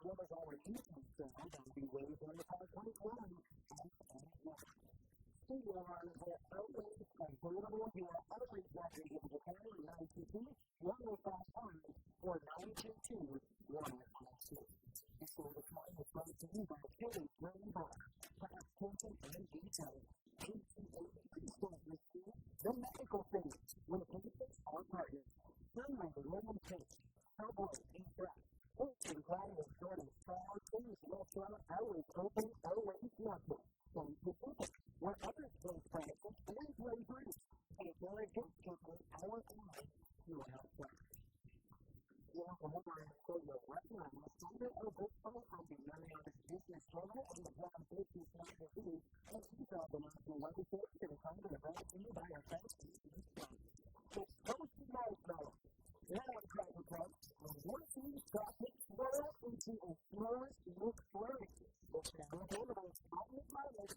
what was our evening sound and be raised on the 5.1 Studio on the outlet convertible here every Saturday in Japan 922 1051 or 922 1056. This sort of time is brought to you by Kelly Green Bar, Transportation and Detail, ACA Preschool Rescue, The Medical Center, locations are partners, Sunlight Lemon Cake, Cowboy and Track, Ocean Gladiator Jordan Star, King's Restaurant, always open, always nothing. Some Pacific, where others take practice and play free. And for a gift company, our time, you are outside. Welcome over and for your restaurant. Sunday of this fall on the Marianas Business Journal and the Guam Business Magazine, and these are the national websites to the kind of event to you by our fans. It's Coast Marshmallow. Now, Cracker Club, and once you start to swirl into a florist look flurry, it's now available on the planet.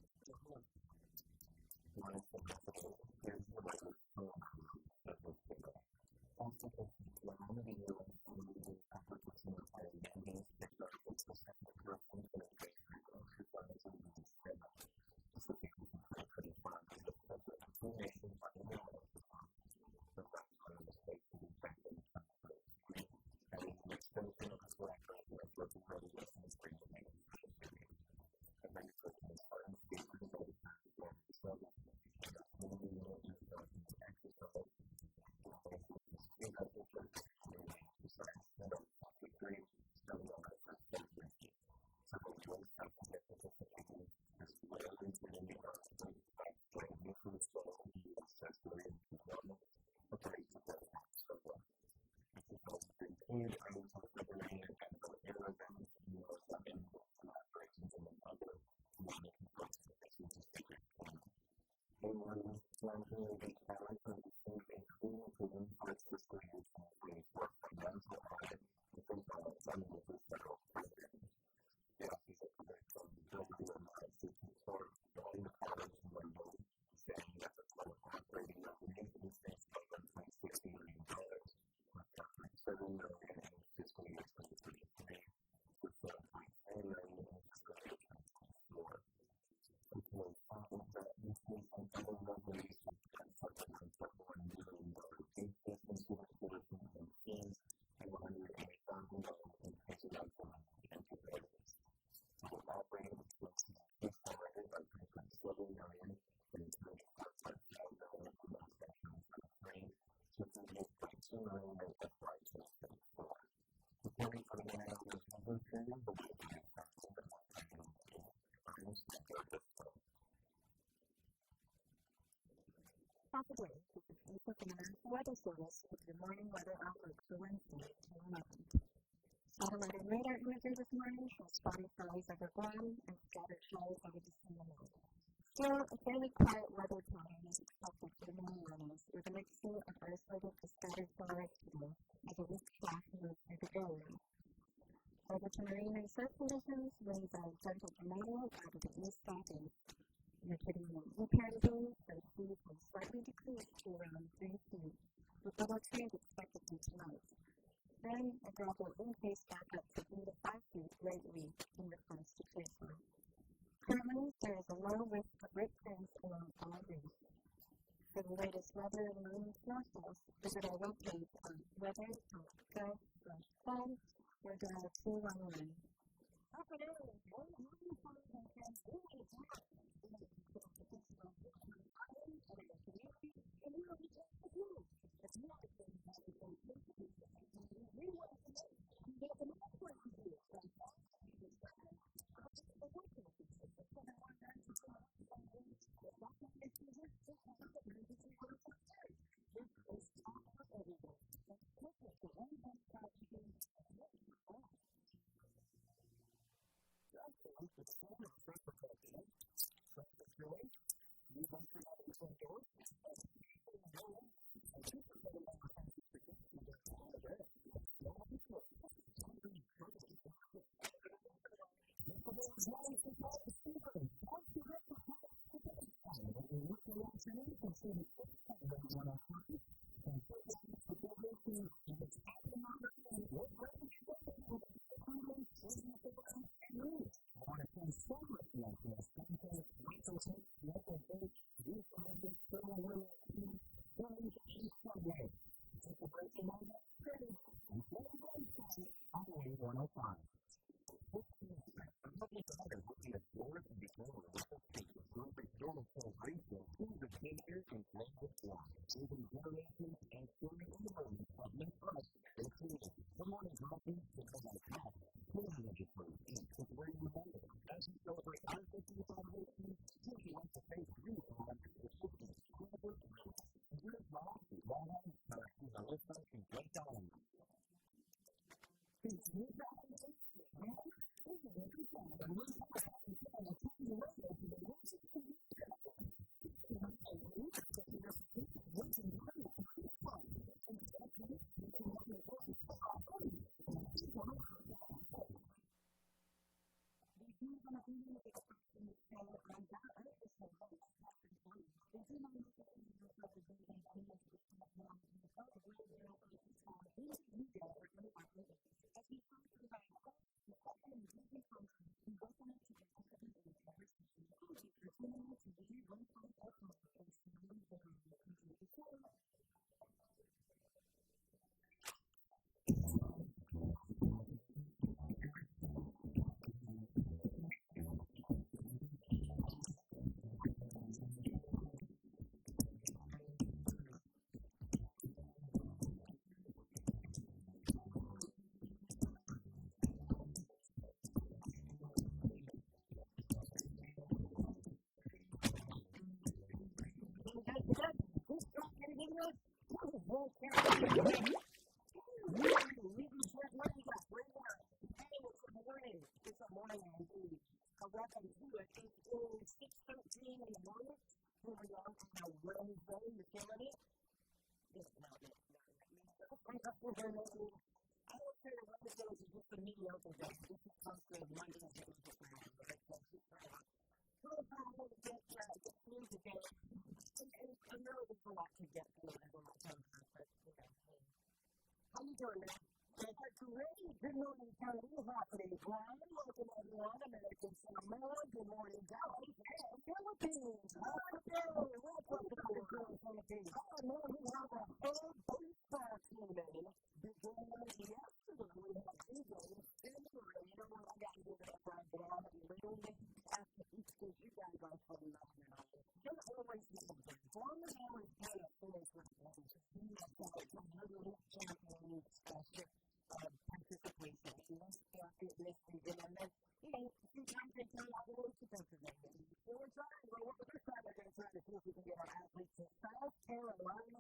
Hafa Adai is the Facebook and National Weather Service with your morning weather outlook for Wednesday, June 11th. Satellite and radar imagery this morning shows spotty showers over Guam and scattered showers over the Marianas. Still, a fairly quiet weather pattern is expected for the Marianas, with a mixture of isolated to scattered showers today as a weak shaft moves through the area. Over to marine and surf conditions, winds are gentle to moderate out of the east southeast. Indicating an imperative for speed will slightly decrease to around 3 feet, with double trade expected from tonight. Then, a gradual increase back up to 3 to 5 feet late week in response to Tuesday. Currently, there is a low risk of rip currents along all reefs. For the latest weather and marine forecast, visit our webpage on weather.gov/com or dial 211. 105. Public orders will be absorbed before a local state approve its normal celebration to the 10 years in global Guam, moving generations and sharing in the moments that make us their community. The morning coffee, the midnight path, cooling legislators, and temporary remember. As we celebrate our 50th anniversary, we want to thank you on the 50th incredible year. Here's Mom, Mama, Melissa, and Blake Allen. How you doing, man? Good morning, Tony. Hafa Adai, Guam. Welcome, everyone. American Samoa. Good morning, guys. And Philippines. Welcome to the Philippines. Oh, man, we have a whole baseball team, man. Yesterday, we had 2 games in the rain. You know what? I got to give it up right now. Literally, after each game, you guys are phenomenal. There's always something. Guam is always kind of finished with one. You know, some little champions, participation. You know, fitness season. And then, you know, sometimes they turn out the way to Pennsylvania. So we're trying, we're trying to see if we can get our athletes to South Carolina.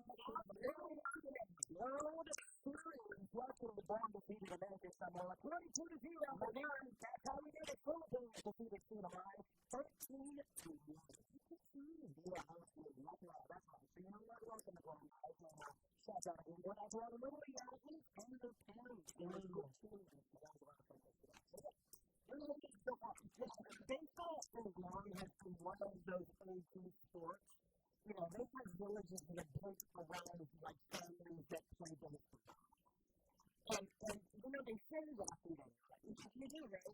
Road Series, watching the Guam defeated American Samoa 22-0. Marianas, that's how we did it. Philippines defeated Hawaii 13-1. Yeah, absolutely. That's right. So, you know what? Welcome to Guam. Shout out to what I brought a little Yankees and the Pennies. Baseball in Guam has been one of those old sports. You know, they have villages that are built around, like, families that play baseball. And you know, they say that, you know, you do, right?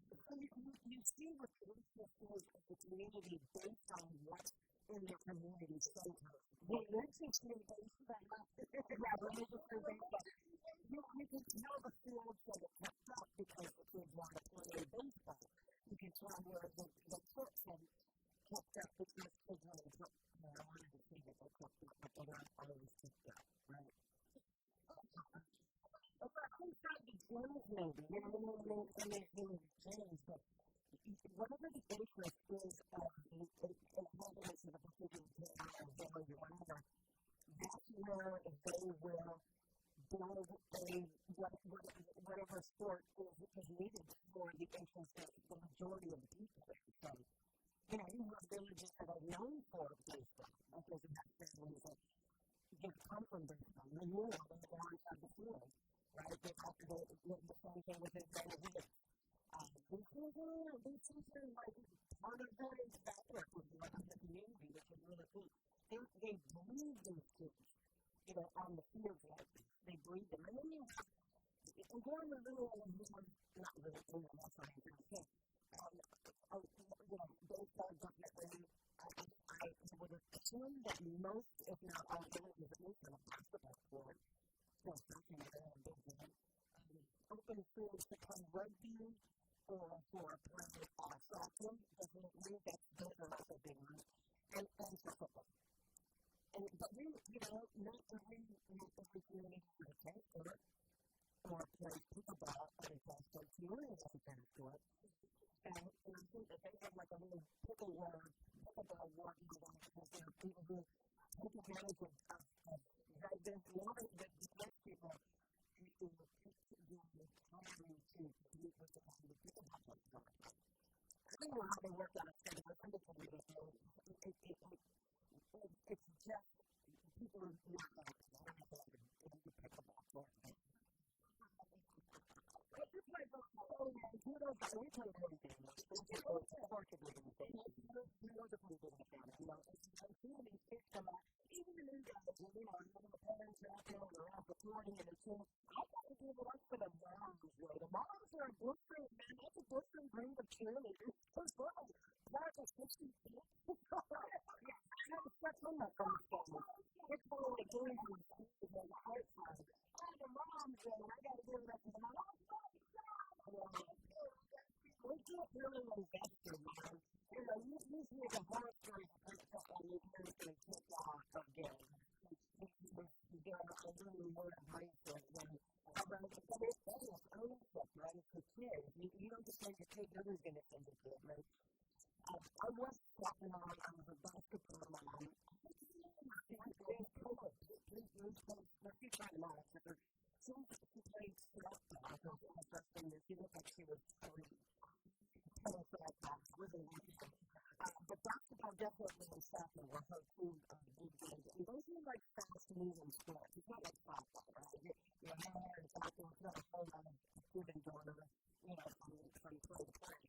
You see the resources of the community based on what's in their community center. Religiously based on religiously based on. You can tell the fields that are kept up because the kids want to play baseball. You can tell where the courts have kept up because kids want to play. I wanted to see that they're kept up, but they're not always kept up, right? Inside the games, maybe, you know, and they change, but whatever the interest is of the evidence of the Pacific Family Rwanda, that's where they will build whatever sport is needed for the interest of the majority of the people there. So, you know, you have villages that are known for baseball, like there's about families that just come from baseball, and you know, they go inside the field. Right, they have to go the same thing with this kind of video. These things are like part of their fabric with the community, which is really cool. They breed these kids, you know, on the field like this. They breed them. And then you have, and going a little more, not really, that's what I'm going to say. You know, baseball definitely, I would assume that most, if not all, villages, at least in a basketball sport, influence to play rugby or for playing soccer doesn't mean that those are not so big ones. And for football. But we, not every community would take it or play pickleball at a class or community necessary for it. And I think that they have like a little pickleball award because there are people who take advantage of there's a lot of the young people who take the time to meet with the pickleball players. I don't know how they work out a schedule. I'm just going to be it's just people who are not like the pickleball court. But you play football, you don't play anything. Unfortunately, you know the people in the family. I'm seeing these kids come out, even the new guys, the parents are out there and they're out recording and it's I got to give it up for the moms, The moms are a different, man. That's a different breed of cheerleaders. It's good. That's a 60 feet. I have a step in that kind of family. It's one of the games in the heart side. The moms, I got to give it up to the moms. We can't really invest in them. Usually the heart story is on the American football again. They're a really more mindset than but it's ownership, right? It's for kids. You don't just send your kid, you're going to send your kid, right? I was talking on, I was a basketball mom. She's trying to laugh, but she played softball. She looked like she was 3. But basketball definitely and softball were her two big games. And those are like fast-moving sports. It's not like softball, right? Your hair and softball, it's not a whole lot of moving going on, from play to play.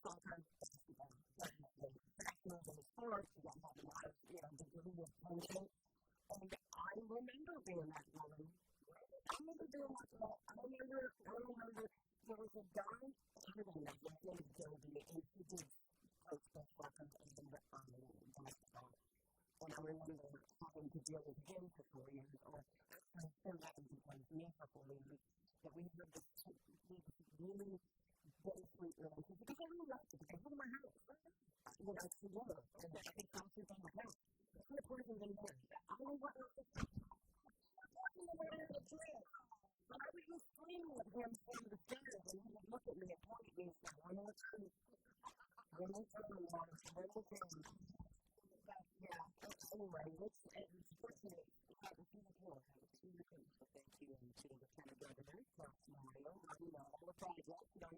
Sometimes basketball, definitely. Fast-moving sports, you don't have a lot of, degree of tension. And I remember being that woman. I remember doing that. I remember there was a guy, I don't know, his name is Joby, and he did coach basketball and basketball. And I remember having to deal with him for 4 years, or actually having to deal with me for 4 years, that we had this really bittersweet relationship, because I really liked it, because it was my house. Together, and I think I'm sleeping on my house. It's not important than that. I don't know what else to say. But I would just scream with him from the stairs, and he would look at me and point at me and say, one more time, one more thing. But, anyway, it's fortunate. I have a few more. So thank you to the Lieutenant Governor, Mario, all the projects, our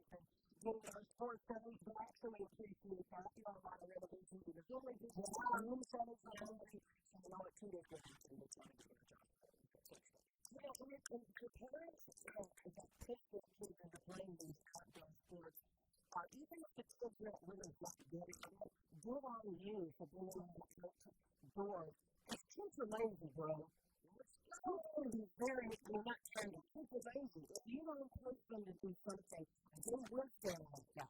sports centers, but actually appreciate that. A lot of renovations. There's only just one room centers now, and it's 2 different things in the time to get a job. When the parents that take their children to playing these outdoor sports, even if the children really not good at it, good on you for being able to door. Because kids are lazy, bro. Kids can be you're not trying to, kids are lazy. If you don't push them to do something, they will fail like that.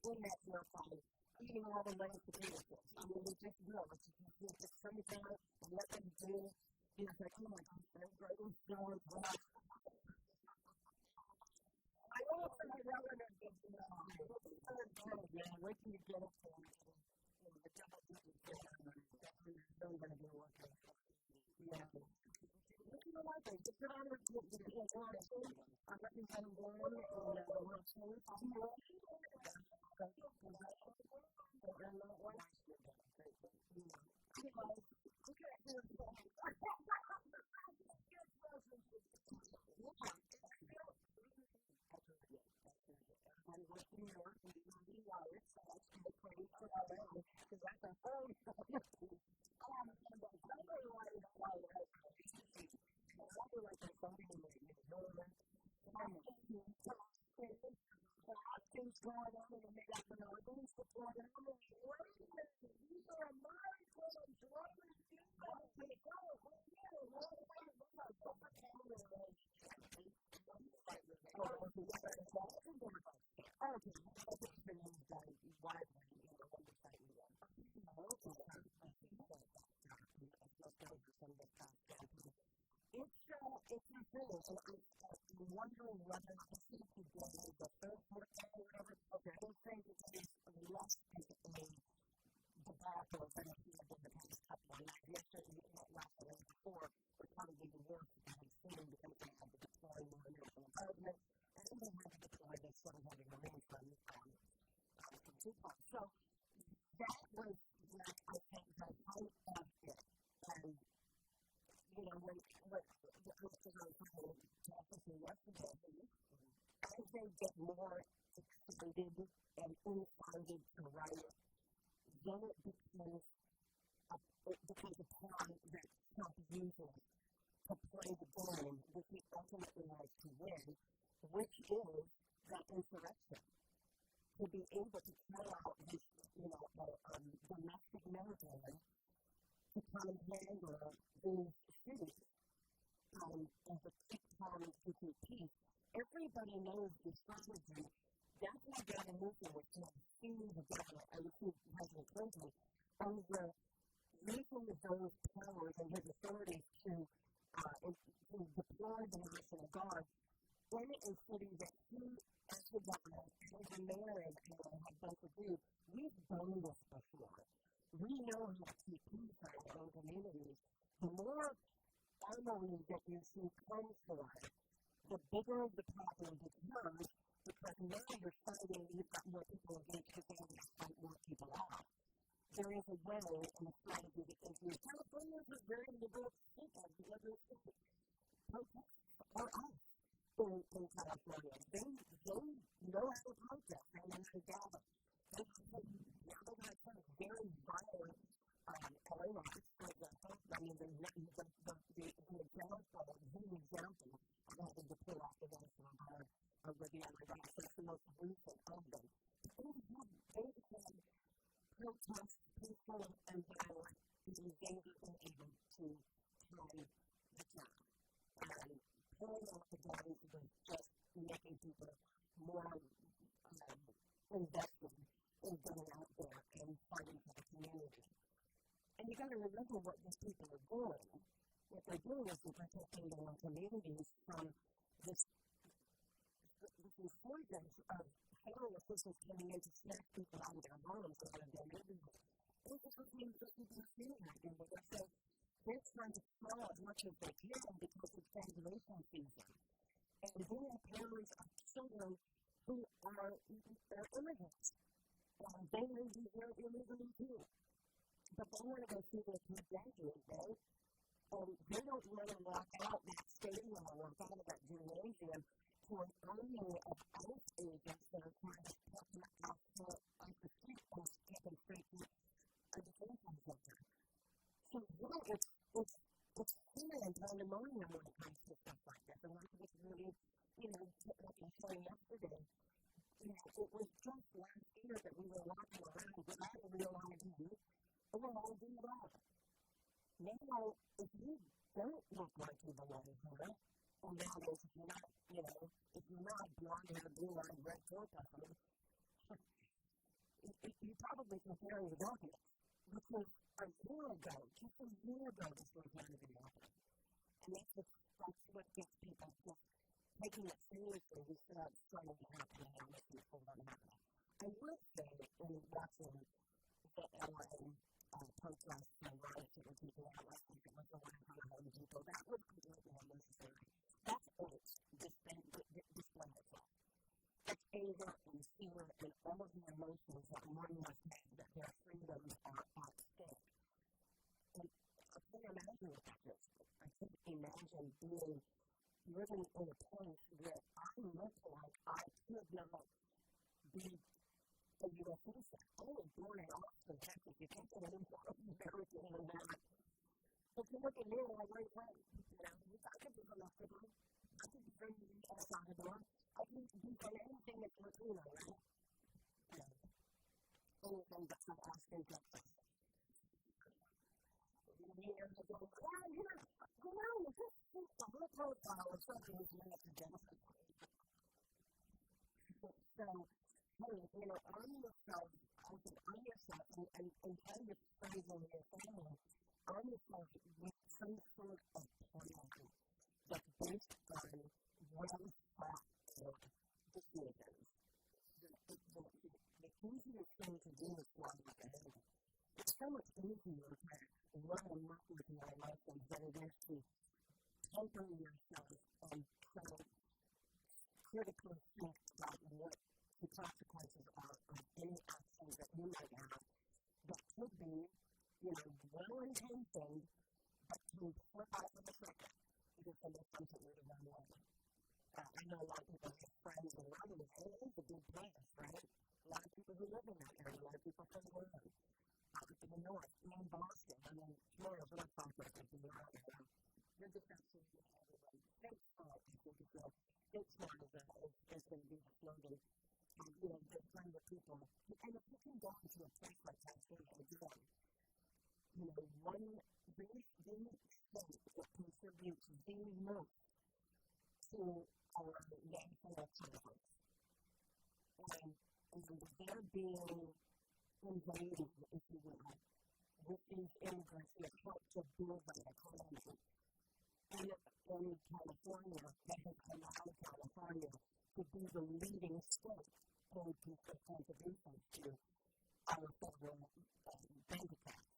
Then that's your problem. Eating all the layers of potato chips. They just will. It's just turn it down and let them do. It's like, oh my gosh, they're great. I also have relatives that wait till you get up to the double digit that's really going to be working. They just put on their I'm representing Guam in the World Series. wondering whether the city could go to the third, fourth time, or whatever. Okay. Those things is less as a debacle than it has been the past couple of years. Yesterday, last the week before, was probably the worst that we've seen because they had to deploy more national government, and even had to deploy the 700 Marines from Tupac. So that was like, I think, the height of it. And, when I was talking to Officer yesterday, as they get more excited and inspired to write, then it becomes a plan that Trump uses to play the game that he ultimately wants to win, which is that insurrection. To be able to carry out this, domestic military to come and handle these cities as a quick time to keep peace. Everybody knows the strategy. That's why Gavin Newsom was so huge about it, President Clinton, over using those powers and his authorities to deploy the National Guard in a city that he, as the governor, as the mayor, have done to do. We've done this before. We know how to keep peace in our own communities. The more armory that you see comes for it, the bigger the problem becomes, because now you're finding you've got more people engaged with them and fight more people out. There is a way in the strategy that is used. California is a very liberal state, protest or us in California. They know how to protest, they know how to gather. They've had some very violent areas, for example. I mean, the example, I don't think to pull off the National Guard over the Marianas. That's the most recent of them. They had protest, peaceful, and violent, being dangerously able to tie the town. And pulling off the guns was just making people more invested in going out there and fighting for the community. And you got to remember what these people are doing. What they're doing is they're protecting their own communities from this insurgence of federal officials coming in to snatch people out of their homes and out of their neighborhoods. This is what people are seeing right now. So they're trying to slow as much as they can because it's graduation season. And then parents of children who are immigrants. They may be here illegally too. But they want to go see their kids graduate, right? And they don't want to walk out that stadium or walk out of that gymnasium to an army of ICE agents that are trying to pick them off the street and take them straight to a detention center. So, it's fear and pandemonium when it comes to stuff like this. And that's what's really, like I said yesterday, it was just last year that we were walking around without a real ID, and we're all doing that. Now, if you don't look like you belong here, and that is, if you're not blonde hair, blue-eyed, red coat on, you probably consider the darkness. Because just a year ago, this was not even happening. And that's what gets people just taking it seriously instead of starting to happen and listening to what happened. I would say in watching the LA protests and riots that were taking out last week, it was the one in front of Home Depot. That was completely unnecessary. That's art, display itself. That's anger and fear and all of the emotions that one must have, that their freedoms are at stake. And I can't imagine what that is. I can't imagine being living in a place where I look like I could not be a U.S. citizen. I was born in Austin, Texas. You can't get any more American than that. But you look at me and I'm like, right, I could be from Mexico. I could be from El Salvador. I can be from anything that's Latino, right? Anything but from Austin, Texas. The whole profile of something is unique to Jennifer. So, hey, arm yourself, and kind of phrasing your family, arm yourself with some sort of plan that's based on well-thought decisions. The easiest thing to do is fly with the hand. It's so much easier to run and work with your emotions than it is to temper yourself and try to critically think about what the consequences are of any actions that you might have that could be, well-intentioned, but can slip out of the second because somebody comes at you the wrong way. I know a lot of people have friends and relatives, and it is a big place, right? A lot of people who live in that area, a lot of people from Guam, up in the north, in Boston. I mean, tomorrow's not popular if you're out there. You're just absolutely everyone. Thanks, I think it's Think Smart is going to be the slogan. They're trying to people. And if you can go into a place like that, again, one really state that contributes the most to our national confidence. And they're being invaded, if you will, with these immigrants that help to build that economy. And in California, they have allowed California to be the leading state in contributions to our federal bank accounts.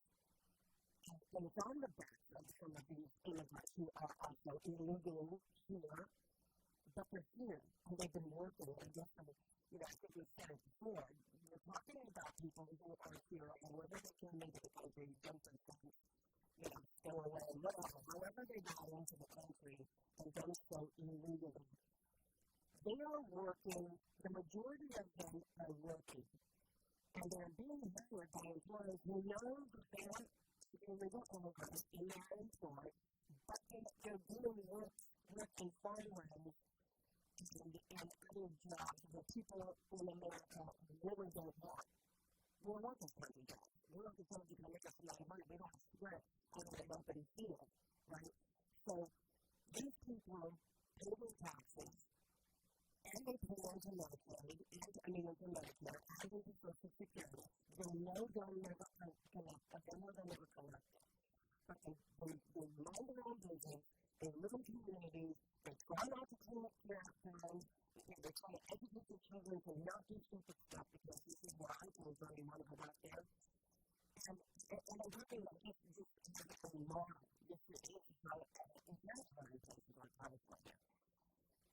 And it's on the back of some of these immigrants who are also illegal here, but they're here, and they've been working. I guess, I think we said it before, we're talking about people who are here, and whether they can make the country, jump and things, go away, whatever, however they got into the country and done so illegally. They are working, the majority of them are working, and they're being hired by employers who know that they want illegal immigrants in their employ, but they're doing work in farmland and other jobs that people in America really don't want. We're working country jobs. We're working country to make us a lot of money. We don't sweat out of nobody's field, right? So these people pay their taxes, and they pay into Medicaid, into Medicare, and into Social Security. They know they'll never collect, but they mind their own business. They live in communities. They try not to clean up their homes. They try to educate their children to not do stupid stuff because this is what I told them they want to go back there. And I'm talking about just a model. This is how it is very places like California.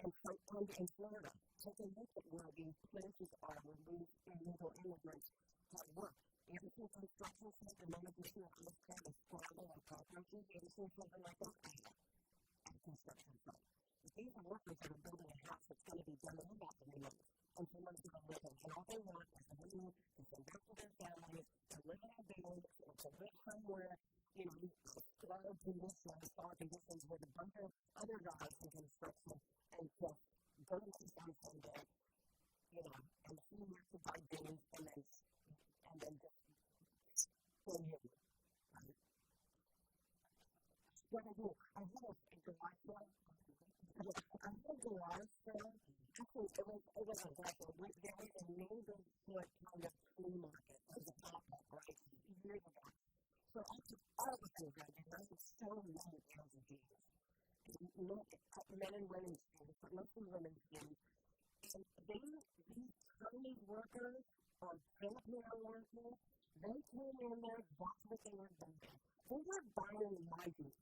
And so, in Florida, take a look at where these places are where these illegal immigrants have worked. You ever seen construction sites and then you see this kind of struggle and cockroaches? You ever seen something like that? At a construction site. These are workers that are building a house that's going to be done in about 3 months. And someone's going to live in. And all they want is to move, to come back to their families, to live in a building, or to live somewhere, squalid conditions, solid conditions with a bunch of other guys in construction, and just go to the sun someday, and see lots of ideas, and then just stay here. Right? What I do, I had a garage sale. Actually, it was a weekday, and neighbors put kind of flea market as a pop-up, right? Years ago. So I took all the things I did, and I was so many kinds of jeans. Men and women's jeans, but mostly women's jeans. And these tiny workers, or Filipino workers, they came in there, that's what they were doing. They were buying my jeans.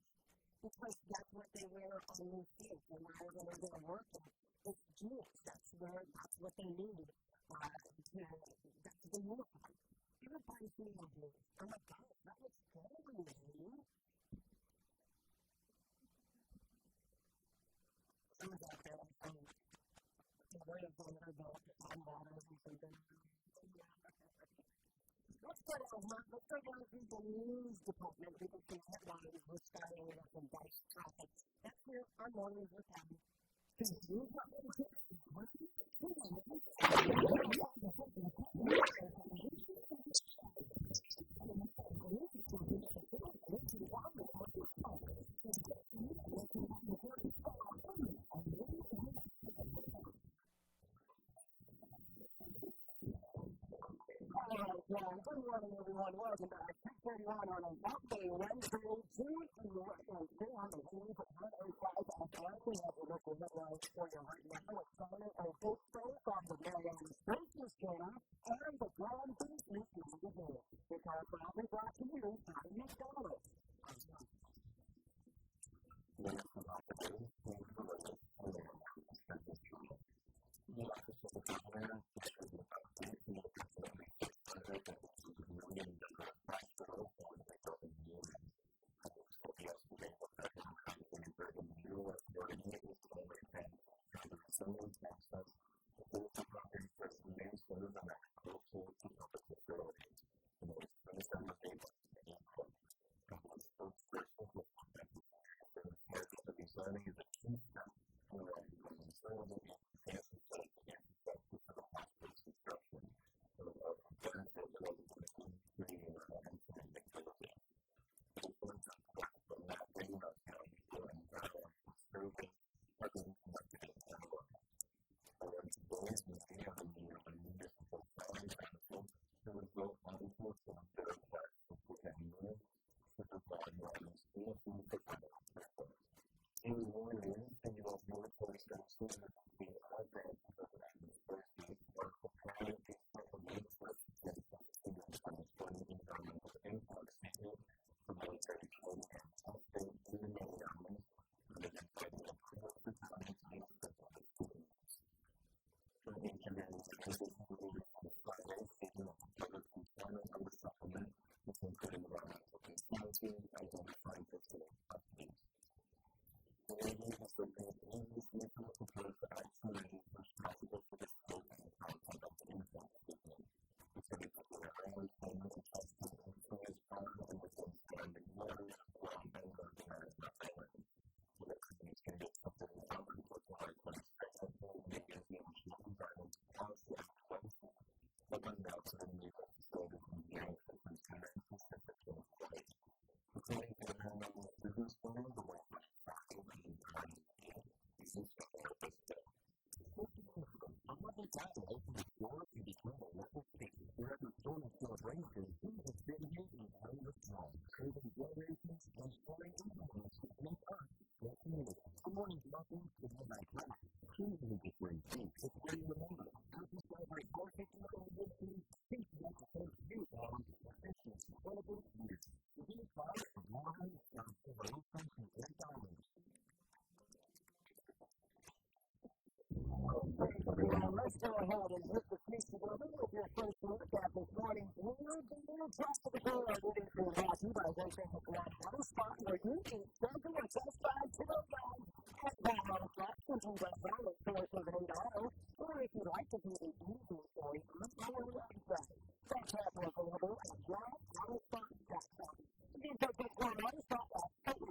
Because that's what they wear on the field. When they're working, it's jeans. That's what they need. That's the uniform. Everybody's seeing jeans. I'm like, God, that was totally mean. Someone's out there, the way of going about on waters and something. Let's go down to the news department. We can see headlines. We're starting with some dice traffic. That's where our mornings are coming. Yeah, good morning, everyone. Welcome back. 6:31 on a weekday, Wednesday, June 4 on the news at 1:05 on Thursday. We have a local headlines for you right now. It's Simon and Pittsburgh from the Marianas Business Channel and the Guam Business Magazine. It's our proudly brought to you by McDonald's. Let's go ahead and hit the piece of with your first look at this morning. We're the new test of the day. It is brought to you by Weekday Water Spot, where you can schedule a test drive today at Guam Attractions and get valid source of $8. Or if you'd like to do the easy story on our website, that's also available at GuamWaterSpot.com. You can check this Guam Water Spot at 8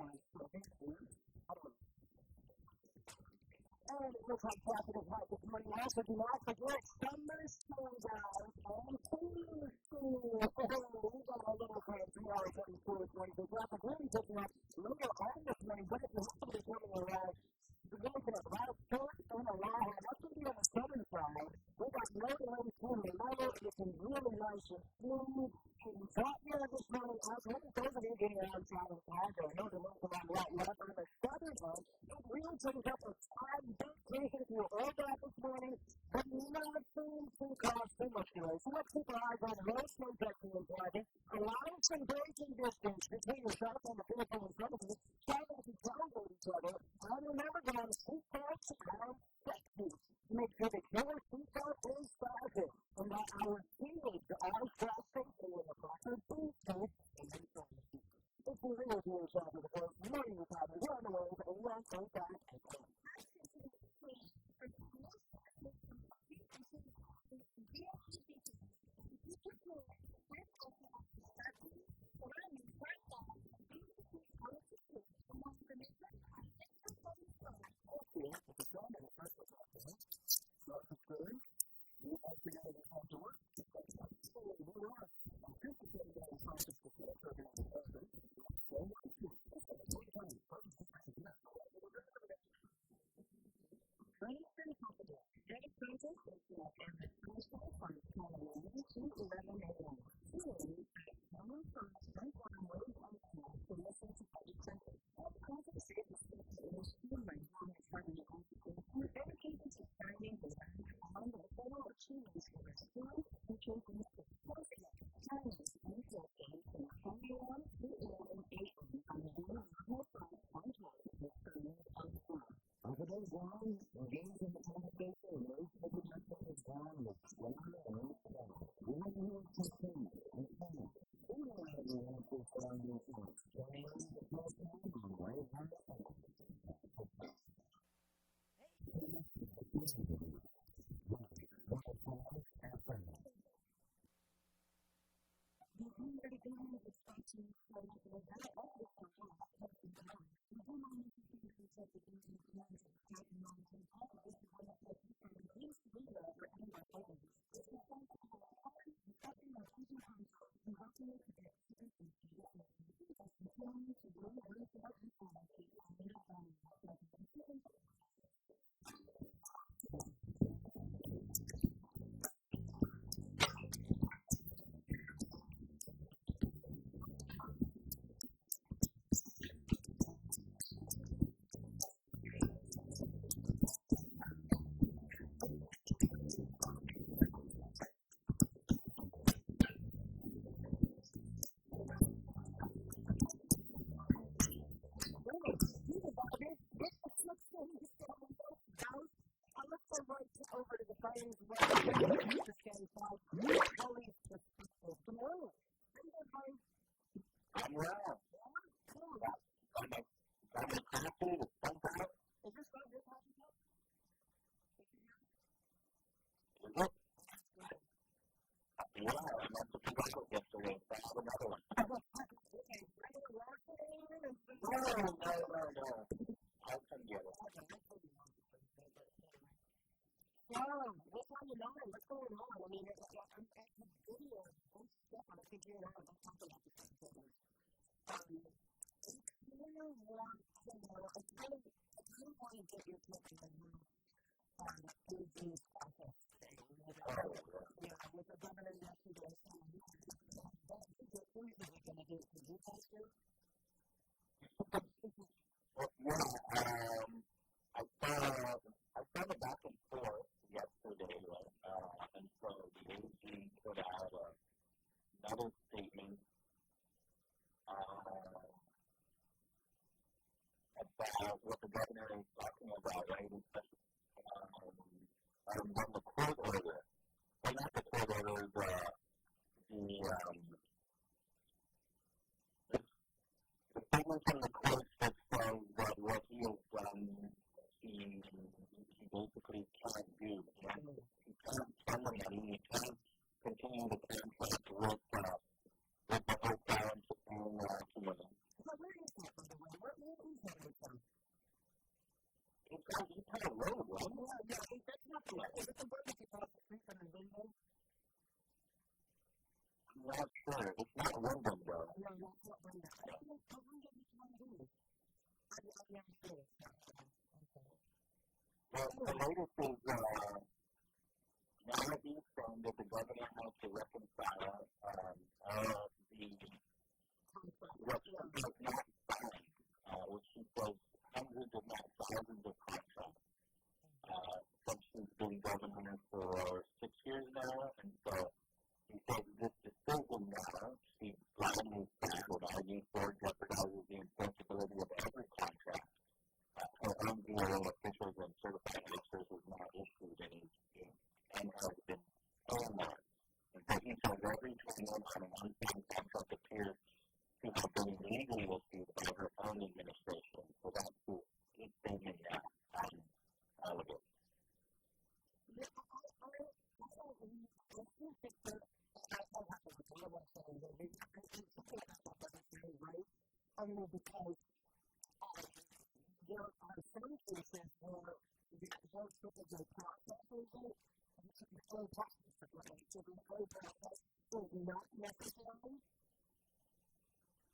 And it looks like traffic is right this morning. Also, do not forget summer school, guys, and summer school. We got a little bit of 3 hours in school this morning. The traffic really picking up later on this morning, but if you happen to be coming around, you're looking at about 4 and a while. That's going to be on the southern side. We got no delays through the middle. It's really nice and smooth. And right here this morning, I was hoping those of you getting around town in Chicago. I know the ones around right now, but on the southern end, it really takes up a time big case if you're all that this morning, but not seeing too cars too much today. So let's keep our eyes on no snow testing and driving. Allowing some braking distance between yourself and the vehicle in front of you. Trying to control each other. And remember, guys, seatbelts are sexy. Make sure that your seatbelt is fastened. And that our teammates are fastened in the proper seat and in the seat. If you really do yourself with a voice, you know you're probably on the way, but we won't take that and go. And the 11 a.m. machines for rescuing and chasing the perfect Chinese ancestors from Hangzhou to Iran on the Marianas contract with Chinese and Guam. Hafa Adai Guam engaged in the conversation and raised the production of Guam with Guam and Guam. We want to hear from Patti and Patti. We know that we want to find this out. Join us at the program on right now. Over to the phones, what the scan called police responsible. Good morning. I'm well. I'm a coffee with some kind. Is this one your coffee cup? Is it? Yeah, I meant to pick up yesterday, so I have another one. Okay, regular water? No. I'll come get it. Yeah, what's on your mind? What's going on? I mean, I'm at the video and stuff. I'm figuring out what's talking about this. I kind of want to know, I kind of want to get your opinion on this process thing. With the governor yesterday saying, what is it going to do to you guys do? I saw the back and forth yesterday, and so the AG put out another statement about what the governor is talking about, right? On the court order. Well, not the court order, the statement from the court that says that what he has done, he basically can't do. He can't spend the money. He can't continue the contract with the hotel and community. So where is that, by the way? Where is that hotel? It's kind of road, right? Yeah, that's not the way. Is it the one that's across the street from the window? I'm not sure. It's not Wyndham, though. No, it's not Wyndham. I don't know which one it is. I've never seen it. Well, the latest is now he's saying that the governor has to reconcile what he does not sign, which he says hundreds if not thousands of contracts. Since she's been governor for 6 years now, and so he says this decision now, she blindly said, would argue for jeopardizes the enforceability of every contract. Her own bureau officials and certified ministers is not issued and has been homework. And so he says every time on an unsigned contract appears to have been legally issued by her own administration. So that's who he's thinking now on all of it. Only because there are some cases where the whole typical process is the whole process of life. So the whole process is not necessary.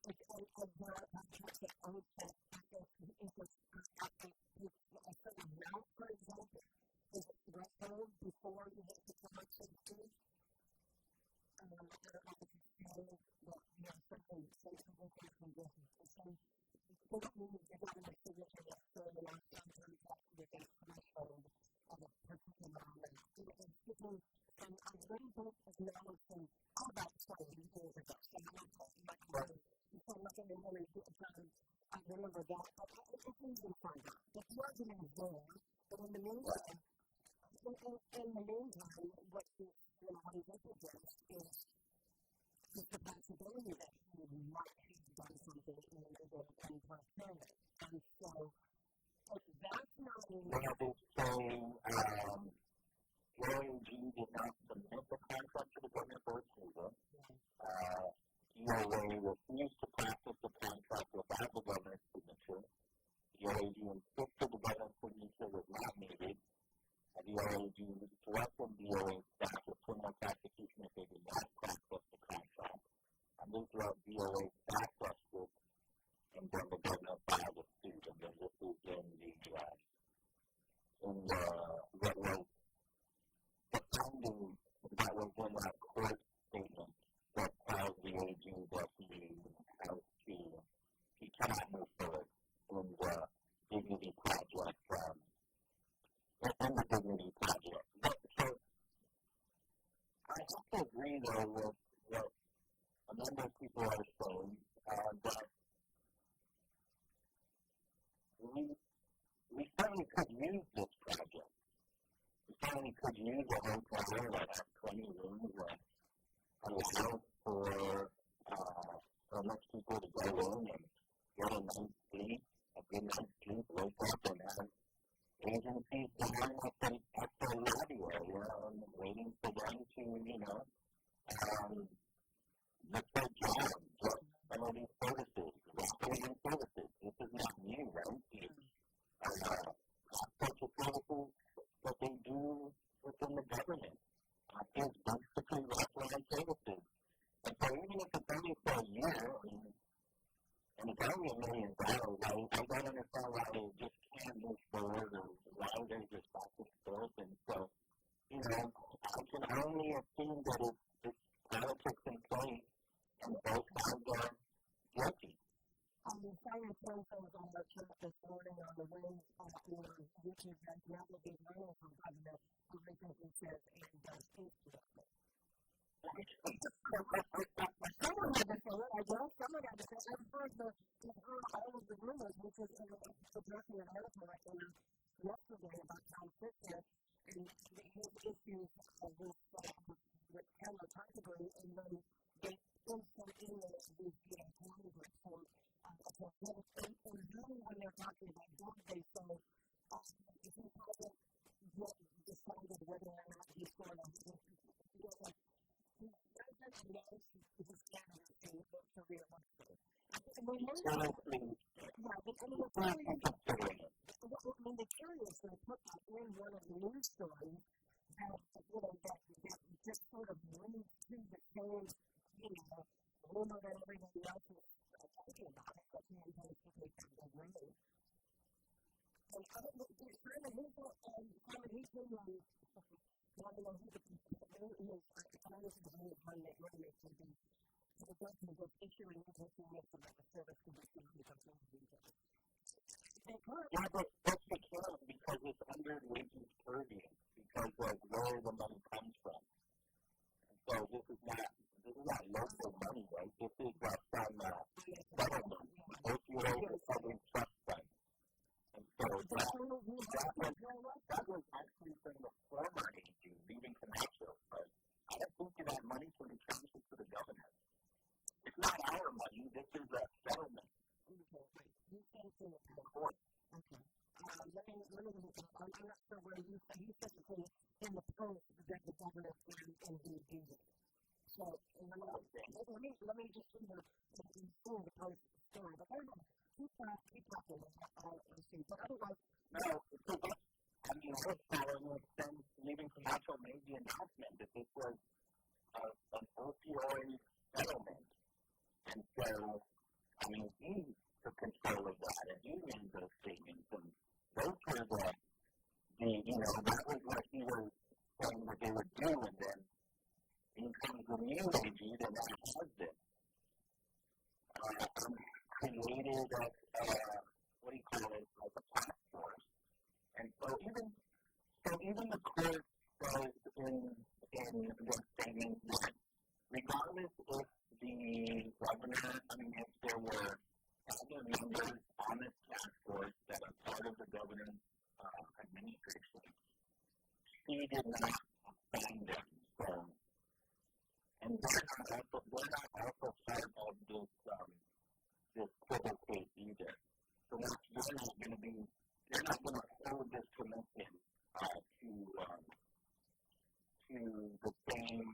It's where a process of process is a certain amount, for example, is threshold before you hit the collection stage. I don't know if you feel that you have something sensible to condition. So that means the government signature that for the last time to get a threshold of a particular amount. And I really don't acknowledge him about 20 years ago. So I'm not talking about him. So I'm not going to really I remember that. But it's easy for that. It wasn't in there. But in the meantime, what he represents is the possibility that he might have done something illegal and transparent. And so, if that's not illegal. AOG did not submit the contract to the government for approval. DOA refused to practice the contract without the governor's signature. DOAG insisted the governor's signature was not needed. DOAG threatened DOA staff with criminal prosecution if they did not practice the contract. And this led DOA staff justice, and then the governor filed a suit. And then this is what was the finding that was in that court statement that tells the AG that he cannot move forward in the Dignity Project in the Dignity Project. So I have to agree though with what a number of people are saying that we certainly could use this project. We certainly could use a hotel that has 20 rooms that allows for most people to go in and get a nice sleep, a good night's sleep, wake up and have agencies down at the lobby area waiting for them to, look their job, get some of these services, operating services. This is not new, right? Social services that they do within the government. Is basically wraparound services. And so even if it's only for a year, and it's only $1 million, I don't understand why they just can't move forward or why they're just back and forth. And so, I can only assume that it's politics in place and both sides are guilty. Simon Simpson was on the chat this morning on the way which is that now will be running for governor, who recently says and does speak to us. Someone had to say it, I guess. Someone had to say it. I've heard all of the rumors, which is addressing an article I found yesterday about Tom Fisher and his issues with Cameron Congress, and then they insert in these Congress and really when they're talking about weekday, so if you haven't yet decided whether or not he's going to he doesn't announce his candidacy to re-election. And we know that, the curious thing put that in one of the news stories that just sort of brings to the same, rumor that everybody else is talking about it, but he basically found a way. And Simon, he's been the person who's issuing information about the service condition of the company. Yeah, but that's the killer because it's under wages purview because of where the money comes from. And so this is not local money, right? This is from government, opioid recovery trust fund. And so that was actually from the former AG, leaving Camacho, but I don't think that money can be transferred to the governor. It's not our money, this is a settlement. You came to the court. Okay. Let me look up. I'm not sure where you physically in the post that the governor and the AG. So, let me just see the post story. But I don't know. Keep talking. I'll see. But otherwise, no. This fellow since leaving Camacho made the announcement that this was an opioid settlement. And so, he took control of that, and he made those statements, and those were that was what he was saying that they would do, and then in comes the new AG that now has this. Created like a task force, and so even the court says in they're stating that regardless if the governor, if there were other members on this task force that are part of the governor's administration, he did not find them. So, and they're not also part of this civil case either. So they're not going to hold this commission to the same.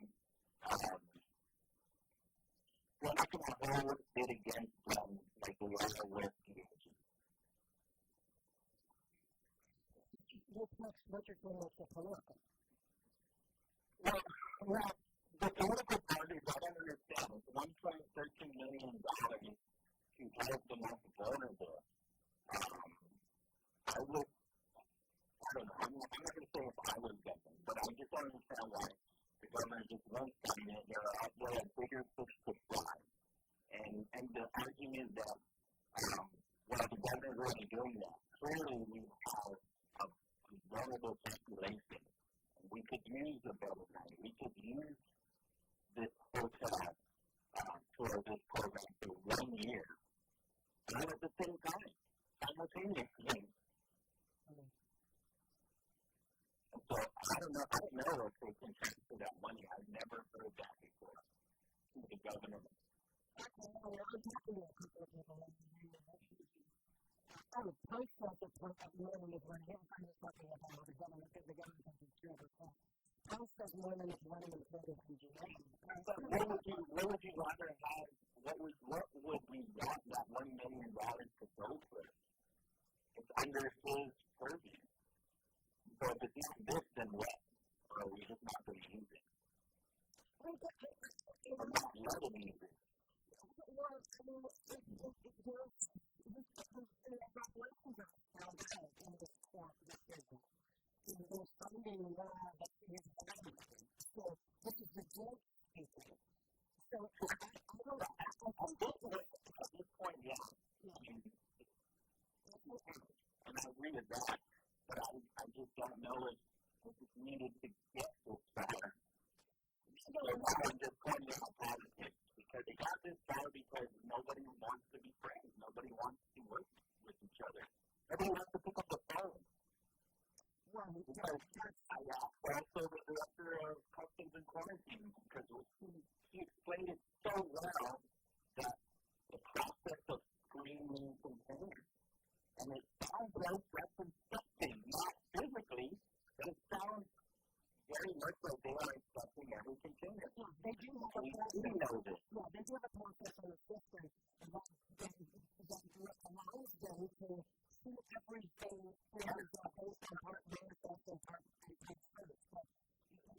We're not going to hold it against them like we are with the agency. What's your goal with the political? Well, the political parties, I don't understand. It's $1.13 million to help them out the border there. I don't know. I'm not going to say if I was getting, but I just don't understand why the government just won't sign it. There are bigger fish to fry. And the argument is that, the government is already doing that. Clearly, we have a vulnerable population. And we could use a better money. We could use this hotel for this program for 1 year. And at the same time, simultaneously. So I don't know if they can transfer that money. I've never heard that before to the governor. Post at the point of morning is when him kind of talking about the government, because the government has been sure of that. Post of morning is running in front of engineering. But what would you rather have? What would we want that $1 million to go for? It's under his purview. So if it's not this, then what? Or are we just not going to use it? Or not letting use it? There's funding that is so this is the joint people. So at this point, yeah. And I agree with that, but I just don't know if it's needed to get this far. So I'm just pointing out politics, because they got this far because nobody wants to be friends. Nobody wants to work with each other. Nobody wants to pick up the phone. Because I asked also the director of Customs and Quarantine, because he explained it so well that the process of screening containers. And it sounds like that's inspecting, not physically, but it sounds very much like they are inspecting every container. Yeah, they do have a process. Yeah, they do have a process on the system that allows them to see everything based on part manifest and part service. But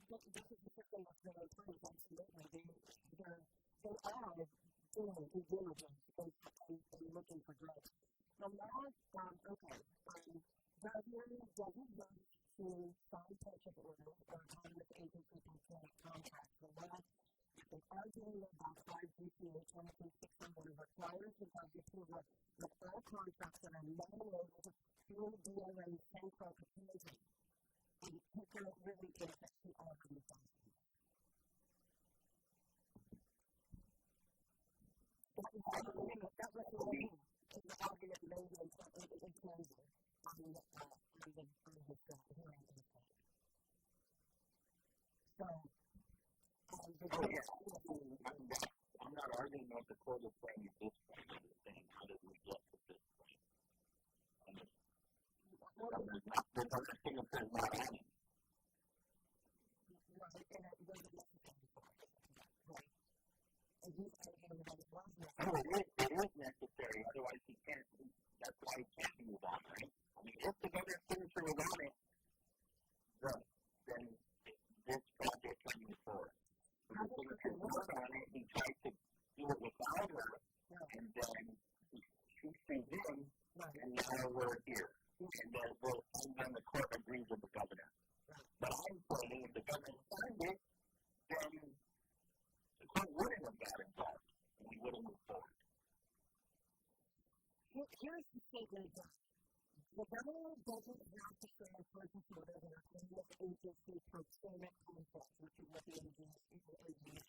this is the system that's been in place, absolutely. They are doing due diligence and looking for drugs. The laws, government doesn't want to sign purchase orders or autonomous agency control contracts. The laws, they are doing about 5 GCA 23600 requires the budget approval with all contracts that are non-labeled through DLA central facility. And people really is that we are on the side. That was the mean. The argument made in terms of on the hearing in the So, I'm not arguing what the court is saying at this point. I'm just saying, how did we get to this point? There's other signatures not on it. It is necessary, otherwise he can't. That's why he can't move on, right? If the governor's signature was on it, then this project can move forward. If the signature was on it, he tried to do it without her, and then she sees him, and now we're here. And then the court agrees with the governor. But I'm saying if the governor signed it, then the court wouldn't have got involved, and we wouldn't move forward. Here's the statement that The government doesn't have to stand for disorders and autonomous agency procurement contracts, which is what the AG is.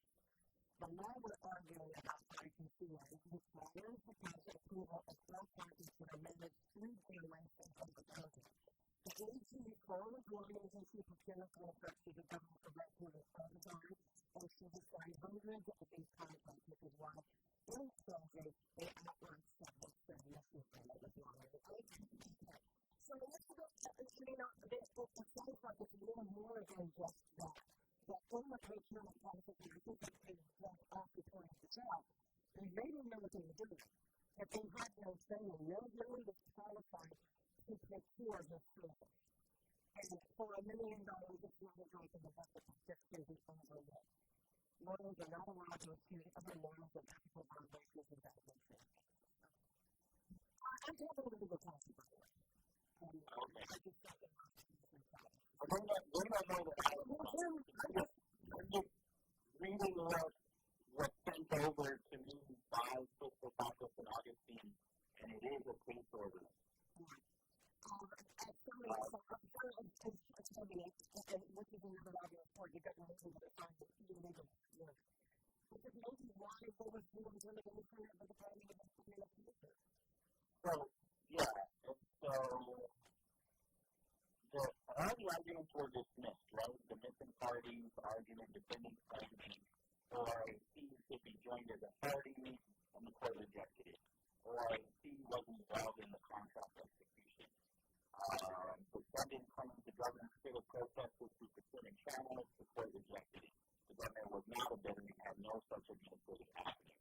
The law we're arguing about ITC requires the council approval of 4 parties that are managed through generations of the county. The AG forward one agency procurement contracts to the government director of Hafa Adai, and she decided hundreds of these contracts, which is why in closing they outlined several definitions of it as well. So let's look at this, it sounds like it's a little more than just that. That in the procurement process, I think that they went off before itself, and they didn't know what they were doing. But they had no training, no ability to qualify to procure this service. And for $1 million, it's not a drop in the bucket, it's just going to be overlooked. Lawyers are not allowed to accuse other lawyers of ethical violations of that nature. I'm talking about the policy, by the way. I just thought that was I'm just reading what's sent over to me by Fiscal Caucus and Augustine, and it is a case order. Which is another argument for you got to move into the time that you need to work. Which is maybe why they were doing really anything of the party of the future. So, yeah, and so all the arguments were dismissed, right? The missing parties, argument, defending parties, or C should be joined as a party, and the court rejected it. Or C wasn't involved in the contract execution. Defendant claims the governor should have protested through procurement channels, the court rejected it. The governor was not a bidder and had no such administrative action.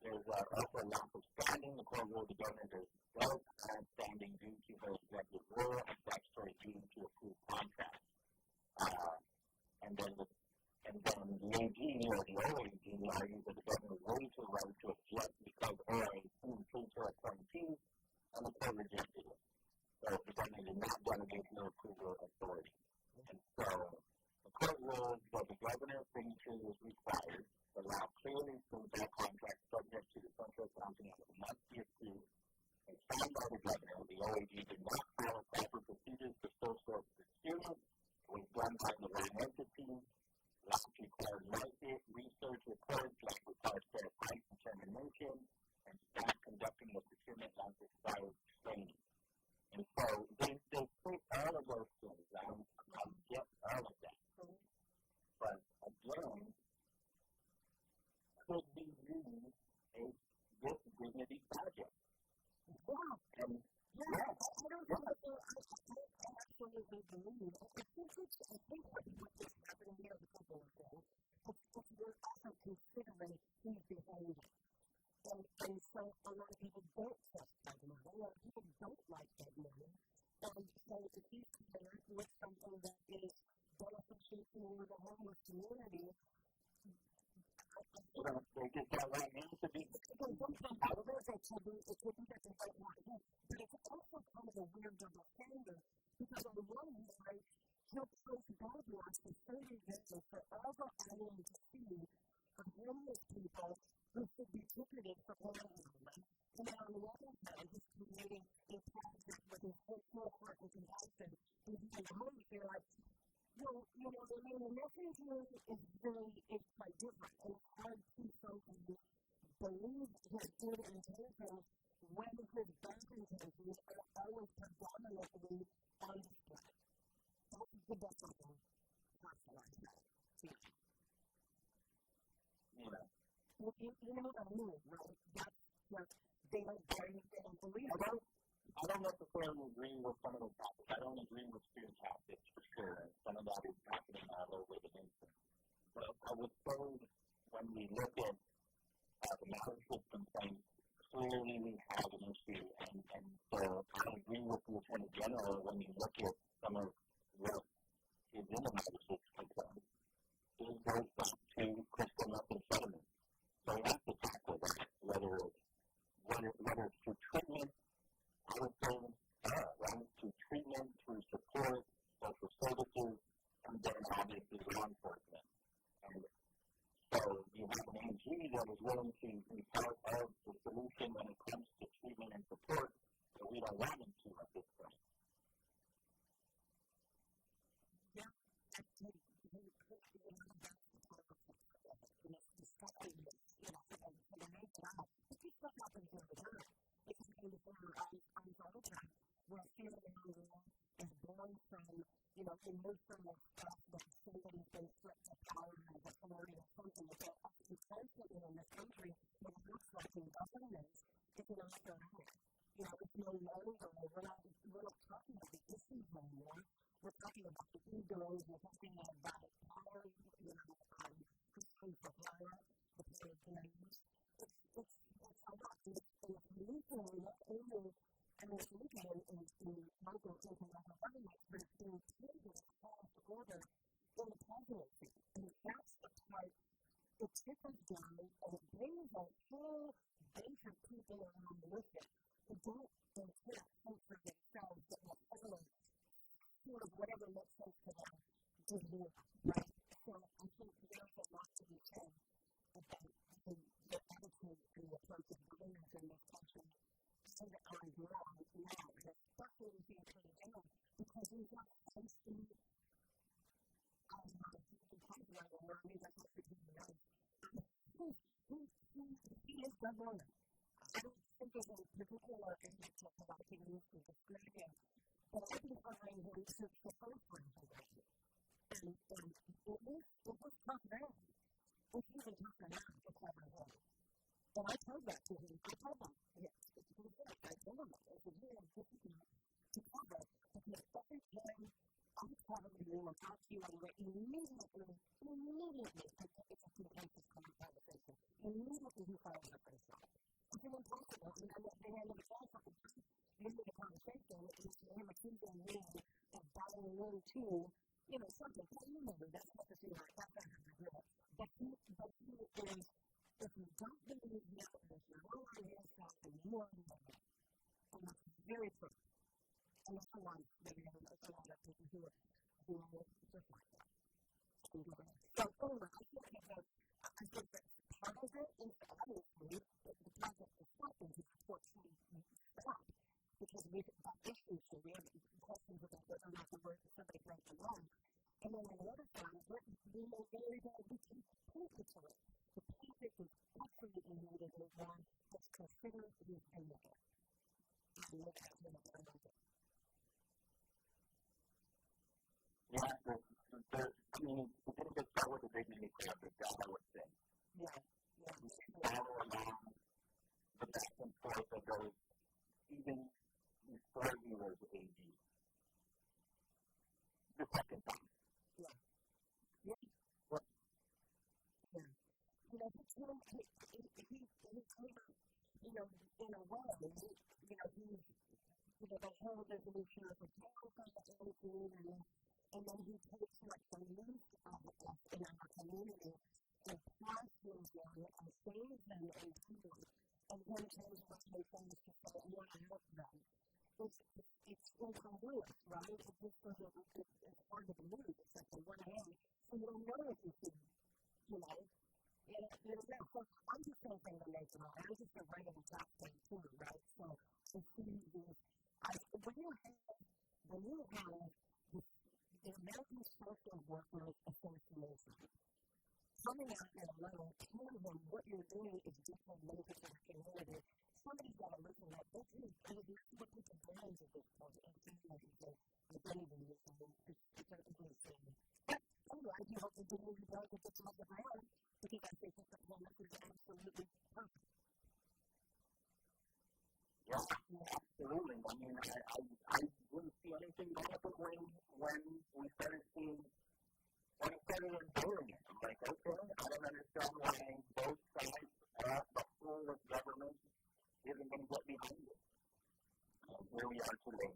There's also a lack of standing. The court ruled the governor does have standing due to her executive rule and statutory duty to approve contracts. And then the AG or the OAG argues that the governor waived her right to object because OAG approved her appointee, and the court rejected it. So the governor did not delegate her approval authority. And so the court ruled that the governor's signature was required. The law clearly proves that contract subject to the central accounting and must be approved and signed by the governor. The OAG did not follow proper procedures for sole source procurement. It was done by the wrong entity. Law required market research reports, law required fair price determination, and staff conducting the procurement law required training. And so they put all of those things. I get all of that. But again, could be used as this dignity project. Wow. And I don't know if I absolutely believe. I think what's happening here is a couple of things. We're also considering who's behind it. And so a lot of people don't trust that money. A lot of people don't like that money. And so if you compare it with something that is beneficial for the homeless community, they get that right now to be. It could be that they don't want to do. But it's also kind of a weird double standard because on the one hand, he'll post guidelines for 30 days for all the islands to see of homeless people who should be ticketed for homelessness. And then on the other hand, he's creating a project with a whole court and compassion and being homeless. They're like, the mechanism is quite different. And it's hard to sometimes believe his good intentions when his bad intentions are always predominantly on display. That's the best I can personalize that. Yeah. You know what I mean, right? That's what they don't believe. I don't necessarily agree with some of the topics. I don't agree with student tactics for sure. Some of that is happening all over the nation. But I would say when we look at the matter system thing, clearly we have an issue. And so I agree with the Attorney General when you look at some of what is in the matter system. It goes back to crystal method settlement. So we have to tackle that, whether it's through treatment, I would say, right, through treatment, through support, social services, and then obviously law enforcement. And so you have an AG that is willing to be part of the solution when it comes to treatment and support, but we don't want them to at this point. Yeah, actually, for the main job, but this stuff happens all the time. It can be before on all the time, where family member is born from, in most of the stuff that somebody's been flipped to power and authority or something, but unfortunately in this country, when it looks like in government, it's not around. It's no longer, we're not talking about the issues anymore. We're talking about the egos, we're talking about power, pushing for power, the names. It's a lot. And it's looking not only, it's looking in local international government, but it's being taken across the border in the presidency. And that's the part, it's different guys, and it brings a whole bunch of people around with it who don't intend for themselves, but will follow sort of whatever makes sense to them to do, right? So I think there's a lot to be said about the attitude and the approach of government in this country so that are wrong now, and especially with the Attorney General, because we've got constant copyright or maybe that's what he knows. He is government. I don't think there's a particular individual that he needs to describe him, but I think behind him is the first one who does it. And it was tough then. It's even tougher now to cover him. And I told that to him. I told him, yes, it's good. I told him that. It's really difficult to cover. Because every time I cover you or talk to you anyway, immediately, it's a contentious conversation. Immediately he follows up with that. It's impossible. And then at the end of the conversation, it's him accusing me of buying into, something. I remember that's not the thing I thought I would do. But he is, if you don't believe the evidence, you're all on his side, and you are the evidence. And that's very true. And that's a lot of people who are just like that. So anyway, I think that part of it is obviously the project itself is unfortunately stopped. Because we've got issues, so we have questions about whether or not the word somebody breaks the law. And then on the other side, we know very well we can point to it. The project is absolutely needed in one that's considered to be illegal. And look at it and look at it. Yeah, we didn't just start with the dignity club, but that I would say. Yeah. We can follow along the back and forth of those, even before he was AD. The second time. Yeah. What? Yeah. He came, in a way, the whole resolution of the town and then he takes the youth of us in our community and passes them and saves them and then tells us they things to say, what I help them. It's incongruous, right? It just doesn't, it's hard to believe. It's like the one hand, so you don't know if you see, So I'm just going to say the nature of it. I'm just going to bring in the top thing too, right? So when you have the American Social Workers Association coming out and alone, telling them what you're doing is different benefits of the community, somebody's got to listen to that. This is what people brands at this point. And the baby is insane. But anyway, I do hope that the movie does get this off the ground because I think that the whole message is absolutely perfect. Yeah, absolutely. I mean, I wouldn't see anything different when we started seeing, when it started unveiling it. I'm like, okay, I don't understand why both sides of the whole of government isn't going to get behind it. Where we are today.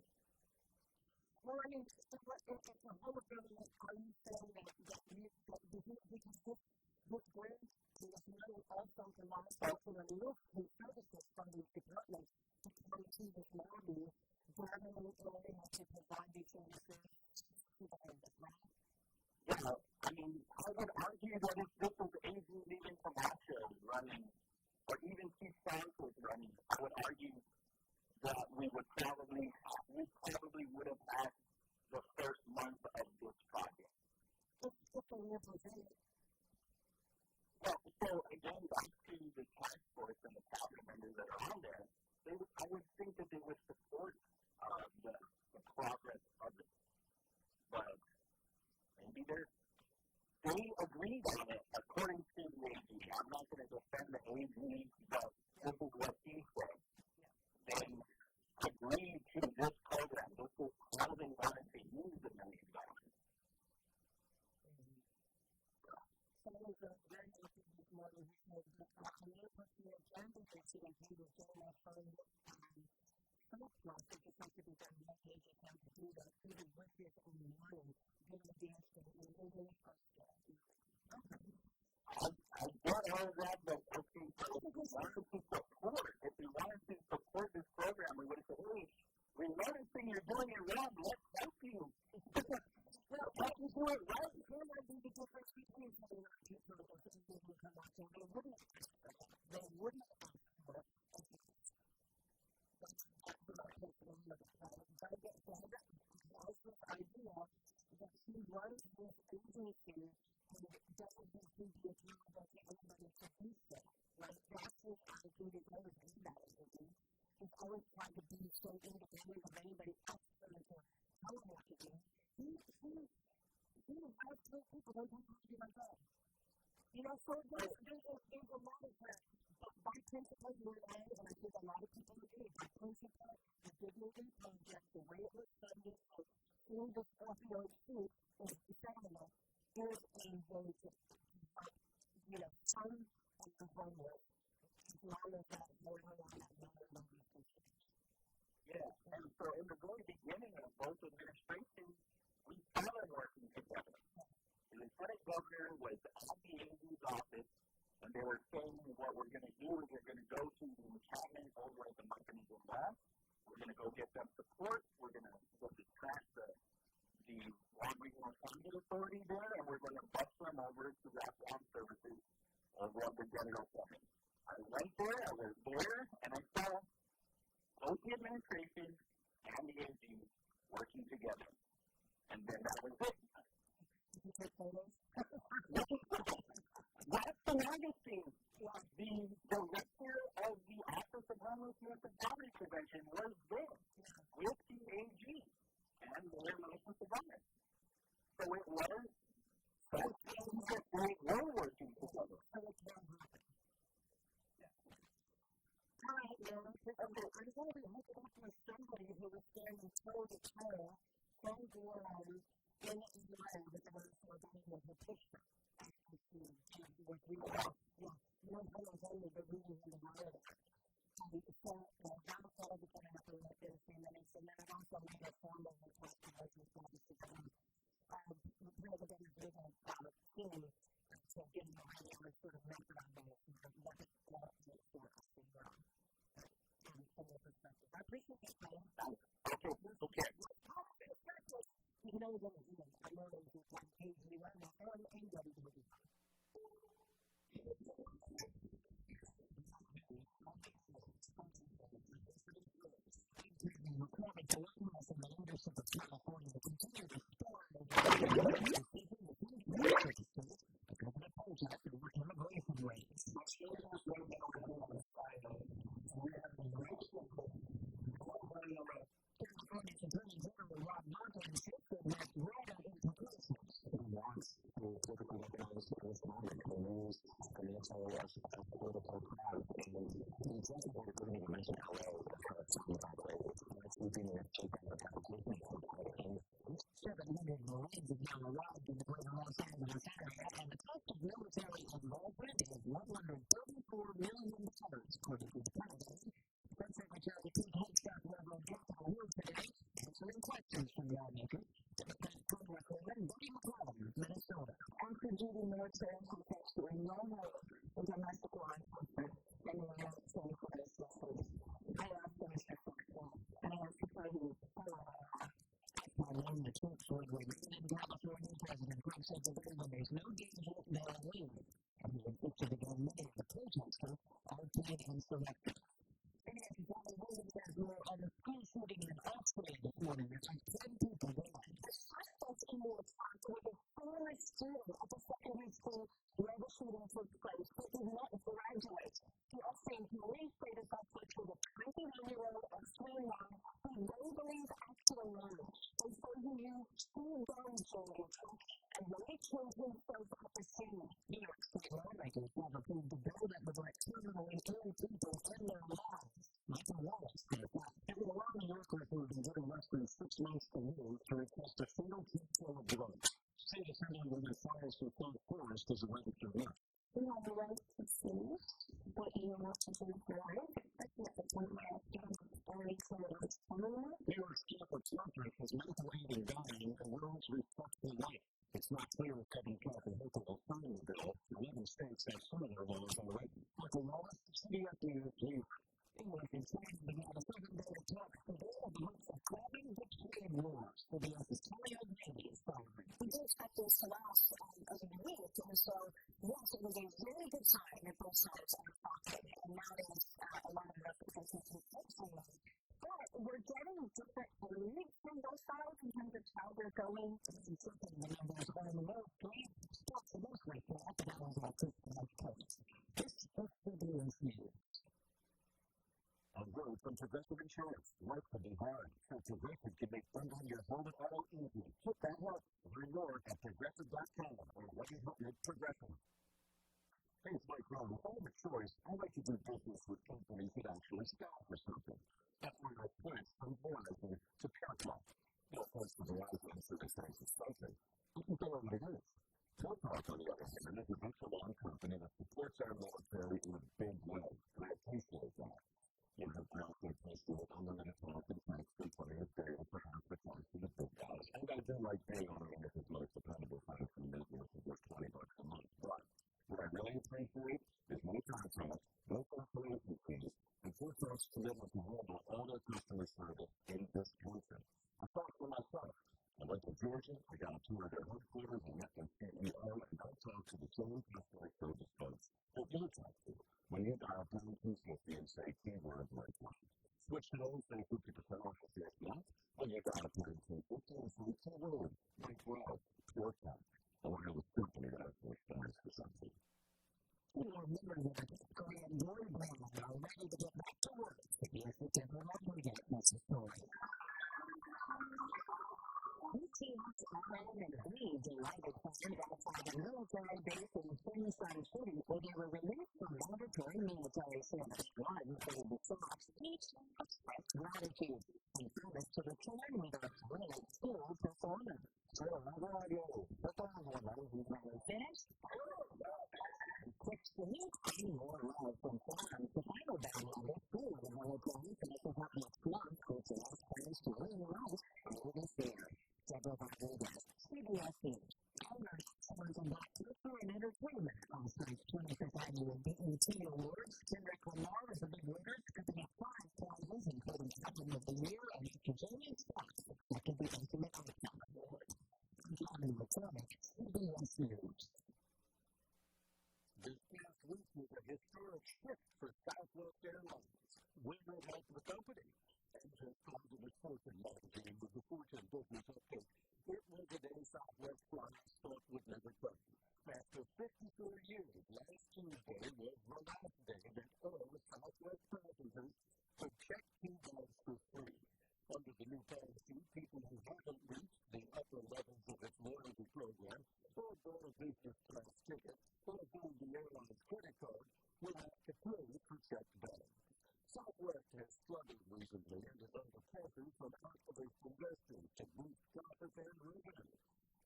Well, I mean, it's a whole of government. Are you saying that this grant is money also to law enforcement and youth services from these departments to come to this lobby, government only has to provide these services to the public, right? Yeah, I mean, I would argue that if this was anything even Camacho running, or even Chief Santos running, I would argue that we would Well, so again, back to the task force and the cabinet members that are on there, I would think that they would support the progress of it. But maybe they agreed on it according to the AG. I'm not going to defend the AG, but this is what he said. They agreed to this program. This is how they wanted to use the $1 million. I get all of that, but if we wanted to support this program, we would have said, hey, we're noticing you're doing it wrong, let's help you. Help you do it right. There might be the difference between they wouldn't idea that she was with agency and that would be too good to anybody to do so. Like, that's what I think it always been about it. He's always tried to be so independent of anybody else than to tell him what to do. He was hard to make people don't have to be like that. You know, so there's a lot of that. By principle, you're right, and I think a lot of people agree. By principle, the dignity project, the way it was funded, in the Scorpio suit, is phenomenal. Is a way to, some of the homeless, as long as that border on that number of people. Yeah, and so in the very beginning of both administrations, we started working together. The lieutenant governor was at the AG's office, and they were saying what we're going to do is we're going to go to the encampment over at the Marianas West. We're going to go get them support. We're going to go distract the Guam Regional Transit Authority there, and we're going to bus them over to that Guam services over at the General Foreman. I went there, I was there, and I saw both the administration and the AG working together. And then that was it. Did you take photos? That's the other thing. The director of the Office of Homelessness and Poverty Prevention was there with the AG and their license of government. So it was both things that they were working together. All right, now, I'm going to be hooking up with somebody who was standing toe-to-toe from Guam in Israel with the rest of the body of the picture. What we have, no only the reading in the Marianas. So, that was all the time after like 15 minutes, and then I also made a formal request to those who wanted to come. The president is able to see to give me a sort of record on this, and what it's going to make for us to grow. And from your perspective. I appreciate that, Patti. Okay. You can always understand. I know there's this one page we run now, and anybody can do that. The requirement to learn from the leadership of California to continue to restore the government project to work immigration rates. California's Attorney General Rob Norton said that right on implications. He wants to typically recognize this moment to use the military as a political crowd. And the executive board didn't even mention LA because by the way, we've been in a shape of the competition about it. And 700 Marines have now arrived in the greater Los Angeles area, and the cost of military involvement is $134 million, according to the Pentagon. Defense Secretary Pete Hegseth will go get the award today, answering questions from lawmakers. Democratic Congresswoman Buddy McCollum, Minnesota. Active duty military officers who in no way in domestic law enforcement and the United States for this message. I asked Mr. Foxwell, and I asked before he when the troops were released in California, President Trump said that there's no danger they'll leave. And he insisted again many of the protesters are being insurrected. On a school shooting in Austria this morning, there's like 10 people died. The suspects in the attack were the former student at the secondary school where the shooting took place who did not graduate. He also stated that such was a 21-year-old X-ray man who they believe acted alone. They say he used 2 guns during the attack and when he killed himself at the scene. New York State lawmakers have approved a bill that would let criminally ill people in their lives. Michael Wallace said that there were a lot of New Yorkers who have been given less than 6 months to live to request a single capsule of drugs. State Attorney Linda Fires from Clark Forest is a registered nurse. You have the right to choose what you want to do for life. That's not the point where I feel very clear it's time. New York's Catholic Church has mental aid and dying and rules respecting life. It's not clear if Kevin Catholic will sign the bill. 11 states have similar laws already. Michael Wallace, CBS English is trying to have a 7-day attack today of the hopes of crabbing the trade wars. CBS's Kelly O'Grady is following. We do expect this to last over the week, and so, yes, it was a really good sign that both sides are talking, and now there's a lot of representation fixing them. But we're getting different leads from both sides in terms of how they're going. And something the numbers are in the most great. But this week, the economics are just this is CBS News. A word from Progressive Insurance. Life can be hard, so Progressive can make funding your home and auto easy. Put that help. Learn more at Progressive.com or 1-800-PROGRESSIVE. Hey, it's Mike Brown. If I have a choice, I like to do business with companies that actually stand for something. That's why I switched from Verizon to Paramount. No offense to Verizon and circumstances something. I can tell you what it is. Paramount, on the other hand, is a mission-owned company that supports our military in a big way, and I appreciate that. You have also posted unlimited talk and text and plenty of data for half the price of the big guys. And I do like being on America's most dependable phone from business for just $20 a month. But what I really appreciate is no contract, no cancellation fees, and Paramount's commitment to handle all their customer service in this country. I thought for myself. I went to Georgia, I got a tour of their headquarters, and met their CEO, and I talked to the same customer service folks that you talk to when you dial pound 250 and say keyword like one. Switch to those, say 50% off the first month, when you dial pound 250 and say keyword like 12, or 10. I wonder which company that actually stands for something. You remember that Korean War Brand are ready to get back to work. Yes, we can remember that. That's the story. Teams Iran and Greece delighted fans outside the military base in Sun City where they were released from mandatory military service. One paid the socks, each expressed gratitude and promised to return with a brilliant school performance. So, how are you? Finished? Quick salute and more love from fans. The final battle of this school in the military finishes up next month, which allows players to win life over this year. Deborah Rodriguez, CBS News. Owners, welcome back to and entertainment. Last night's 25th annual BET Awards. Kendrick Lamar was the big winner, scooping up 5 prizes, including Album of the Year and Entertainment Spot. That could be Ultimate Icon Award. I'm John McCormick, CBS News. This past week was a historic shift for Southwest Airlines. Winner of the company. Engine positive fortune magazine with the Fortune Business Update. It was a day Southwest flying stock would never touch. After 54 years, last Tuesday was the last day that all Southwest passengers could check 2 bags for free. Under the new policy, people who haven't reached the upper levels of its loyalty program or bought a business class ticket or bought the airline's credit card will have to pay for checked bags. Southwest has struggled recently and is under pressure from activist investors to boost profits and revenue.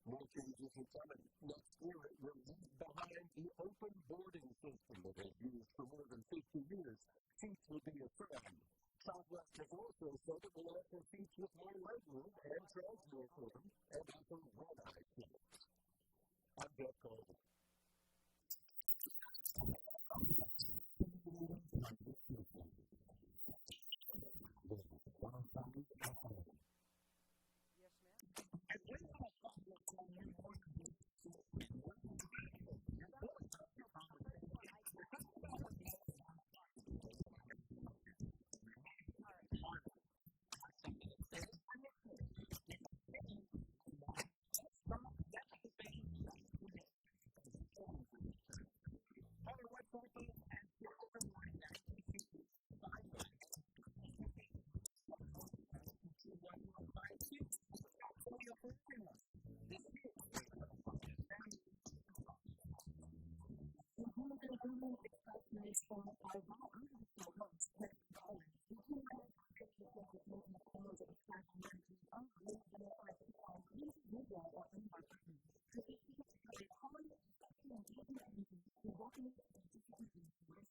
More changes are coming. Next year, it will leave behind the open boarding system that has used for more than 50 years. Seats will be assigned. Southwest has also said it will offer seats with more legroom and transfer form and offer red-eye seats. I'm Jeff Colvin. Yes, ma'am. nice for our ball. I'm going to say once, but did you know that you can get more in the clothes of the track and then I'm going to go like this video or in my phone. Because if you get a call, you can you're walking into the situation, but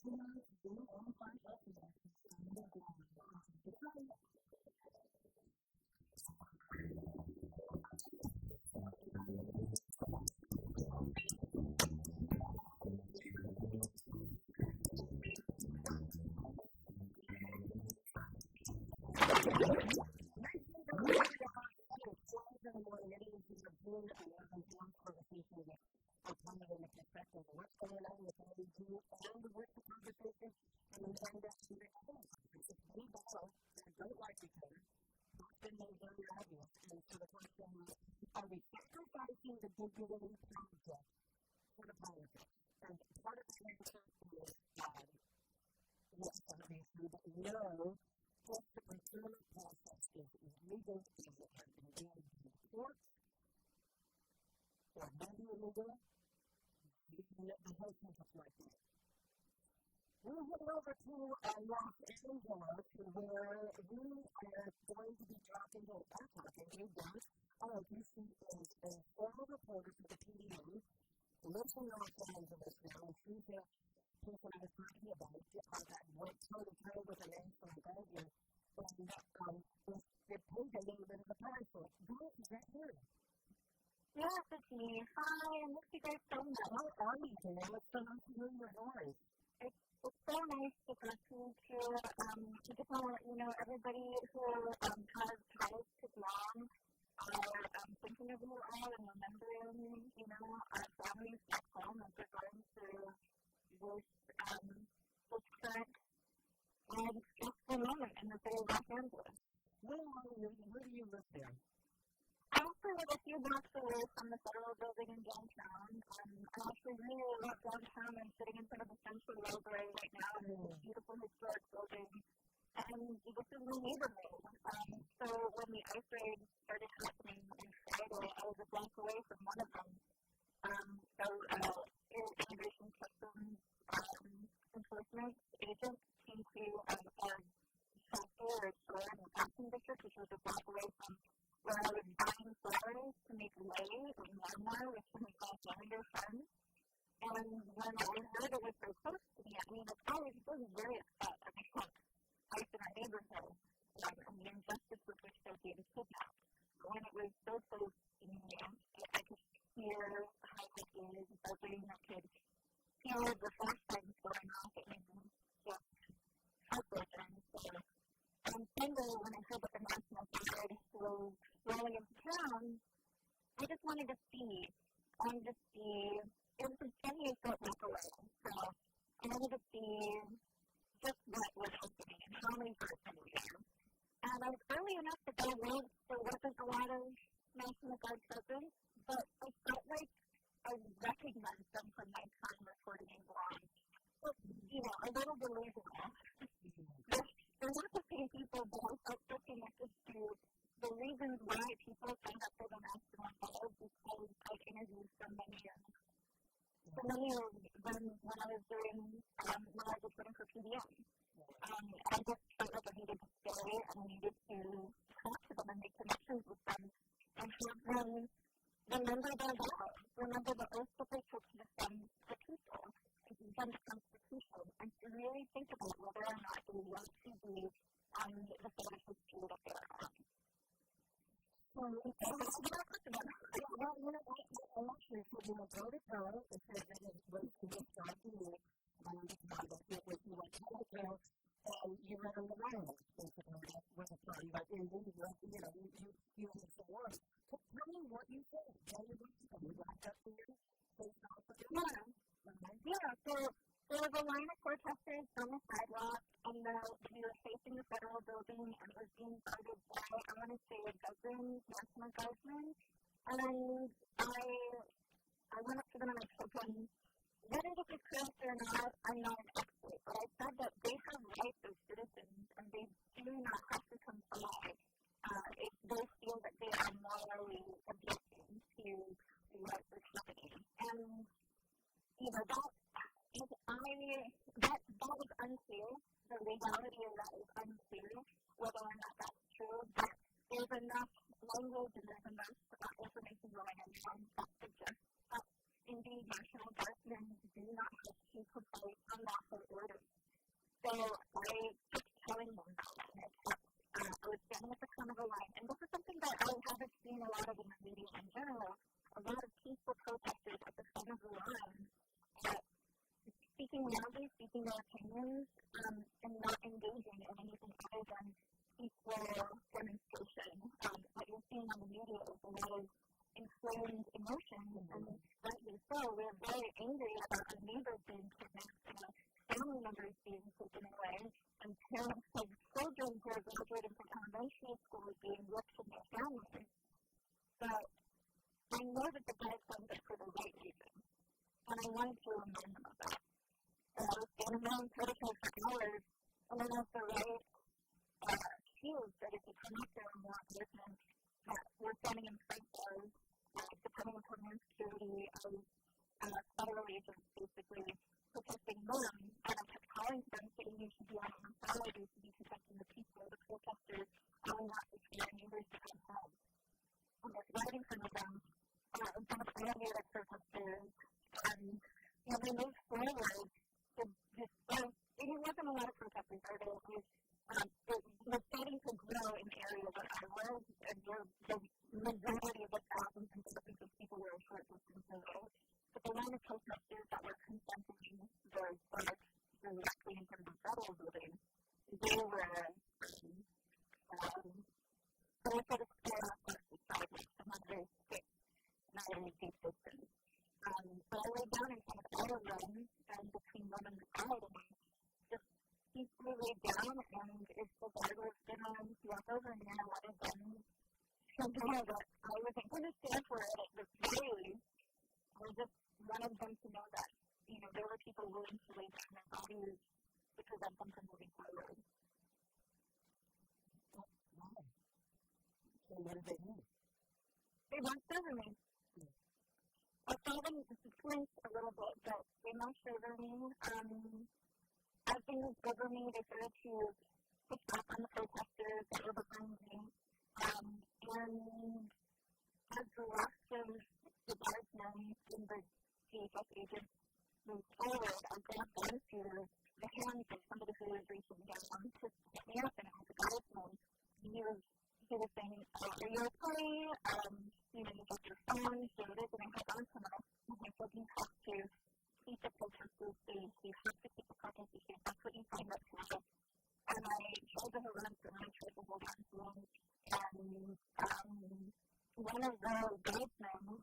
you know, you're on fire up there, and you're going to go. What's going on with all these new and with the conversation and then find out who they are. It's we don't like each other. Often they are very obvious. And so the question is, are we sacrificing the dignity project for the politics? And part of the answer is yes, obviously, but no, if the procurement process is illegal, is it has been done in the court, or maybe illegal, the whole thing is like that. We're heading over to Los Angeles, where we are going to be talking to a guest. DC is a former reporter for the PDM, lives in Los Angeles now, and she's a person I was talking about that went toe-to-toe with a man from Guardian, and it paid a little bit of a price for it. Guys, is that good? Yes, it's me. Hi, I miss you guys so much. How are you today? It's so nice to hear your voice. It's so nice to talk to you too. I just want to let you know, everybody who has ties to Guam are thinking of you all and remembering, our families back home as we're going through this current and stressful moment in the city of Los Angeles. Where do you live there? I actually live a few blocks away from the federal building in downtown. I actually really love downtown. I'm sitting in front of the Central Library right now in this beautiful historic building. And this is my neighborhood. So when the ice raid started happening on Friday, I was a block away from one of them. Immigration customs enforcement agents came to our chapter or store in the Thompson district, which was a block away from where I was buying flowers to make lei in Myanmar with some of my family friends. And when I heard it was so close to me, I was very upset at the ice in our neighborhood and the injustice with which they're being kidnapped. But when it was so close to me, I could hear how it is buzzing. I could hear the flashlights going off. It made me just heartbroken. And Sunday, when I heard that the National Guard was rolling into town, I just wanted to see. It was a 10-year walk away. So I wanted to see just what was happening and how many persons were there. And I was early enough to go late. There wasn't a lot of National Guard presence, but I felt like I recognized them from my time reporting in Guam. But, a little delusional. They're not the same people, but I felt so connected to the reasons why people signed up for the National Guard because I've interviewed so many of them when I was reporting for PDM. I just felt like I needed to stay and I needed to talk to them and make connections with them and have them remember their vows, remember the oath that they took to defend the people, to defend the Constitution, and to really think about whether or not they want to be the sort of history that they're on. I actually said, go to Carl and said that it was to get started to me, it was you went to hotel and you read on the Marianas, basically, that's what it's from, but in the you use the word. Tell me what you think. Tell me what you think. You got that for you? Yeah, so there was a line of protesters on the sidewalk, and we were facing the federal building, and it was being guarded by, I want to say, a dozen National Guardsmen. And I went up to them and I told them, whether this is correct or not, I'm not an expert, but I said that they have rights as citizens, and they do not have to comply if they feel that they are morally objecting to what is happening. And, that is unclear. The legality of that is unclear, whether or not that's true, but there's enough language and there's enough information going on that suggests that indeed national guardsmen do not have to comply unlawful orders. So I kept telling them that. I was standing at the front of the line, and this is something that I haven't seen a lot of in the media in general. A lot of peaceful protesters at the front of the line speaking loudly, speaking their opinions, and not engaging in anything other than peaceful demonstration. What you're seeing on the media is a lot of inflamed emotions, and rightly so. We're very angry about our neighbors being kidnapped and family members being taken away, and parents of children who are graduating from elementary school being ripped from their families. But I know that the guys done it for the right reason, and I wanted to remind them of that. And I was standing there and protesting for hours, and then as the right field started to come up there and more business, we're standing in front of Department of Homeland Security of federal agents basically protecting them, and I kept calling them saying you should be on our side, you should be protecting the people, the protesters, and not just their neighbors to come home. And I was right in front of them, in front of all the other protesters, and they moved forward to discuss. It wasn't a lot of protesters, but it was starting to grow in the area where I was, and the majority of the thousands and thousands of people were in short distance away. But the line of protesters that were confronting the guards directly in front of the federal building, they were sort of square off the sidewalks, not very thick, not very deep distance. So I laid down in front of all of them, and between them and the crowd, and I just peacefully laid down, and if the guard was going to walk over me, I wanted them to know that I wasn't going to stand for it at the very least. I just wanted them to know that, there were people willing to lay down their bodies to prevent them from moving forward. Wow. So what did they do? They marched over me. I saw them flinch a little bit, but they marched over me. As they moved over me, they started to push back on the protesters that were behind me. And as the rest of the guardsmen and the DHS agents moved forward, I grabbed onto the hands of somebody who was reaching down to pick me up, and I was a guardsman. He was saying, are you okay? You got your phone, here it is, and I held on to myself. And I said, you have to keep the protesters safe. You have to keep the protesters safe. That's what you signed up for. And I tried to hold on to him, and I tried to hold on to him. And one of the guardsmen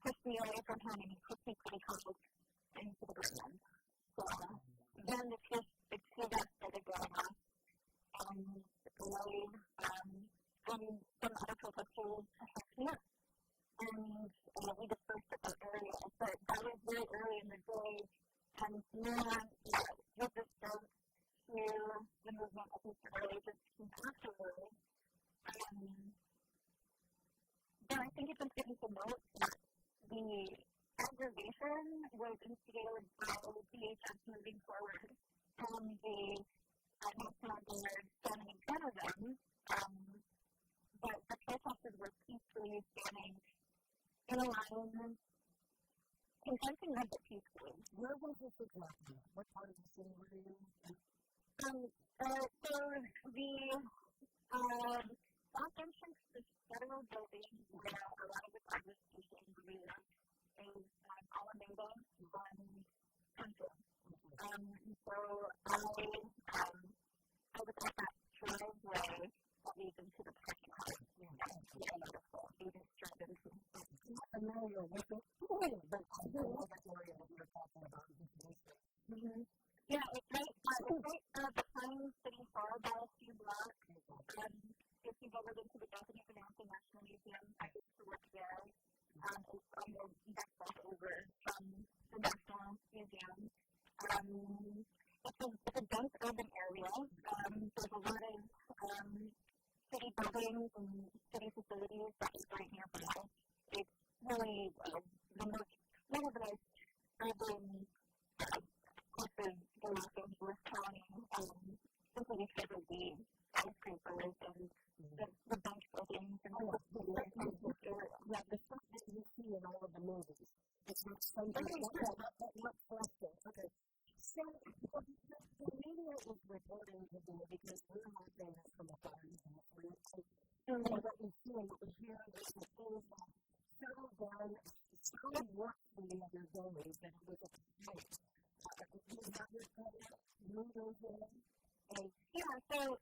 pushed me away from him, and he pushed me pretty close into the ground. So then the two guys started going off. And some other protesters attacked me up. And we dispersed at that area. But that was very early in the day, and no one resisted to the movement of these federal agents afterwards. But I think it's important to note that the aggravation was instigated by DHS moving forward, and the National Guard standing in front of them, but the protesters were peacefully standing in a line, confronting them but peacefully. Where was this exactly? What part of the city were you in? So the south entrance to the federal building where a lot of the guard was stationed is Alameda on Central. So I was at that driveway that leads into the parking lot. Beautiful. You just drive into it. I'm not familiar with it, but I do know that area that you're talking about. Yeah, it's right behind City Hall by a few blocks. If you've ever been to the Japanese American National Museum, I used to work there. It's on the next block over from the National Museum. It's a dense urban area. There's a lot of city buildings and city facilities that is right nearby. It's really one of the most urban because of the skyscrapers and the bunch buildings and all yeah, the stuff that you see in all of the movies. It's not something that looks like this. Okay. So, the media is reporting today because we're not famous from afar. And what we see and what we hear is the things that settle down, slowly work for the other day, but it was a pain. Do you have your move those in? Yeah, so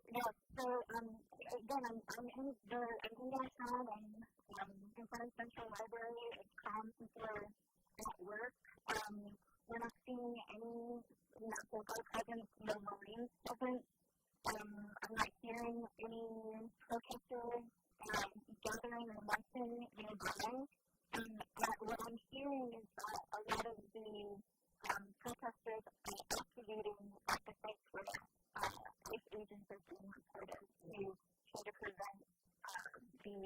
again, I'm in downtown and in front of Central Library. It's calm, people are at work. We're not seeing any natural guard presence, no Marines present. I'm not hearing any protesters gathering or marching nearby. What I'm hearing is that a lot of the protesters are activating at the sites where ICE agents are being reported to try to prevent the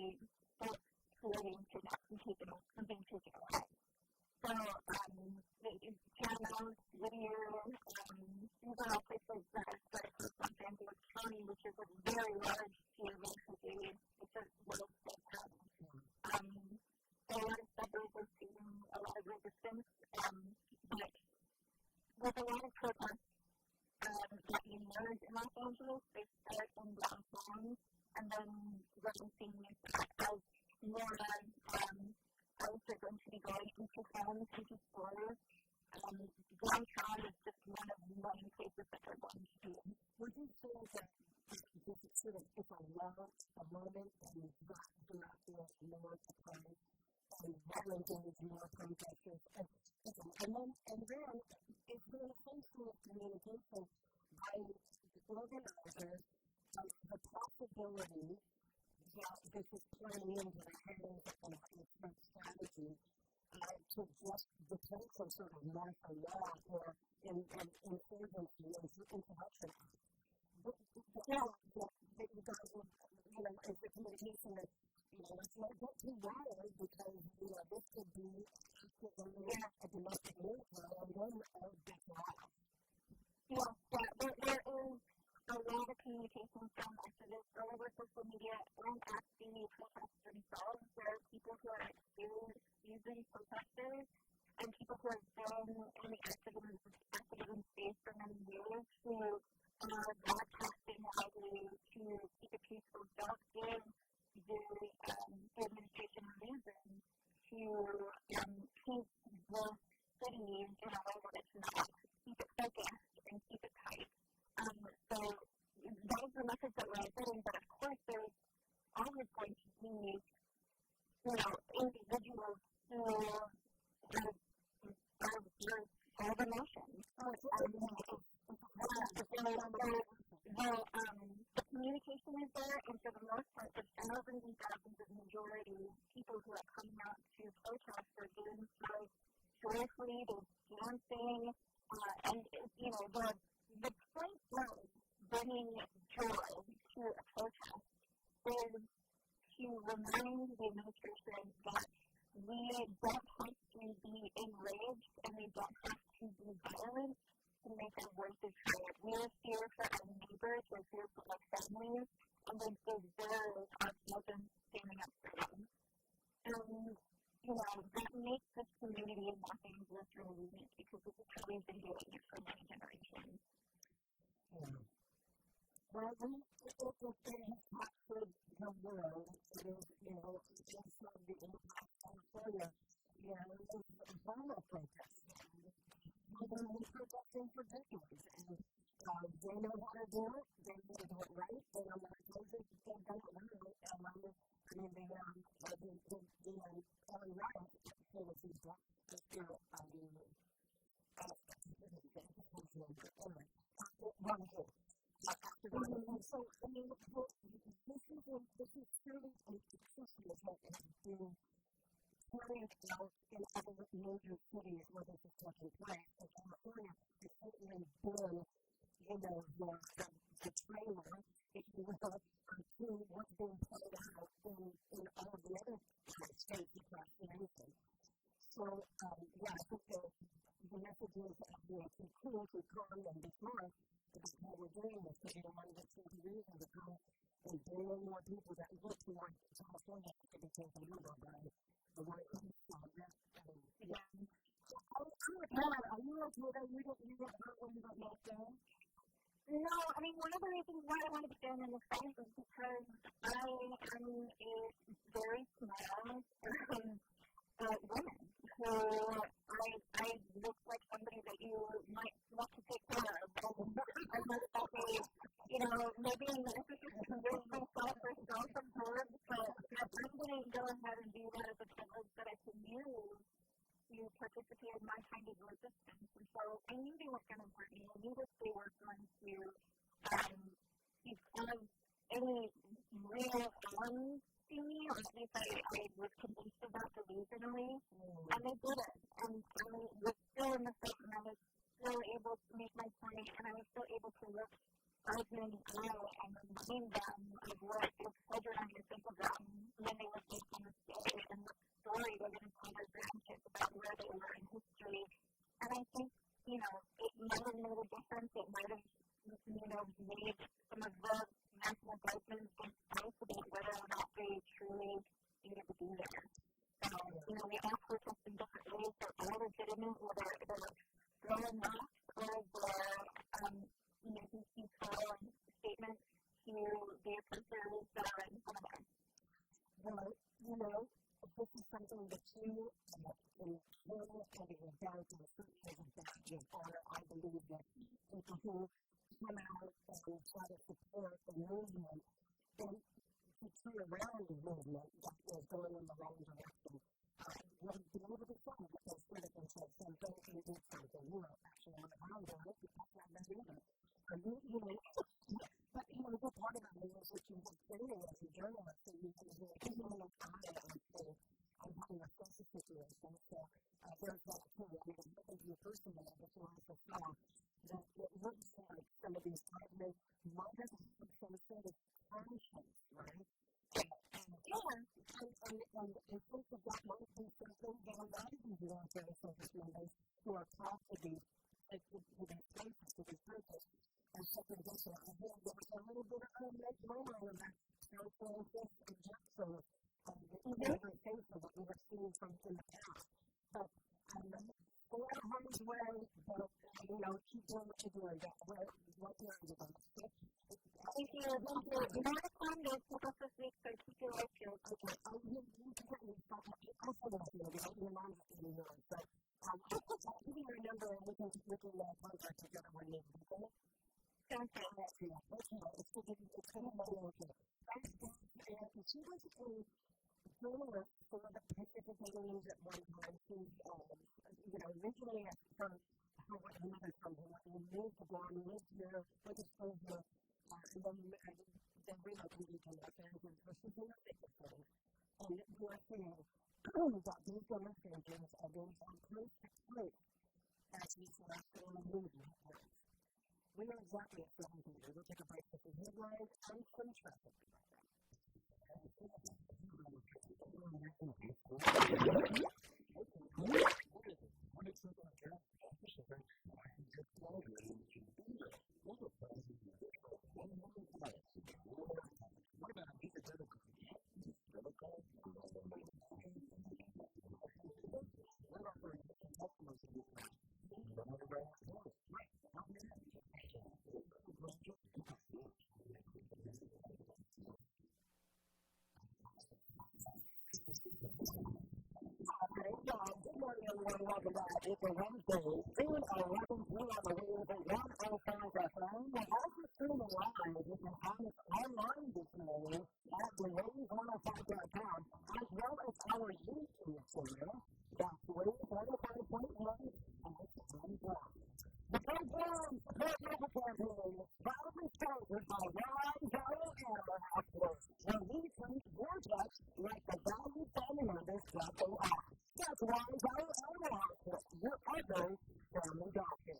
folks fleeing to not be taken away. So, Cameron, Whittier, these are all places that are spread across Los Angeles County, which is a very large geographically. It's a little state town. So a lot of suburbs are seeing a lot of resistance, but with a lot of protests that emerge in Los Angeles, they start in downtown, and then what we're seeing is that as more homes are going to be going into homes, into stores, downtown is just one of many places that they're going to be. Would you say that this is sort of it's a moment and you've got more to come and volunteers, more protesters, and then it's been a function of communication by organizers of the possibility that this is playing into the hands of a strategy to just potential sort of martial law or insurgency and insurrection. Yeah, you guys will, as the communication is, let's not get too wild because, this could be a domestic movement and then all gets lost. Yeah, there is a lot of communication from activists all over social media and at the protests themselves. There are people who are using protesters and people who have been in the activism space for many years who are broadcasting widely to keep it peaceful, don't give the administration a reason to keep the city in a way that it's not, keep it focused and keep it tight. So that is the message that we're getting, but of course there's always going to be, individuals who have emotions. The communication is there, and for the most part, the thousands and thousands of majority people who are coming out to protest are doing so joyfully, they're dancing, and, the point of bringing joy to a protest is to remind the administration that we don't have to be enraged and we don't have to be violent to make our voices heard. We are here for our neighbors, we're here for our families, and they deserve our children standing up for them. And, that makes this community in Los Angeles really unique because this is how we've been doing it for many generations. Yeah. Well, if they have captured the world, it is, it's not the impact of California, it's violent protests. They've been protesting for decades, and they know how to do it, they do it right, and I'm not opposing to they've done it right, the only right policies that the spirit of the so, this is truly a successful that has been carried out in other major cities where this is taking place. In California, it's certainly been, the trailer, if you will, to what's being played out in all of the other states across the nation. So, I think the messages of being too cool, too calm, and be smart Because what we're doing is taking a money that's reason to come and bring in more people that look like California to be taken over by the white Congress. Yeah. So, are you okay that you get hurt when you got knocked down? No, I mean, one of the reasons why I wanted to stand in the fight is because I am a very small woman who I look like somebody that you might want to take care of. And most likely, maybe in the interest of convince myself or self-absorbed, but I'm going to go ahead and do that as a privilege that I can use to participate in my kind of resistance. And so I knew they weren't going to hurt me. I knew that they were going to have any real harm to me, or at least I was convinced of that delusionally. And they did it. And I was still in the fight, and I was still able to make my point, and I was still able to look men in the eye and remind them of what was pleasure on your face of them when they were facing the stage and the story they're going to tell their grandkids about where they were in history. And I think, it might have made a difference. It might have, made some of the national judgments against us about whether or not they truly needed to be there. So, we all protest in different ways. They're all legitimate, whether they're throwing rocks or they're, following statements to the oppressors that are in front of us. Well, this is something that you, in Canada and in America, certainly is a badge of honor. I believe that people who come out and try to support the movement and to turn around the movement that is going in the wrong direction. Would be able to find because critical said something and did something. Actually on the ground down it, you can't have that either. But the part of it is that you were saying as a journalist that you were taking a look at it and having a social situation. So there's that too. I mean, looking to you personally, I just wanted to say that it looks like some of these partners might have some sort of conscience, right? And think that that might be something that a lot of these military service members who are taught to be places to be purchased and second guessing. I think there was a little bit of moment on that San Francisco and Jackson the cases that we were seeing from in the past. But for harm's way, keep doing what you're doing. What you're doing. Thank you. More to come. There's people this week, so keep your life skills. Okay. Your mom's in New York, but I'll give you your number and we can contact together when you need to. Sounds good. It's going to be okay. And she was a journalist for the Pacific News at one time. She, originally from another company, and moved to Guam, lived here, went to school here, and then relocated to Los Angeles, where she's doing a business thing. And we're saying that these demonstrations are being on constant place as these national movement works. We are exactly at 7:30. We'll take a break with the headlines and some traffic. Good morning, everyone. Welcome back. It's a Wednesday, June 11th. We are the Wheels of 105 FM. We're also streaming live. You can find us online this morning at thewaves105.com, as well as our YouTube channel. That's Waves 105.1 and Guam. The program, the Hafa Campaign, proudly sponsored by Rise Our Animal Hospital, where we treat vortex like the valued family members that they are. That's Rise Our Animal Hospital, your other family doctor.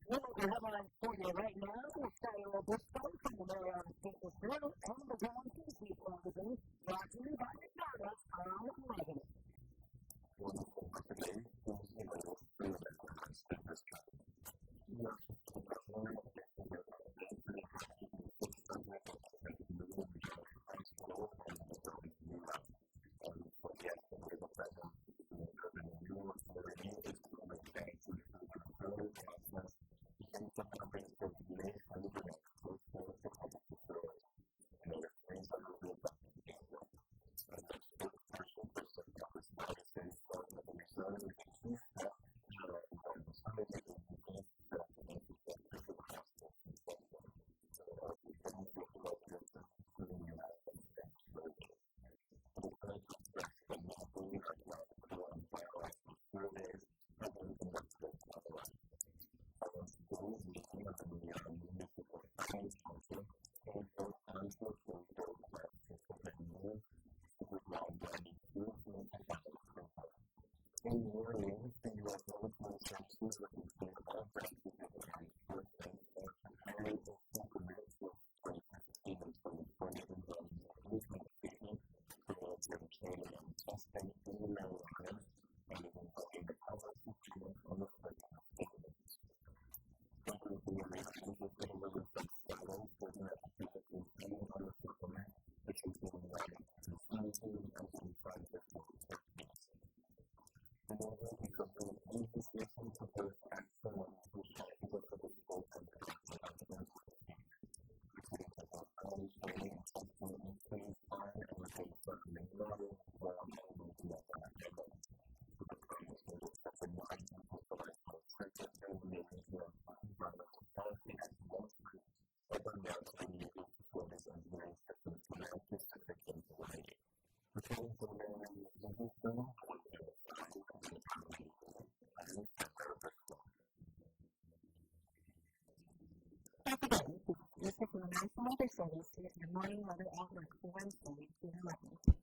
We'll make the headlines for you right now. We're starting with this story from the Marianas Business Journal and the Guam Species Magazine, brought to you by Marianas on Magazine. This is the National Weather Service with your morning weather outlook for Wednesday, June 11th.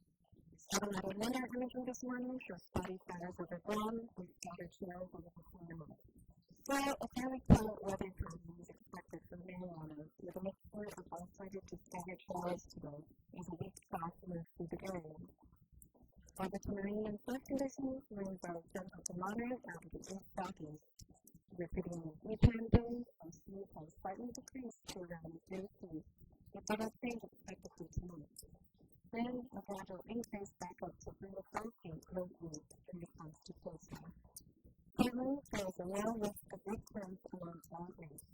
Starting at lunar imagery this morning shows spotty shadows over Guam with scattered showers over the Panama. So, a fairly quiet weather pattern is expected for Marianas with a mixture of isolated to scattered showers today as a weak south moves through the area. For the marine and flood conditions, winds are gentle to moderate out of the east-southeast. Repeating the weekend days, our speed has slightly decreased to around 3 feet, with little change expected for tonight. Then, a gradual increase back up to 3 to 5 feet locally when it comes to coastal. Currently, there is a low risk of weak winds along all routes.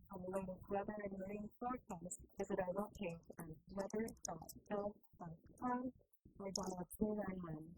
On the latest weather and marine forecast, visit our webpage at weather.gov.com or download CNN.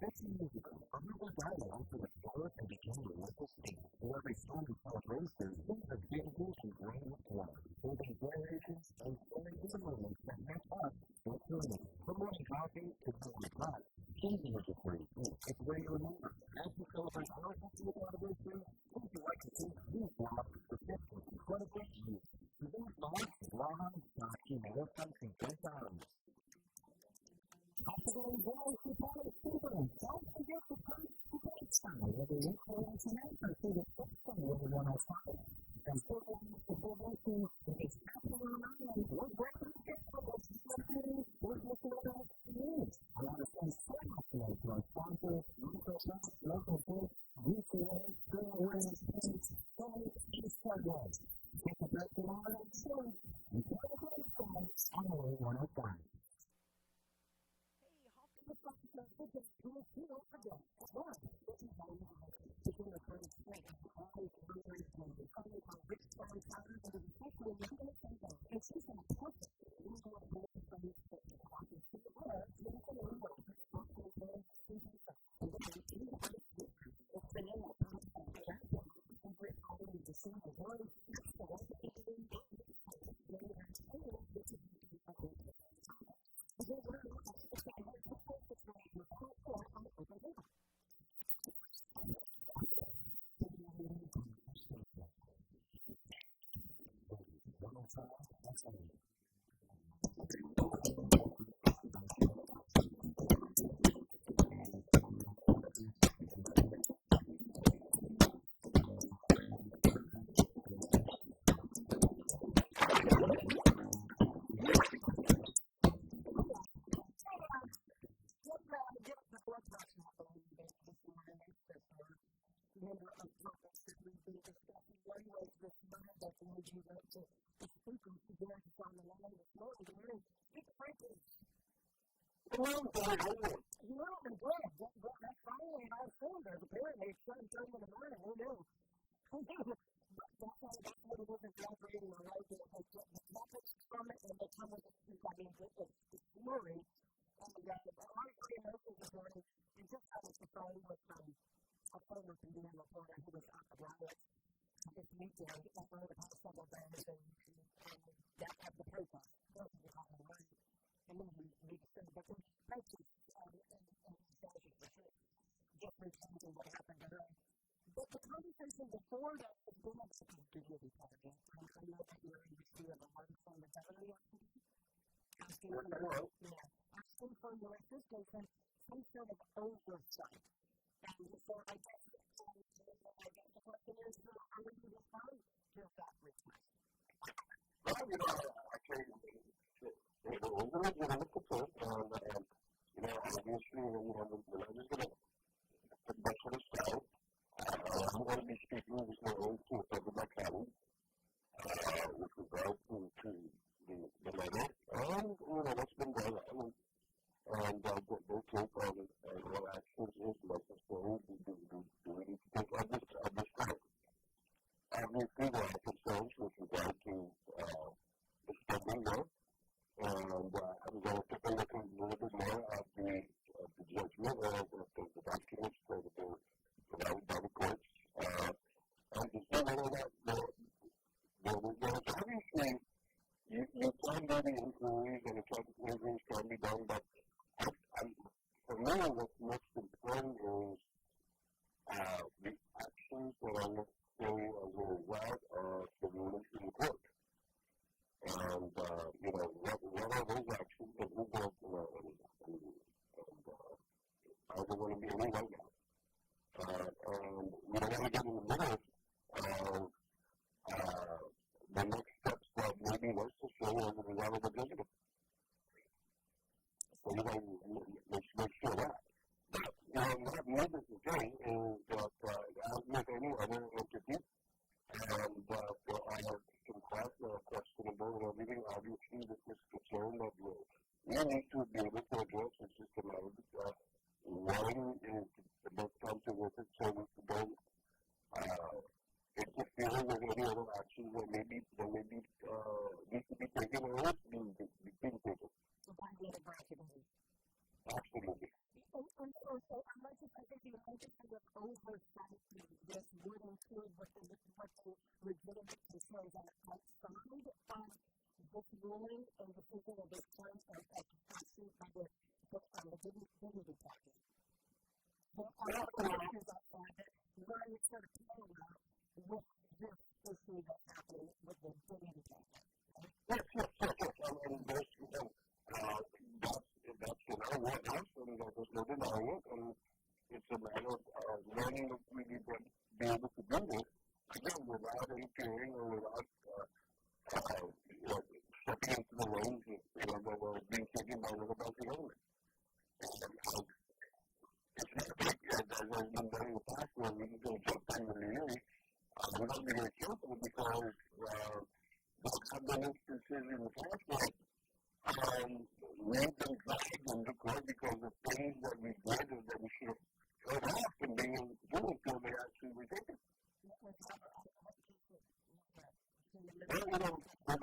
15 years ago, a river dialogue to explore and became a local state. For every storm we celebrate, there's things available to bring with water, holding generations and storing the moments that make us feel community. From morning coffee to morning pie, changing is a great food. It's where you remember. As we celebrate our 50th anniversary, would you like to see food block for 50 incredible years? For these moments, Hafa Adai, something good times. Hafa Adai boys who follow children. Don't forget to come to Greatstown, whether you call us an answer to the 60105. And for the celebration, it is happening on island. We're breaking the tables, celebrating, we're looking at our needs. I want to thank so much to our sponsors, Microsoft, Local Food, UCA, Girl Awareness Teams, and East Sidewalks. Take a break from all that soon. Enjoy the Greatstown, Highway 105. But the conversation before that was going to be really targeted. I know that you're in the field of one from the government. Asking for your assistance and some sort of oversight. And so I guess the question is, how would you respond to that request? Well, actually, it was a legitimate concern, and, obviously, we're just going to put that sort of style. I'm going to be speaking with my own chief of my county with regard to the letter and, what's been going on and what they take on what actions is necessary do we need to take at this time. Obviously, there are concerns with regard to the spending there, and I'm going to take a look a little bit more at the judgment of the documents that are provided by the courts, and to see whether that obviously you can do the inquiries and the type of inquiries can be done, but for me, what's most important is the actions that are necessary as a result of the ruling in the court. And, what are those actions that we don't, I don't want to be any right now. And we don't want to get in the middle of the next steps that may be necessary as a result of the judgment. So you want to make sure that. What needless to say is that as with any other entity, and there are some costs that are questionable and everything, obviously this is a concern that we need to be able to address. It's just a matter of when is the best time to work it so we don't interfere with any other actions that may be need to be taken or is being taken. So by the end of Absolutely. And So I think the only thing with oversight this would include what the legitimate concerns on the outside of this ruling and the thinking of this concept of capacity by the dignity package. There are issues outside that run sort of parallel with this issue that's happening with the dignity package. Yes. And that's what happened. There's no denying it, and it's a matter of learning that we need to be able to do this, again, without interfering or without stepping into the lanes that were being taken by the government. It's not like, as has been done in the past, where we can go jump on the news. We don't be very careful because there have been instances in the past where we've been dragged into court because of things that we did or that we should have heard off and being able to do until they actually were taken. Well, there's a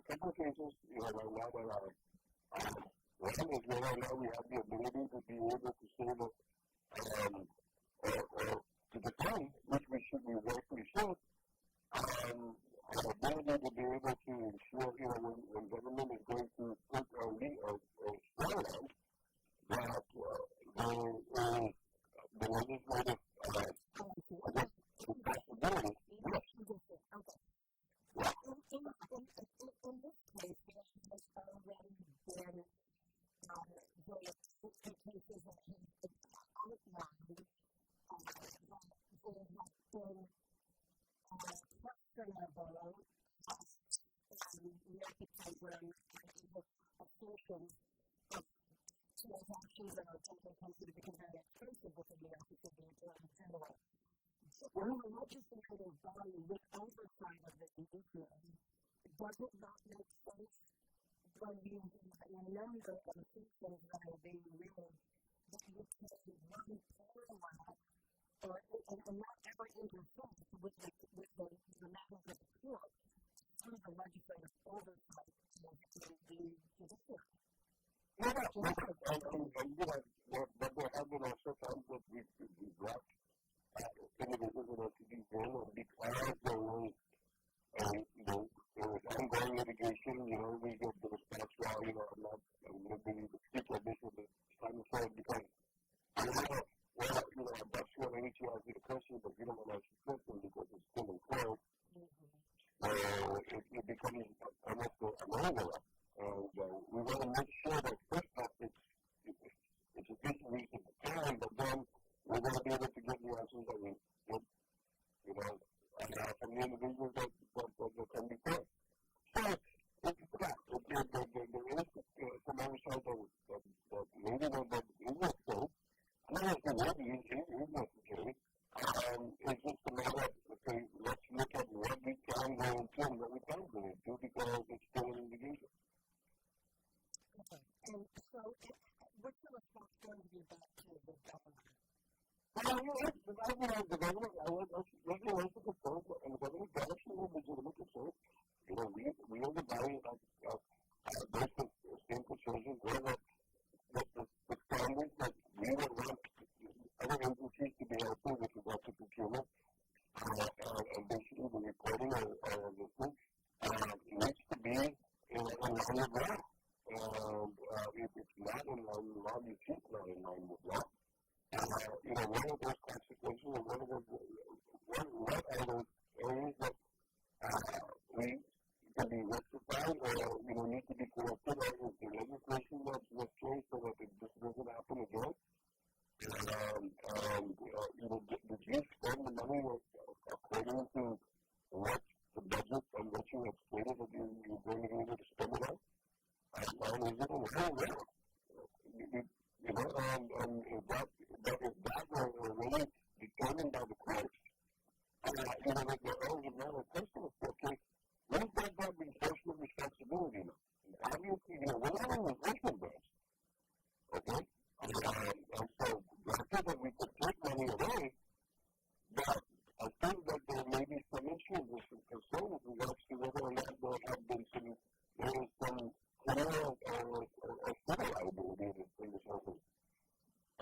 couple of cases, right now that are one is where right now we have the ability to be able to say that or to defend, which we should be rightfully so, our ability to be able to ensure, when government is going to put a strong on that the legislative, responsibility. Yes. Well, in this case, there has already been the cases that have been outlined that there have been questionable tests and repetitive assumptions of transactions that are taking place that become very expensive within the African in general. When the legislative body with oversight of this issue, does it not make sense when you have a number of systems that are being raised that you can run forward and not ever interfere with the matters of the court through the legislative oversight of the judiciary? But there have been also times that we dropped individuals in entities in, and because there was ongoing litigation, we get the response, well, I'm not going to be the speaker of this at this time forward because that's what I need to ask you the question, but you don't want to ask the question because it's still in court. It becomes almost an overlap. And we want to make sure that first off it's a decent reason to time, but then we're going to be able to get the answers that we get, from the individuals that can be fair. So, it's that. There is some oversight that maybe that is not so. I'm not going to say maybe it is necessary. It's just a matter of, okay, let's look at what we can go into and what we can't go into because it's still an individual. Okay. And so, what's the response going to be back to the government? The government, I was also concerned, and the government got actually a legitimate concern. We are the body of those same concerns as well that the standards that we would want other agencies to be helpful with regard to procurement and basically the reporting of the thing needs to be in line with law. If it's not in line with law, you keep not in line with law. One of those consequences and what are those areas that we can be rectified or need to be corrected or is the legislation that's changed so that this doesn't happen again? Did you spend the money according to what the budget and what you have stated that you're going to be able to spend it on? And is it in line with that? And if that were already determined by the courts, there always a matter of question. Okay, we've got that enforcement responsibility now. And obviously, we're not in the enforcement branch. Okay? And so, granted that we could take money away, but I think that there may be some issues with some concern with regards to whether or not there have been some criminal or civil liability in this whole thing.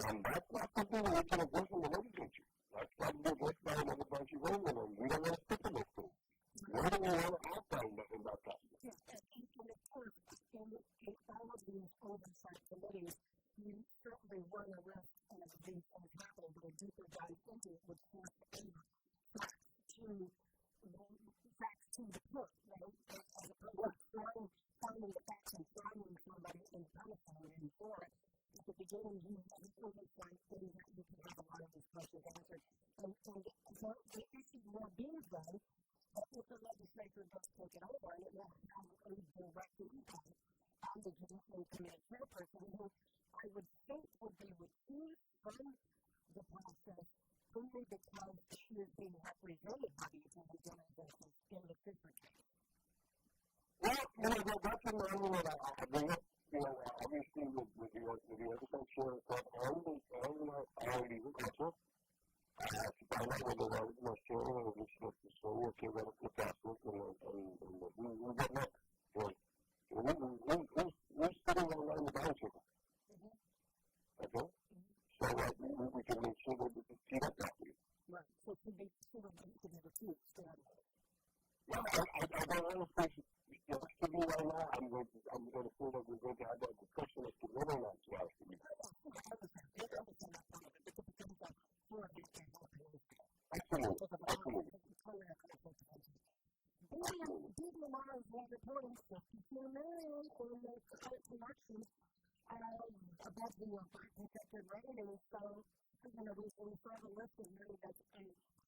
And that's thing that we can avoid from the legislature. That's probably voiced by another bunch of women, and we don't want to stick to those things. Why do we want to act on that topic? Yes, and of course, in all of these oversight committees, you certainly run a risk of these things happening, but a deeper dive into it would force facts to the court, right? As opposed to finding the facts and finding somebody and punishing them for it. At the beginning, you have an oversight so that you can have a lot of these questions answered. And so the issue will be, though, if the legislature does take it over, and it will have a direct impact on the Judiciary Committee chairperson, who I would think would be recused from the process only because she is being represented by the Attorney General in the Fisher case. Well, that's an area that I bring up, obviously with the agriculture and the agriculture. To find out whether that was my show or if it's just the show or if it's the password and who's got next. We're sitting online with our children. Okay? So we can make sure that we can see that properly. Right. So to be sure that you can have a few yeah, I don't want to say to me right now, I'm going to say that we're going to have that discussion as to whether or not you have to be. Absolutely. People are reporting 52 million in the collections above the protected rating. So, we saw the list of money that's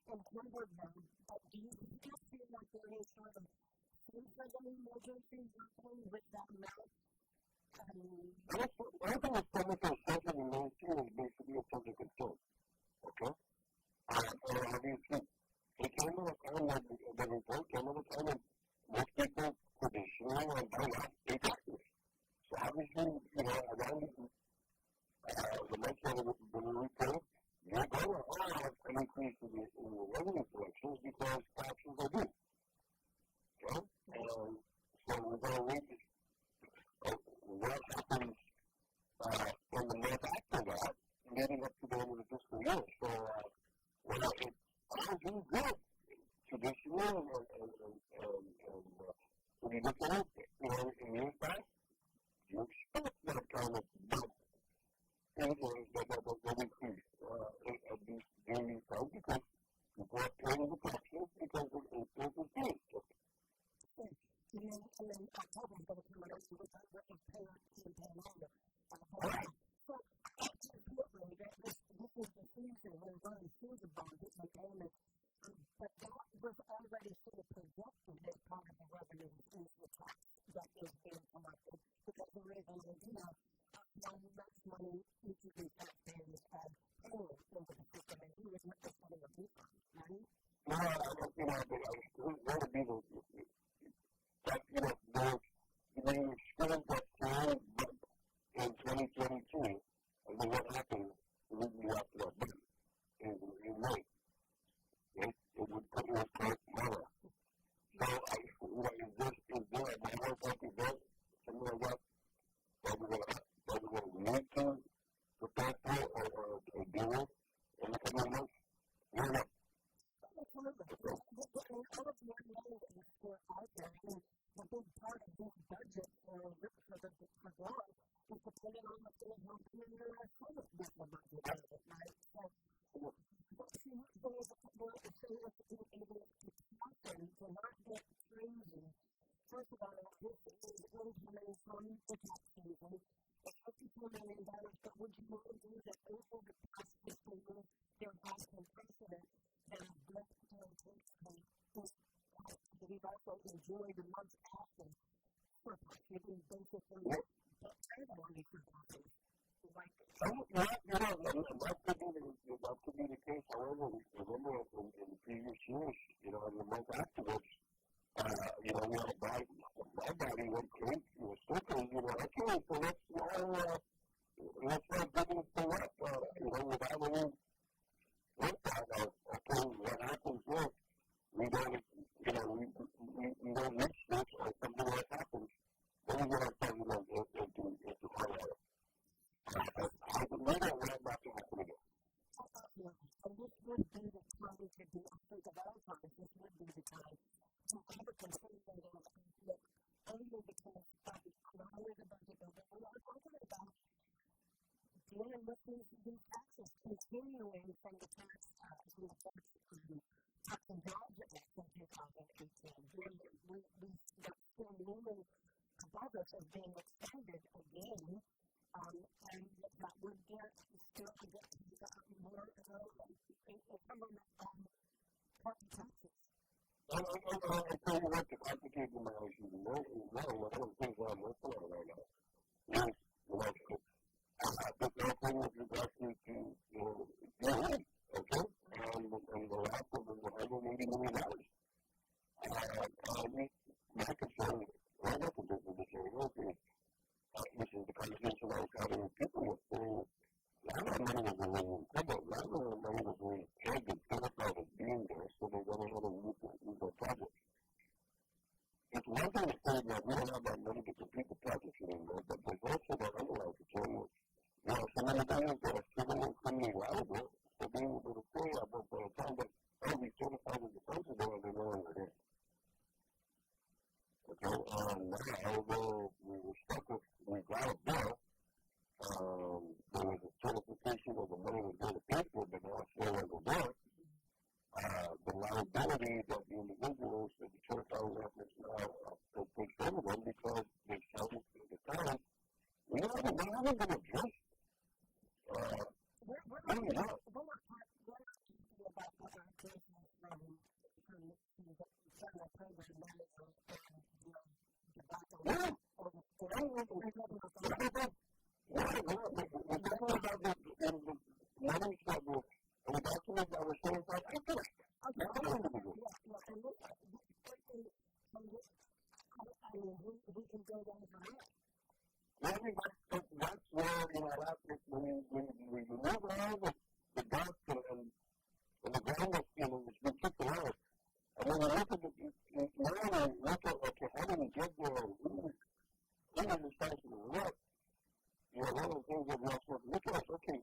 encumbered them. But do you feel like there is sort of an emergency happening with that amount? I think it's public concern in Maine is basically a public concern. Okay? And obviously, it came at a time that the report came at a time when most people traditionally are buying out state taxes. So obviously, around the next one of the report, you're going to have an increase in the revenue collections because taxes are due. Okay? And so we're going to read what happens in the month after that, leading up to the end of the fiscal year. So, it sounds really good traditionally, and when you look at it, in years back, you expect that kind of bump that increase at these during these times because people are paying the taxes because of increases in pay. And then October is going to come out, so we're going to pay our campaign longer. So, importantly, this is the season when we're going through the budget and payments, but that was already sort of projected as part of the revenue increase tax that is being collected, because there is much money each of these taxpayers as paying into the system, and he was not just getting a refund, right? No, what would be the experience that time in 2022, and then what happened immediately after that budget in May. It was quite minor. So, is there a minor type event, something like that, that we're going to need to prepare for or deal with in the coming months? We're not. The big part of this budget for Guam is depending on what's going to happen in the COVID budget, right? So, what she was able to do is she was able to happen to not get crazy. First of all, this is incoming from the tax season. It's $54 million, but would you really do that over the past fiscal year? There has been precedent that has blessed the tax we've also enjoyed the months after for giving basically testimony for that. That could be the case. However, remember in previous years, in the month afterwards, we had a body, my body went crazy. It was so crazy. Okay, so let's not get into that, without any impact of, okay, what happens next? We don't reach this or something like happens, then we're going to turn into Colorado. I believe that we're not to happen again. going to be, I think of all times, this would be the time to ever consider those conflict only because of the smaller the budget of it. And we're talking about dealing with these taxes, continuing from the tax and budget in 2018. We got still looming above us as being extended again, and that would get still more income property taxes. I tell you what, the complicated my issue is one of the things I'm working on right now is relationship. I think the thing is actually to do it, okay? And the last of them $180 million. My concern, right up to this is this is the conversation I was having with people with saying, a lot of money was really incredible. A lot of money was really big and Philippa was being there, so they went ahead and moved their project. It's one thing to say that we don't have that money to complete the project anymore, but there's also that other opportunity. So many things that are still criminally liable for being able to say about the time that we certified as a person, they no longer there. Okay, and now, although we were stuck with, we got a bill, there was a certification of the money was going to pay for it, but now it's no longer there. The liability that the individuals that the church office now takes over them because they sell it to the town. We haven't been addressed. We're not talking about other cases from the federal program management and the battle or the we're talking about the money that and the documents that were certified after that. We can go down to that. I think that's where, when we remove all the dots and the ground that's been taken out, and when we look at how do we get there and who is responsible for what, one of the things that we also have to look at is, okay,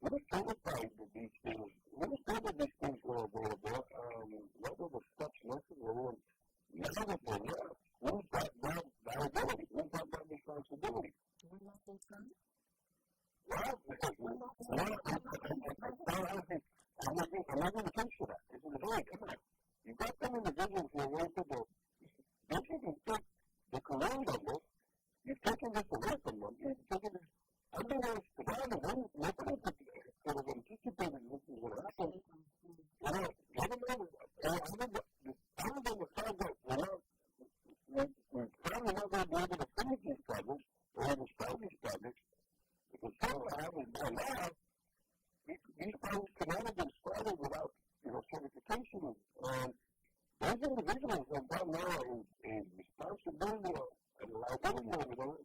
we're certified that these things, were available, what were the steps necessary, and now that they're there, who's got that liability? Who's got that responsibility? We're not in front? Well, I'm not going to touch to that. This is very different. You've got some individuals who are going to you can take the Korean government, you've taken this away from them, you've taken this, unbeknownst to them, nobody could have anticipated this was going to happen. Other than the fact that we're probably not going to be able to finish these projects or even start these projects, because some of them haven't done now, these projects could not have been started without, certification. And those individuals have got now a responsibility and a liability over them.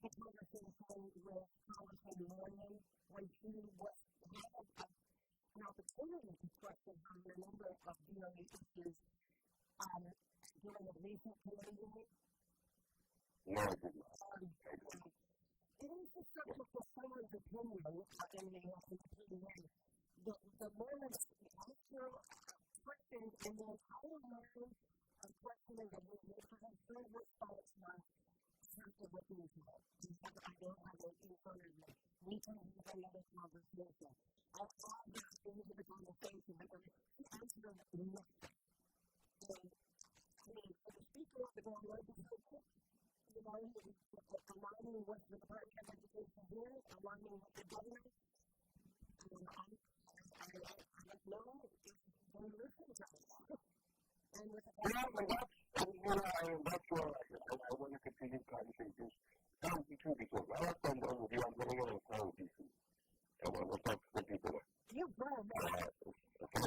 the conversation with Congressman Marion when she had an opportunity to question her on a number of DOA issues during a recent committee meeting? No, I did not. It is the subject of someone's opinion in the opinion. The Mormons also questioned in the entire line of questioning that we had three responses to what we said. I don't have it in front of me. We can have another conversation. I'll add that into the conversation because the answer is nothing. The speaker of the Guam legislature, aligning with the Department of Education here, aligning with the government, I don't know if they listen to us. And with the that's why I want to continue the conversation. Thank you too, because I have fun done with you. I'm going to go and call with you. I want to talk to the people. You go, man. Okay?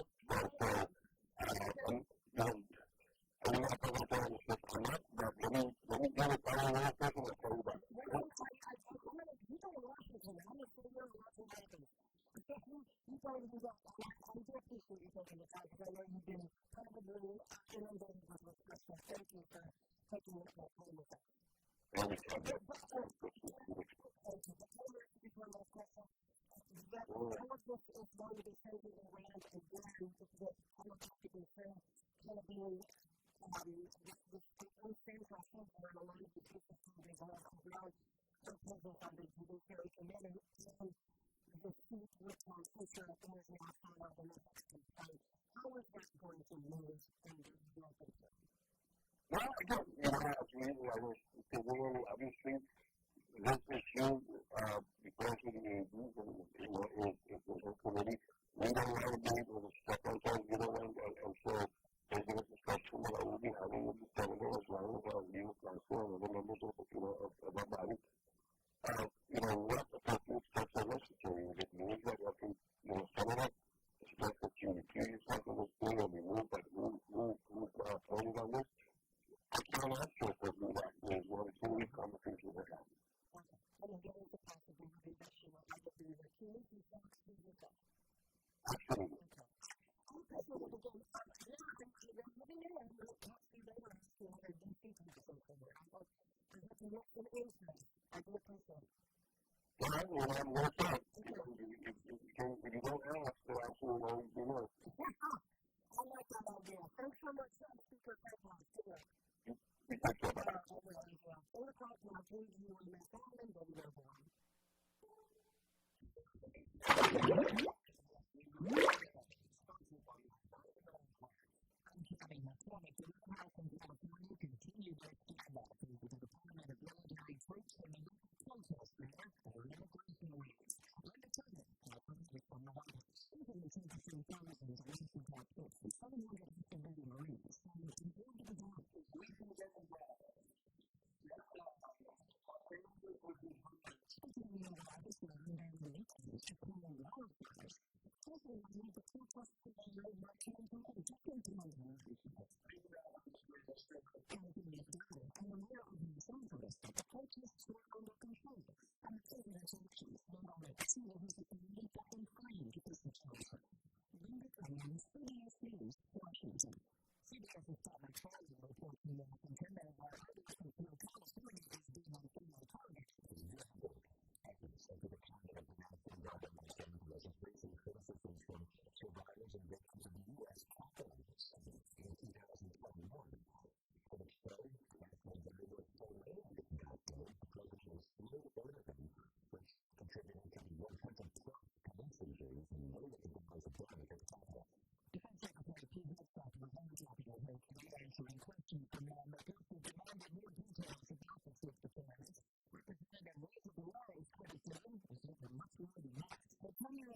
I'm not going to tell you this or not, but let me get it all in one second and tell you about it. You go to Washington. I'm going to stay here in Washington. You go to do that. I'm just appreciate you taking the time because I know you've been probably inundated with requests. Thank you for taking the time with us. Anytime. All of this is going to be centered around again the demographic concern can be this central thing where a lot of the people who develop around proposals on the judiciary committee and the seat which on future affairs now follow the next complaint. How is that going to move in your concern? Well, again, I was really obviously this issue because it is a committee. We don't want to be able to step on things, and so there's a discussion that I will be having with the senator as well as our legal counsel and other members of our body. What appropriate steps are necessary? It means that I can, senator, expect that you recuse yourself from this thing and remove voting on this. I can't answer for who that is. Well, it's only conversation we're having. Absolutely. Well, I'm more fun. If you don't ask, then absolutely always be more. I like that idea. Thanks so much, Speaker Patti. We talked about it.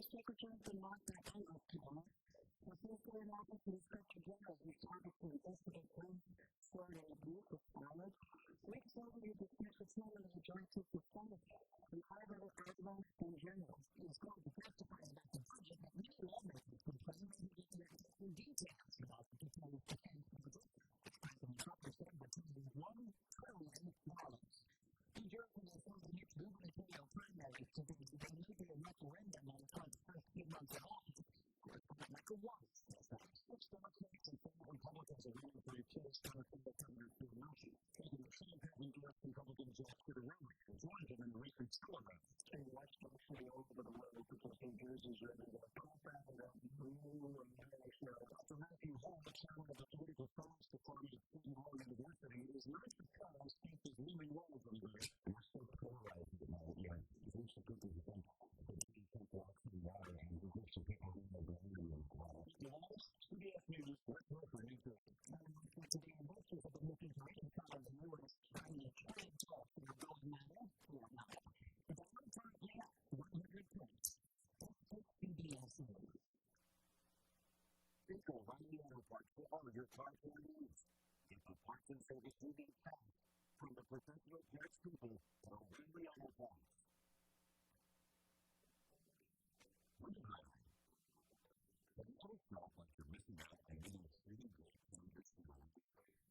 Secretary of the Market and October, the Secretary Office and Inspector General is targeted to investigate claims for an abuse of knowledge. Rick Silver dismissed the chairman of the Joint Chiefs of Senate and other advocates and journalists. He is going to testify about the budget that many lawmakers complain that he didn't get details about the defense budget. President Trump said that it is $1 trillion. New Jersey is going to America won. Six Democrats and 4 Republicans are running for a key Senate governor for the nation, taking the same pattern direct Republicans after the road, Georgia and the recent Delaware. And West Virginia over the road because New Jersey's ready to co-found New Hampshire. Dr. Matthew Hall, the chairman of the political science department at Seton Hall University, is not because faith is really wrong from there. We're so polarized at the moment. There's some people who think that you can walk through water and there's some people who know the value of water. CBS News, Rick Wilford, New Jersey. Today, investors have been looking to Encampments U.S. Chinese trade talks that are going on fortnight. The dollar currently at 100 points. That's CBS News. Think of running auto parts for all your car care needs. Get the parts and service you need fast from the professional parts people at O'Reilly Auto Parts. What do you like? But it always felt like you're missing out on getting a really good service for your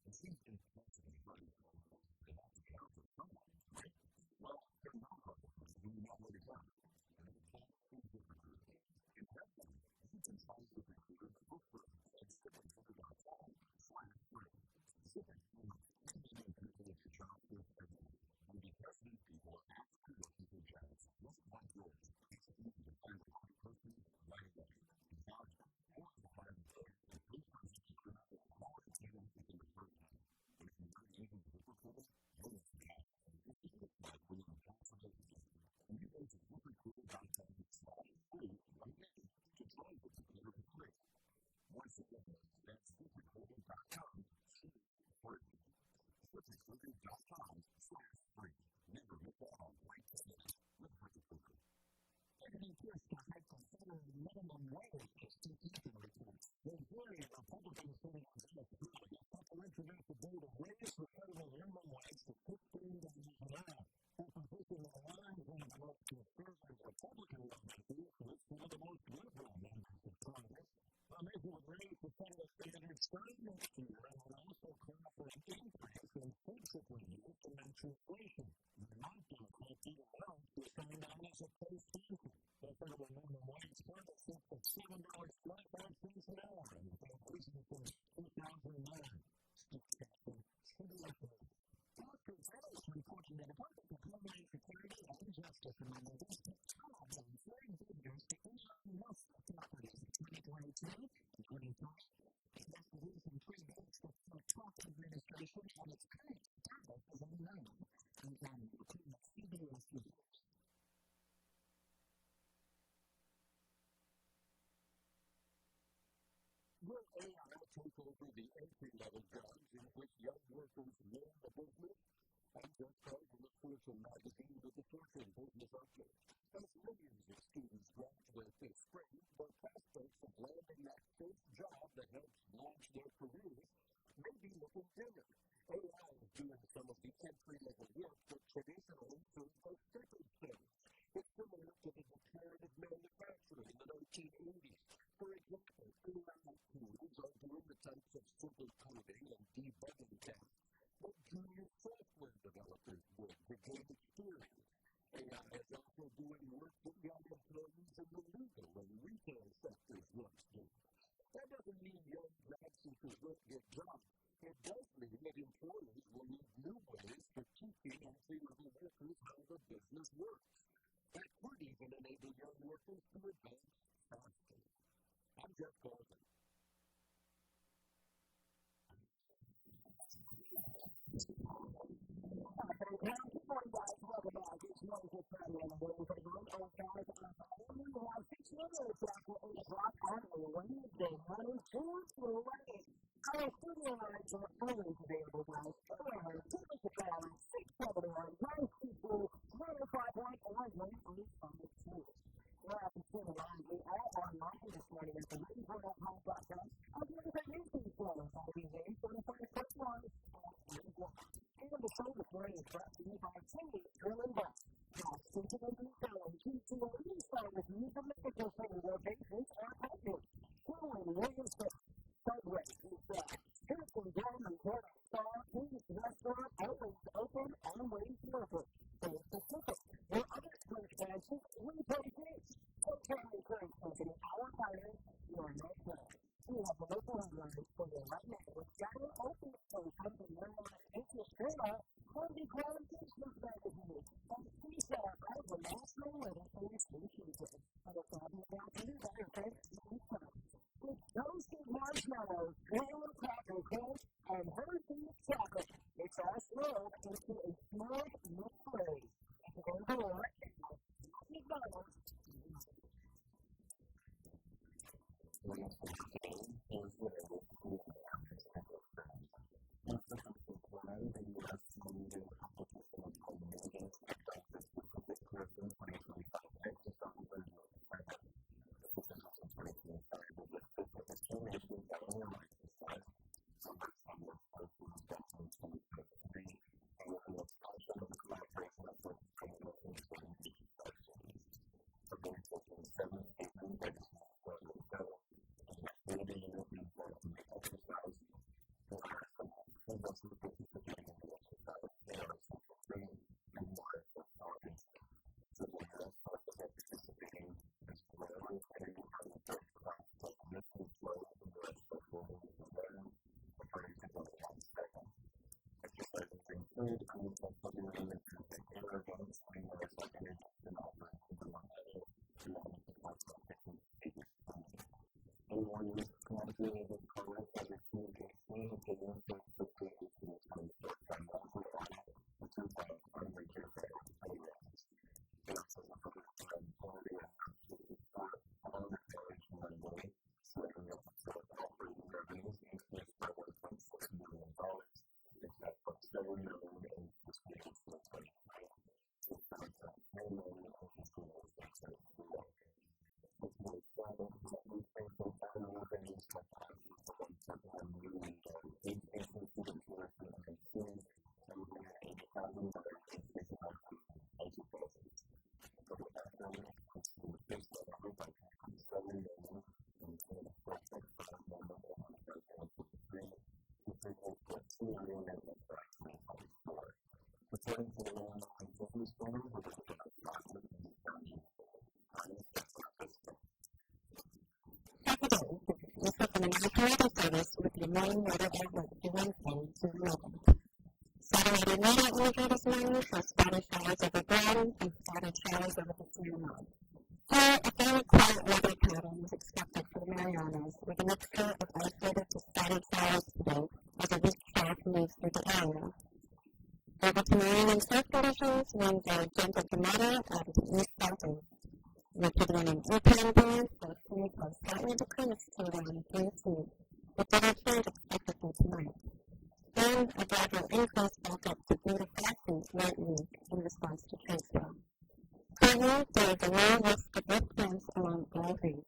It seems impossible to run it all. They have to care for someone, right? Well, they're not hard when you know where to go. And it's all so different. In Redmond, you can find the recruiter that looks for and $700 specific people at your job for everyone. And because these people are asked to look at their jobs, look like yours. It's easy to find the right person right away. In fact, more of the hard work and those persons to create more experience in the first time. But if you're not even to look for them, you'll miss the out. This is what it's like when you're in consultation. And you go to ZipRecruiter.com/free right now to try the computer for free. Once again, that's ZipRecruiter.com/free. ZipRecruiter.com/free. Never miss out on great candidates with ZipRecruiter. Everything Pierce can have considered minimum wage to see Ethan report. There's very Republican Senate Democratic to introduce a bill to raise the federal minimum wage to $15 an hour. Opposition aligns with the most conservative Republican lawmakers, and it's one of the most liberal members of Congress. The measure would raise the federal standard starting next year and would also call for an increase in basic wages to match inflation. The amount increase either amount is coming down as a post-season. The federal minimum wage target sits at $7.25 an hour, and it's increasing from 2009. Dr. Vettles reporting that the Department of Homeland Security and Justice Amendments have called on foreign visitors to Elon Musk properties in 2022 and 2023. Investigation predates the Trump administration and its current status is unknown. And CBS News. Will AI take over the entry-level jobs in which young workers learn the business? I'm just called to the Fortune magazine with the Fortune business update. As millions of students graduate this spring, the prospects of landing that first job that helps launch their careers may be looking dimmer. AI is doing some of the entry-level work that traditionally served as stepping stones. It's similar to the declarative manufacturing in the 1980s. For example, AI tools are doing the types of simple coding and debugging tasks that junior software developers would to gain experience. AI is also doing work that young employees in the legal and retail sectors once did. That doesn't mean young grad seekers won't get jobs. It does mean that employers will need new ways for teaching entry-level workers how the business works. That could even enable young workers to advance faster. I'm Jeff Golden. Good morning, guys. Welcome back. It's Moses Friday on the World of Federal. Oh, guys, we have 6 minutes after 8 o'clock on a Wednesday morning. Tuesday. Our studio lines are always available, guys. Give us a call at 671-922-105.1-185. We're at the studio line. We are online this morning at the weekday.com. As well as our YouTube channel, weekday, 45.1 and Guam. And the show this morning is brought to you by Cindy Drilling Buck. Now, since you can be found, GTO start with you from the picture center locations or partners. Williamson, Subway, Hilton, Diamond, Star, King's Restaurant, always open, always local. Stay specific. Your other expansions, we pay this. So, County Current Company, our partners, your next With toasted marshmallows, graham cracker cake, and hershey chocolate, it's all swirled into a smooth mousse. And go to work. McDonald's. This is an American service with the morning weather outlook for Wednesday to 11. Saturday night winter this morning for spotty showers over Guam and spotty showers over the Marianas. Here, a fairly quiet weather pattern is expected for the Marianas with a mixture of isolated to spotty showers today as a weak track moves through the area. Over to marine and surf conditions, winds are gentle to moderate out of the east southern. Wicked wind and Encampments will free or slightly decrease to around 32, with the change expected for tonight. Then a gradual increase back up to 3 to 5 feet late week in response to trade flow. Currently, there is a low risk of lift winds along Guam Reef.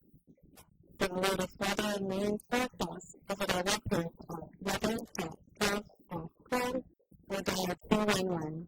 For the latest weather and marine forecast, visit our webpage at weather.gov.com or dial 211.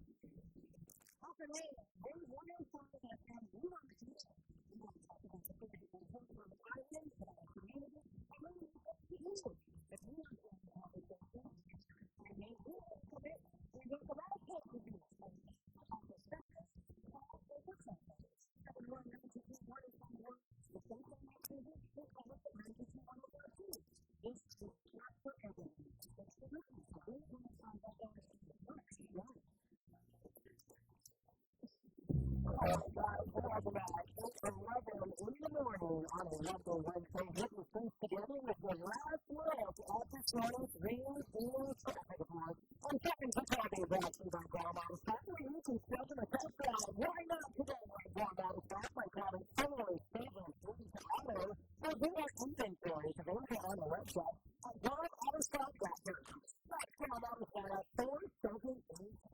On a lovely Wednesday, getting things together with the last look at this morning's weekday traffic report. I'm checking for traffic actions on Guam out of stop. You can schedule a test drive right now today on Guam out of stop by calling 407-3 auto or do our inventories available on the website at guamautostop.com. That's Guam out of stop at 478.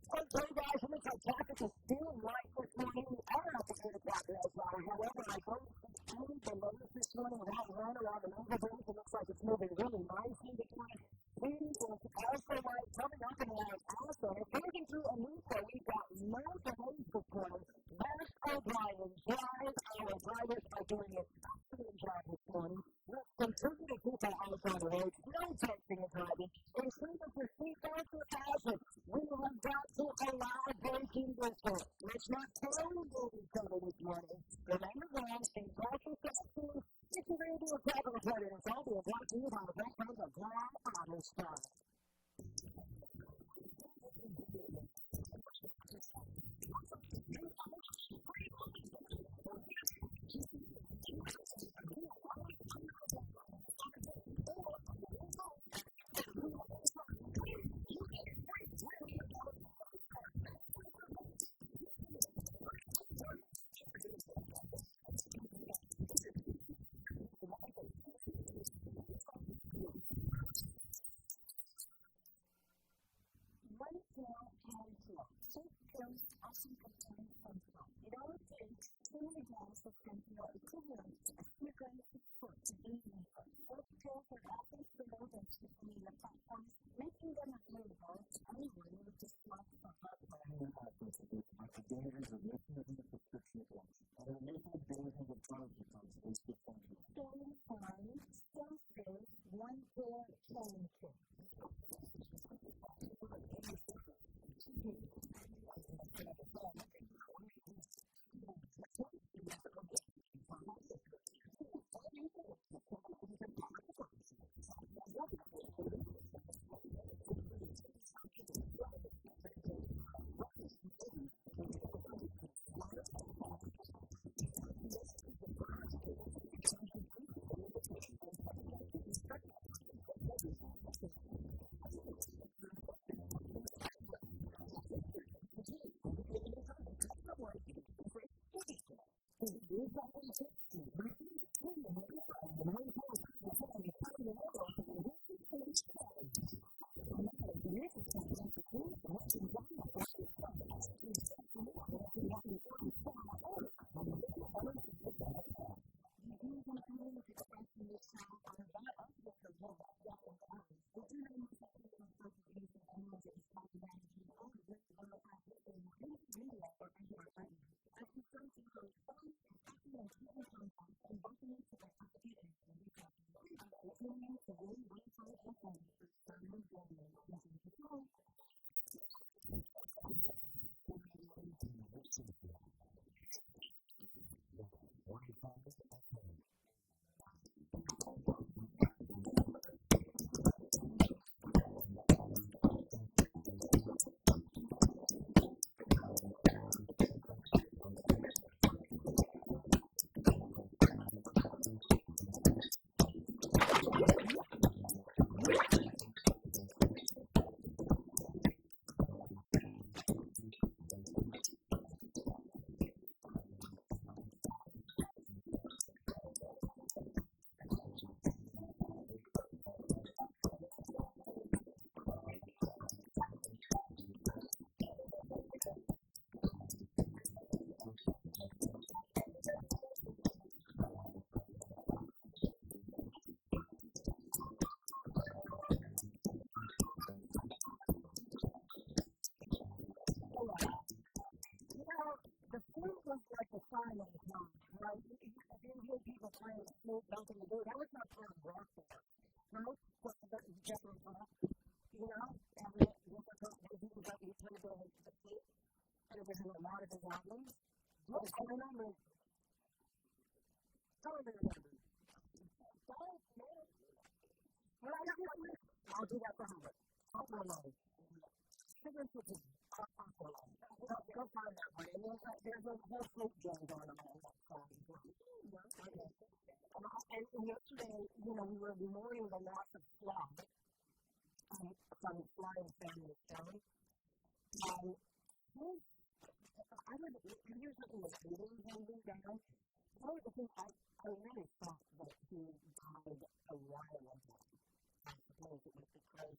Okay, guys, it looks like traffic is still light this morning. We are at the 8 o'clock rush hour. However, I don't see the latest this morning without run around the neighborhood. It looks like it's moving really nicely this morning. Wind is also light, coming up in light also. Passing through a new flow, we've got mountain lanes this morning. Mass O'Brien Drive. Our drivers are doing an excellent job this morning. With some certainly people out on the road, no texting and driving. Ensure that your seatbelts are fastened. We have got to allow braking distance. Let's not totally each other this morning. Remember that, stay cautious and if you're going to do a proper report, it's all being brought to you by the best friends of Guam Auto Stop. principles about the dangers of misusing the prescription drugs and the mental dangers of drug because they stick on you. Stay fine, still safe, one pair, change it. Right? I didn't hear people playing Snoop back in the day. That was not part of rock there. Right? But Jeffrey Rock, you know, and they didn't get you put the tape, and it was in a lot of his albums. What I remember, I'll do that for her. I'll go along. Sugar cookies. Go find that one. And there's a whole Snoop gang going on in that song as well. And yesterday, you know, we were mourning the loss of Fly from Fly and Family Stone. And here's what he was reading him down. One of the things I really thought that he died a while ago. I suppose it was because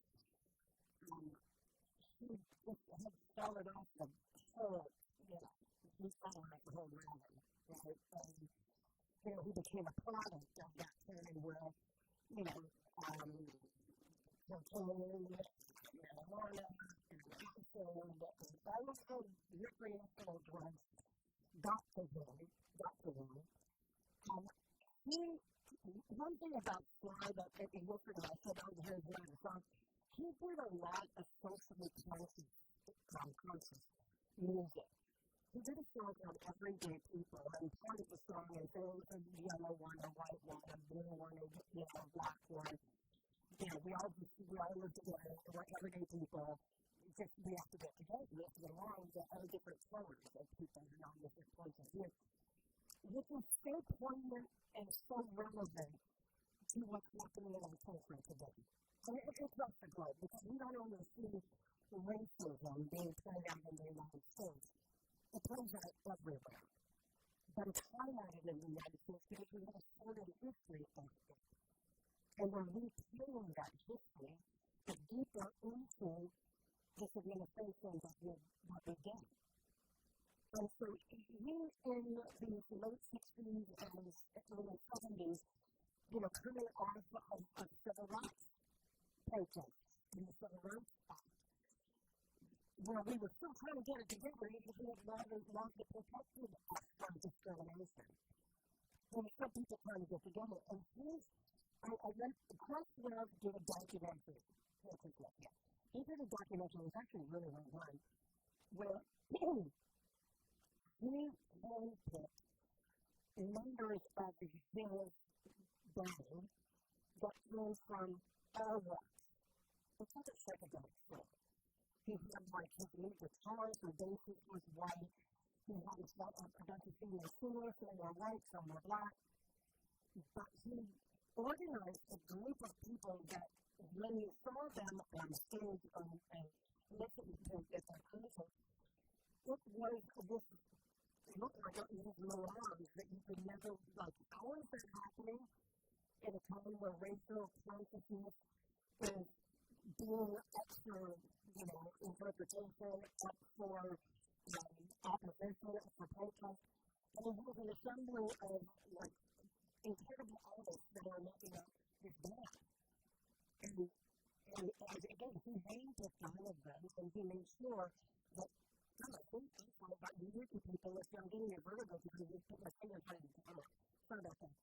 he just had started off the whole, you know, he started like the whole rally, right? And, you know, he became a product of that time where, you know, cocaine, marijuana, and alcohol, and all of those recreational drugs got to him. One thing about Fly that it worked for him, I said over here in the song, he did a lot of socially conscious music. He did a song on everyday people, and part of the song is a yellow one, a white one, a blue one, a black one. You know, we all live together, we're everyday people. Just we have to get together, we have to get along, we have different colors of people and all different points of view. This is so poignant and so relevant to what's happening in our culture today. And it's across the globe, because we don't only see racism being played out in the United States. It plays out everywhere. But it's highlighted in the United States because we have a sordid history of it. And we're retaining that history to deeper into this administration that we get. And so we in the late 60s and early 70s, you know, coming off of civil rights protests in the Civil Rights Act, where we were still trying to get it together, even if we had lost the protection from discrimination. There were still people trying to get together. And I went across the world to do a documentary. He did a documentary, it was actually really well done, where he handpicked members of the Jewish band that came from all walks. It's like a psychedelic story. He had like his lead guitarist, or bassist was white. He had a bunch of female singers, some were white, some were black. But he organized a group of people that, when you saw them on stage and listened to their concert, it was this look like these mirage that you could never, like, how is that happening in a time where racial consciousness is being up for, interpretation, up for opposition, up for protest? And it was an assembly of, like, incredible artists that are making up this band. And again, he handpicked all of them, and he made sure that, I think about music people, if I'm getting a vertigo because you put my finger trying to come up. Sorry about that.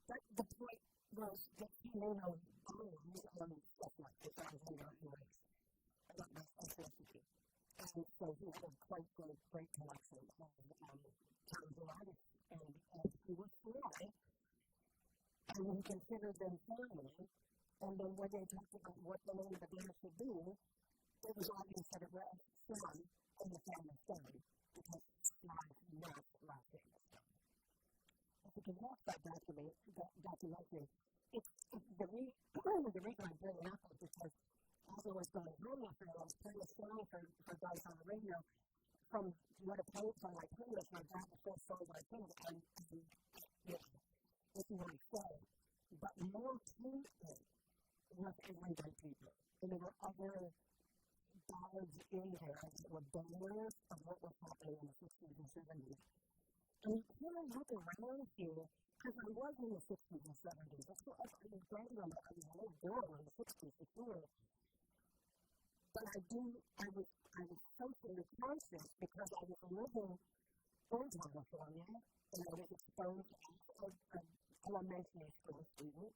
But the point was that he made no bones on stuff like this. I was in our race. I got my specialty. And so he had a quite great collection of talented artists. And he was fly, and he considered them family. And then when they talked about what the name of the band should be, it was obvious that it was Son and the family Son, because Son is not last name of Son. If you can watch that documentary, it's the reason I bring it up is because as I was going home after I was playing a song for guys on the radio, from what it played from my playlist, my dad was so songs I think, and this is what I say. But more people was everyday people. And there were other ballads in there that were bangers of what was happening in the 60s and 70s. And when I look around here, because I was in the 60s and 70s, I was growing up, I was a little girl in the 60s for sure. But I was socially conscious because I was living in California, and I was exposed as an elementary school student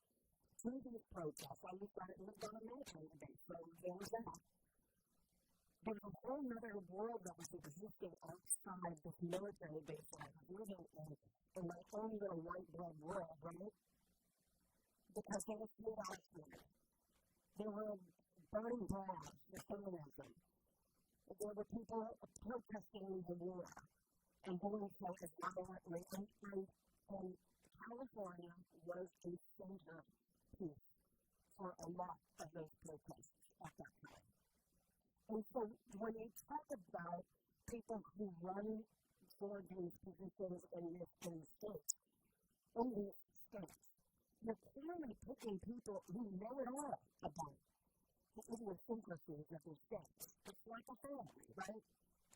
to these protests. I lived on a military base, so there was that. There was a whole other world that was existing outside this military base that I was living in my own little white blood world, right? Because there was no accident. There were burning bras for feminism. There were people protesting the war and doing so as violently. And California was a center piece for a lot of those protests at that time. And so when you talk about people who run for these positions in these states, you're clearly picking people who know it all about the idiosyncrasies of these states. It's like a family, right?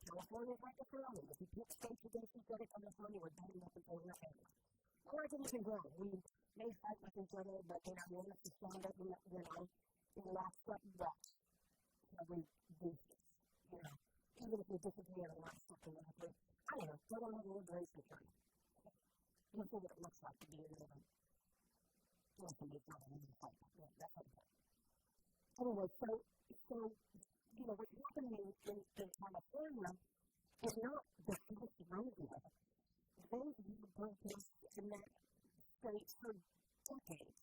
California is like a family. If you pick states against each other, California, we're dividing up into a family. I like it even grow. We may fight with each other, but we have to stand up and in lockstep walks. So we do this, even if we disagree on a lot of stuff, I don't know, go on a little grace with them. You see what it looks like to be in a somebody's not a little fight. That's okay. Anyway, so what's happening in California is not the first rodeo. They've been protests in that state for decades.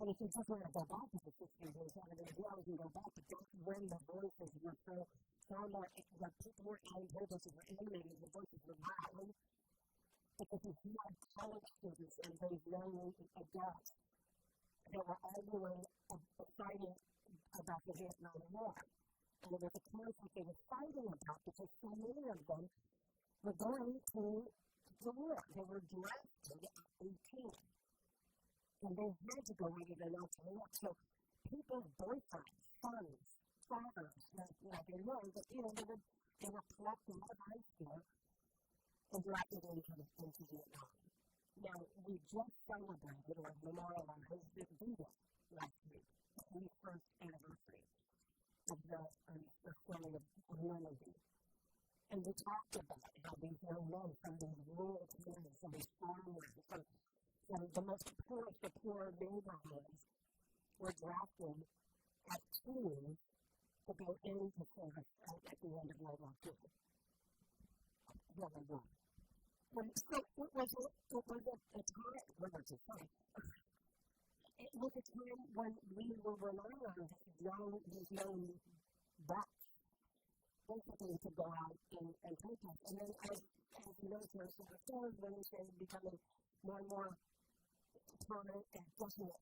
And if you just want to go back to the 60s and 70s, you can go back, but that's when the voices were far more, the people were voices were animated, the voices were loud, because you had college students and those young adults that were arguing, fighting about the Vietnam War. And it was a conflict they were fighting about because so many of them were going to the war. They were drafted at 18. And they had to go into the military. So people's boyfriends, sons, fathers, they learned that, they were plucked out of high school and drafted into Vietnam. Now, we just celebrated or memorialized the D-Day last week, the 21st anniversary. the story of Normandy. And we talked about how these young men from these rural communities, from these farmers, from the most poorest of poor neighborhoods were drafted as teens to go into service at the end of World War II. World War I. And so it was a time, it was a time when we were relying on these young bucks basically to go out and protest. And then as the military sort of goes, when it started becoming more and more permanent and definite,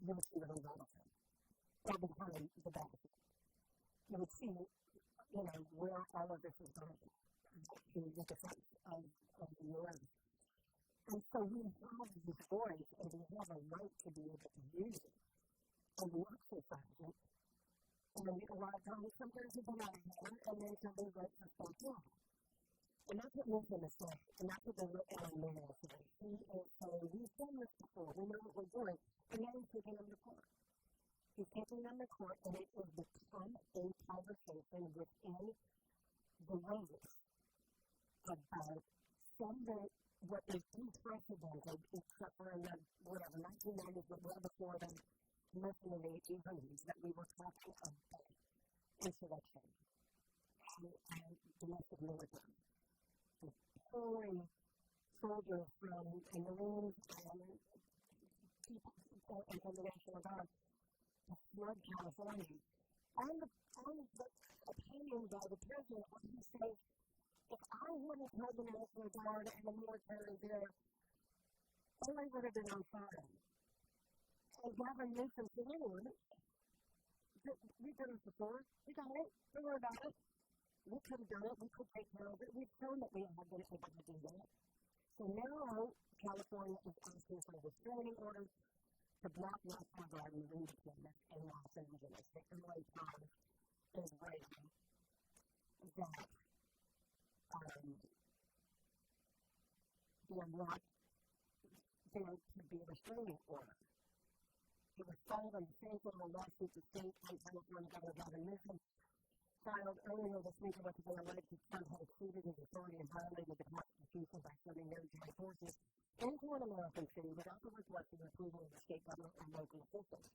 you would see the whole battlefield. Or behind the battlefield. You would see, where all of this is going to the defense of the U.S. And so we have this voice, and we have a right to be able to use it. And we exercise it. And a lot of times, sometimes we go out of hand, and then somebody writes us back in. And that's what Nathan is saying. And that's what the Marianas is saying. He is saying, we've done this before. We know what we're doing. And now he's taking them to court. He's taking them to court, and it will become a conversation within the ranks about what is unprecedented, except for in the, 1990s, but well before the commission in the 1800s, that we were talking about insurrection and domestic military. And pulling soldiers from the Marines and people and from the National Guard to flood California. On the opinion by the president, when he says, if I wouldn't have the National Guard and the military there, only would have been on fire. And Gavin Newsom said, we've done it before. We got it. Don't worry about it. We could have done it. We could take care of it. We've shown that we have been able to do that. So now California is asking for restraining orders to block National Guard Marine deployment in Los Angeles. The LA Times is writing that they want there to be a restraining order. It was filed on the same criminal lawsuit the state and California Governor Gavin Newsom filed earlier this week about the alleged that Trump had exceeded his authority and violated the Constitution by sending military forces into an American city without the request and approval of the state government or local officials.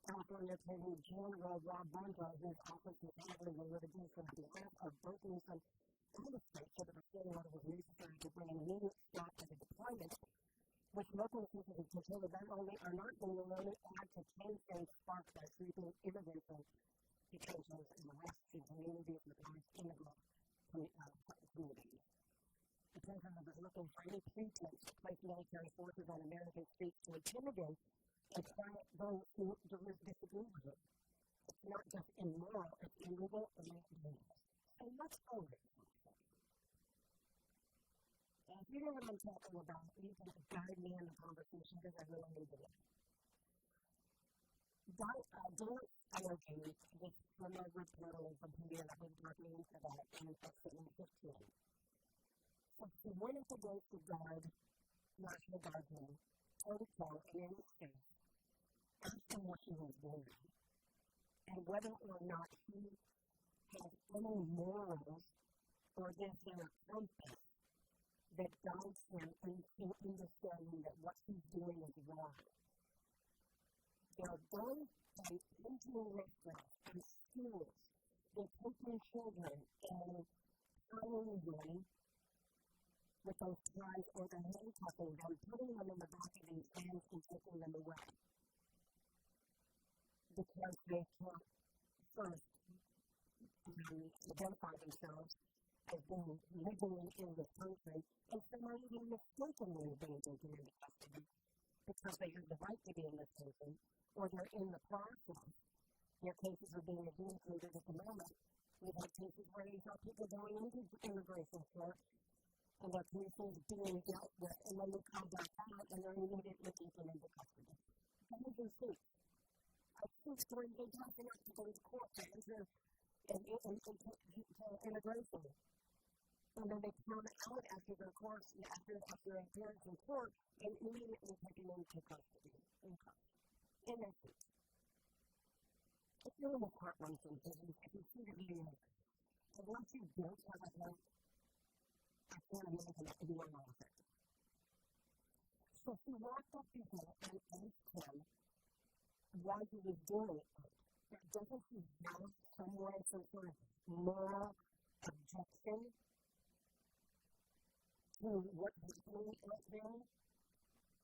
California Attorney General Rob Bonzo, whose office is handling the litigation on behalf of both Newsom and the state, said that the restraining order was necessary to bring an immediate stop to the deployment, which local officials consider not only are not going to only add to tensions sparked by creeping immigration detentions and arrests in communities with large immigrant communities. The president is looking for any pretense to place military forces on American streets to intimidate and quiet those who disagree with it. It's not just immoral, it's illegal and it's dangerous. And let's go with it. And if you know what I'm talking about, you can guide me in the conversation because I really need it. Don't argue with some of the panelists from here that we've talked into that in section 15. So she went up against the guard, National Guardsman, toe-to-toe in his face, asked him what he was doing, and whether or not he has any morals or is there a compass that guides him into understanding that what he's doing is wrong. They're going into restaurants and schools. They're taking children and tying them with those ties or they're handcuffing them, putting them in the back of these vans and taking them away. Because they can't first identify themselves as being legally in this country, and some are even mistakenly being taken into custody because they have the right to be in this country, or they're in the process. Their cases are being adjudicated at the moment. We've had cases where you saw people going into immigration court, and their cases being dealt with, and then they come back out, and they're immediately taken into custody. Some of these states, I've seen stories they don't have to go to court to enter immigration. And then they come out after their course, after appearance in court, and immediately taken into custody. In their seats. it's really important because you see the video. And once you don't have a hope, that's when you can do a lot of it. So she walked up to him and asked him why he was doing it. Doesn't he have somewhere some sort of moral objection to what he's doing out there?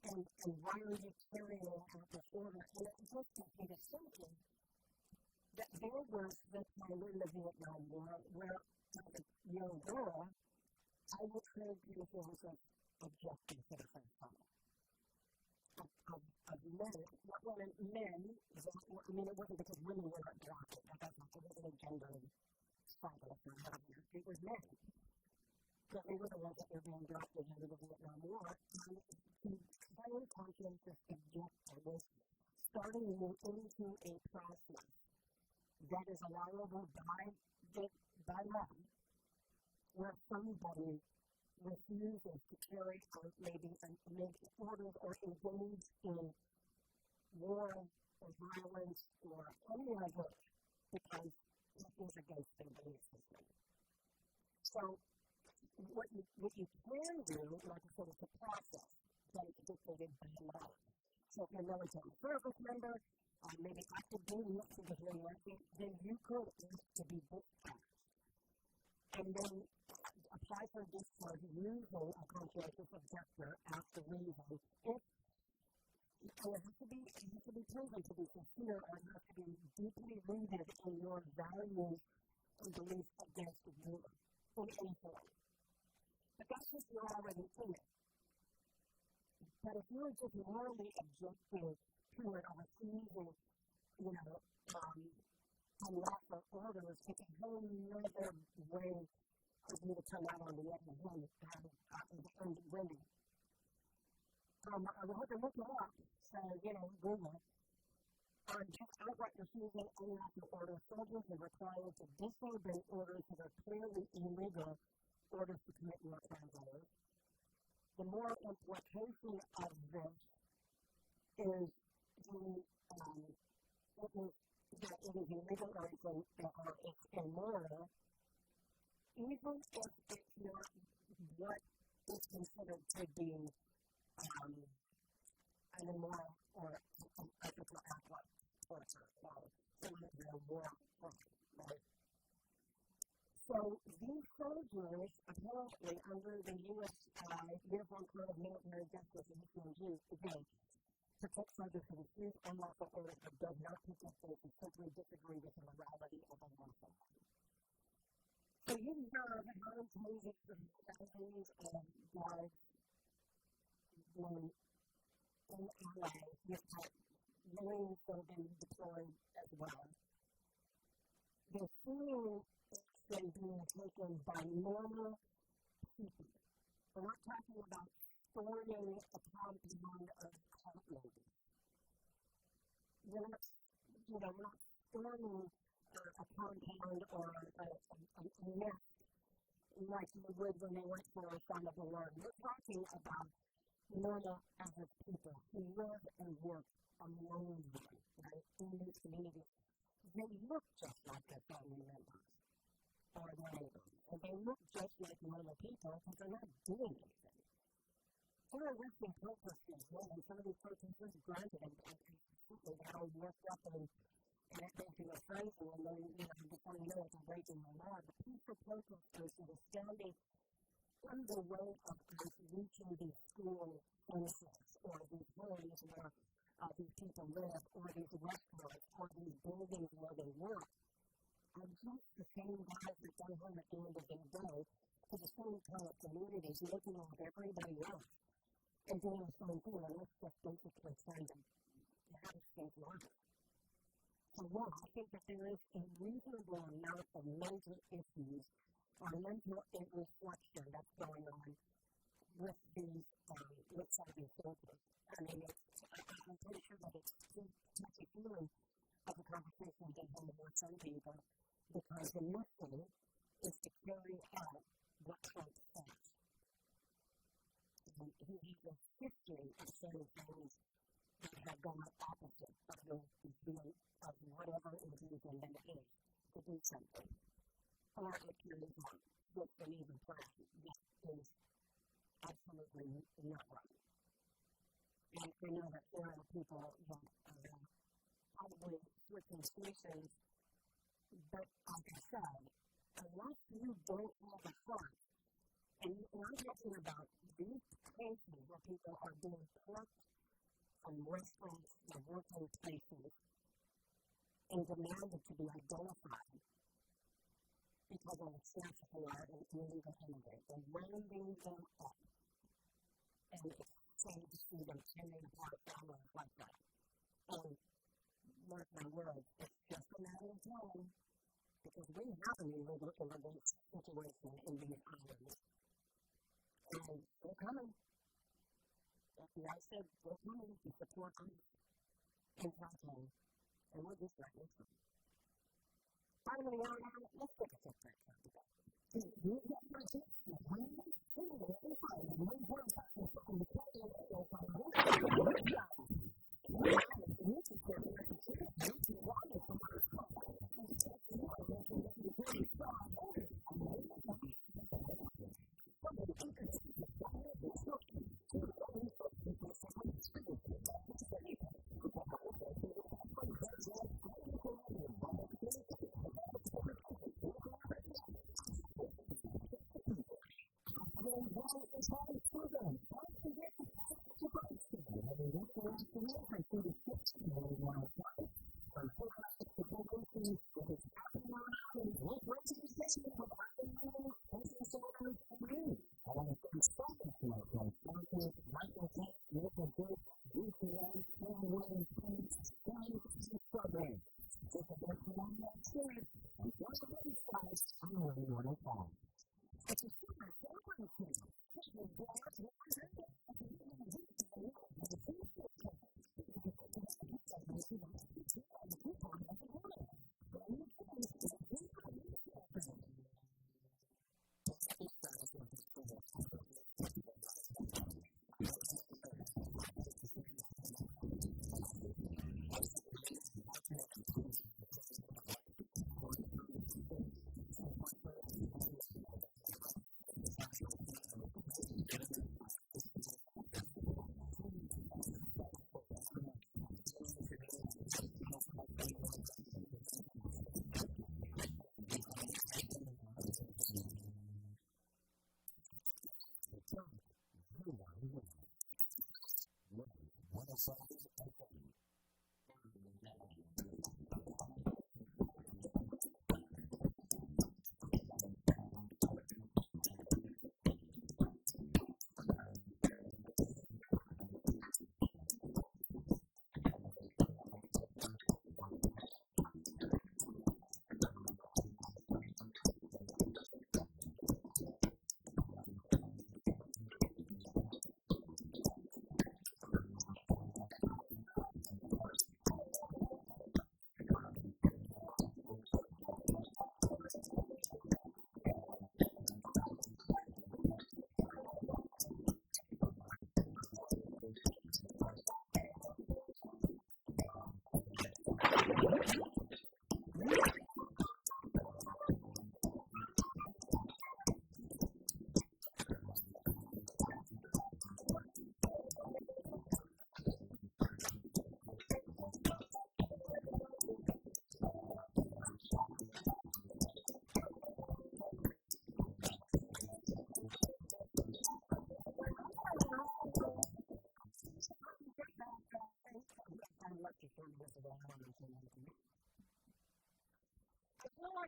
And why are you carrying out this order? And it just became a symptom that there was the time in the Vietnam War where, as a young girl, I was transmitted as an objective for the first time. Of men, not women, men, I mean, it wasn't because women were not drafted, it wasn't a gender struggle for having it was men. So they were the ones that were being drafted into the Vietnam War, and the very conscientious objector was starting to move into a process that is allowable by law, where somebody refuses to carry out maybe orders or engage in war or violence or any of it because it is against their belief system. So what you can do, like I said, is a process that is dictated by law. So if you're a military service member, maybe active duty, then you could ask to be discharged. And then apply for discharge using a conscientious objector after reason. If it has to be proven to be sincere, or it has to be deeply rooted in your values and beliefs against war in any form. But that's if you're already in it. But if you're just morally objecting to it or refusing, unlawful orders, it's a whole other way for you to come out on the other end and winning. I was hoping to look it up, so, Google. Just outright refusing unlawful orders, soldiers are required to disobey orders that are clearly illegal orders to commit war crimes on earth. The moral implication of this is that it is illegal or it's immoral, even if it's not what is considered to be an immoral or an ethical act like torture or some of the moral right? So these soldiers, apparently under the U.S. Uniform Code of Military Justice and UNG, today, protect soldiers who refuse unlawful orders but does not participate and simply disagree with the morality of a lawful order. So you have hundreds of thousands of guards in LA. You've got Marines that have been deployed as well. They're seeing action being taken by normal people. We're not talking about storming a compound of cop ladies. We're not storming a compound or a nest like you would when they went for a sign of the Lord. We're talking about normal average people who live and work among them, right, in these communities. They look just like their family members or their neighbors. And they look just like normal people because they're not doing anything. There are working protesters, and some of these protesters, granted, and they all worked up and it makes you a frenzy, and then, before you know it, they're breaking the law. The peaceful protesters that are standing in the way of us reaching these school fences or these homes where these people live, or these restaurants, or these buildings where they work, are just the same guys that go home at the end of their day to the same kind of communities, looking like everybody else and doing the same thing, and that's just basically trying to have a safe life. So, I think that there is a reasonable amount of mental issues or mental reflection that's going on with these, with some of these soldiers. I mean, I'm pretty sure that it's too much a feeling of a conversation they have with some people, because the mission is to carry out what Trump says. And he has a history of saying things that have gone opposite of whatever it is in them is to do something. Or if you're not with an even plan, that is absolutely not right. And I know that there are people that are probably switching stations, but like I said, unless you don't have a heart, and I'm talking about these cases where people are being plucked from restaurants or working places and demanded to be identified because of a snatch for and illegal immigrant, and rounding them up. And it's sad to see them tearing apart families like that. And mark my words, it's just a matter of time because we have an illegal immigrant situation in these islands. And they're coming. Like I said, they're coming to support us in Patti, and we're just letting them come. Finally, let's take a step back.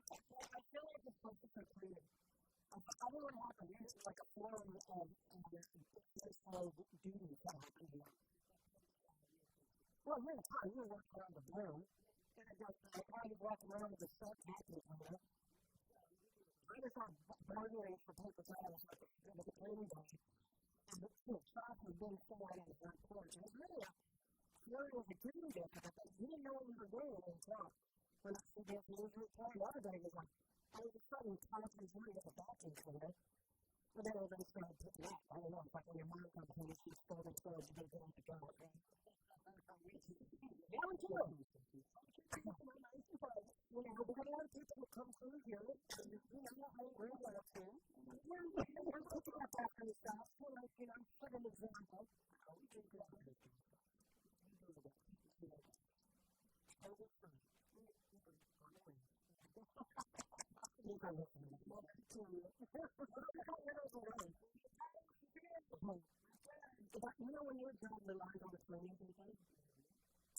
I feel like it's supposed to conclude. I don't know what happened. This is like a form of duty that happened here. Well, we're fine. We're walking around the bloom. And I just, probably walking around with the stuff happening here. I just saw bartering for paper towels with the cleaning day. And the shop was being full out of the front porch. And it really was a cleaning day because we didn't know what we were doing in the shop. When I see this news report, the other day was like, all of a sudden, Thomas's running at the vacuum cleaner. But then everybody started picking up. I don't know, it's like when your mom comes home, she's stolen storage, you don't have to go. Yeah, we do. You know, we have a lot of people who come through here, and you know, we're welcome. Yeah, I'm picking up that kind of stuff. So, like, you know, for an example, we can go ahead and do that. But you know, when you're drawing the line on the swimming people,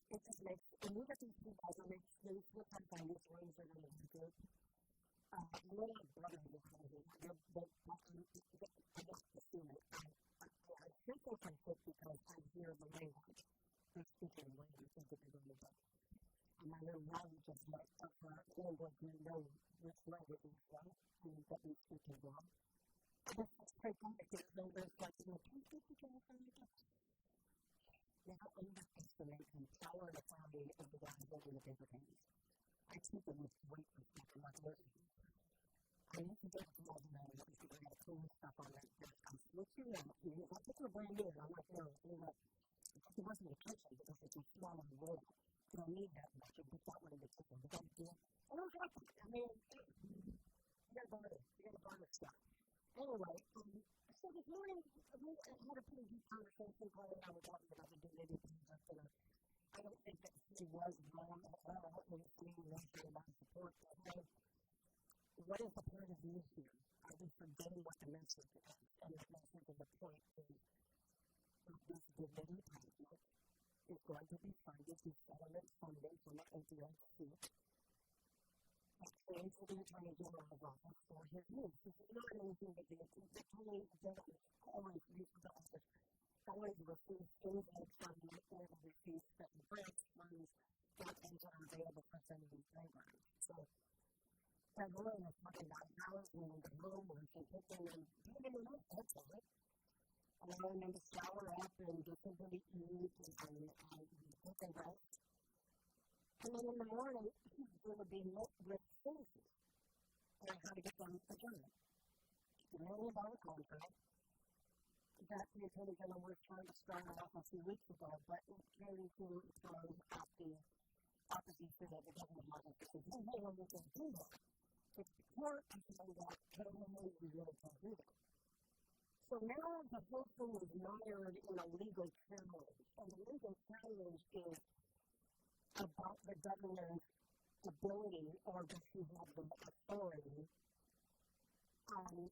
it just makes, when you get these people, it makes things look like these rings are going to be good. More brother than crazy. I don't assume it. I think they can fit because I hear the language. They're speaking language of the people. And I know knowledge of what language you know which language is right, and that we speak as well. It's pretty complicated. There's like, you know, now underestimate the power and authority of the guys holding the paper cans. I keep them with weight respect and like mercy. I need to get to all the men that we have cool stuff on that I'm switching out. I think we're brand new. I'm like, no, it wasn't in the kitchen because it's too small on the road. You don't need that much. You put that one in the kitchen. You got to do it. I don't have to. I mean, you got to buy it. You got to buy the stuff. Anyway, so this morning, we had a pretty deep conversation. Paul and I were talking about the dignity of things. I don't think that he was wrong at all when it's being mentioned about support. What is the point of view here? Are we forgetting what the message is? And the message of the point is this dignity project is going to be funded through settlement funding from the APLC. That pays for the Attorney General's office for his use. This is not anything that the Attorney General always uses the office, always receives intake funding or receives special grants funds that things are available for sending these programs. So, everyone is talking about housing the homeless and taking them, giving them up, that's all right. Allowing them to shower up and get something to eat and take a rest. And then in the morning, he's going to be met with citizens on how to get them a job. It's a $1 million contract that the Attorney General was trying to start off a few weeks ago, but it came to throw out the opposition of the government office because we really can't do that. It's the court saying that we really can't do that. So now the whole thing is mired in a legal challenge, and the legal challenge is about the governor's ability, or does he have the authority, on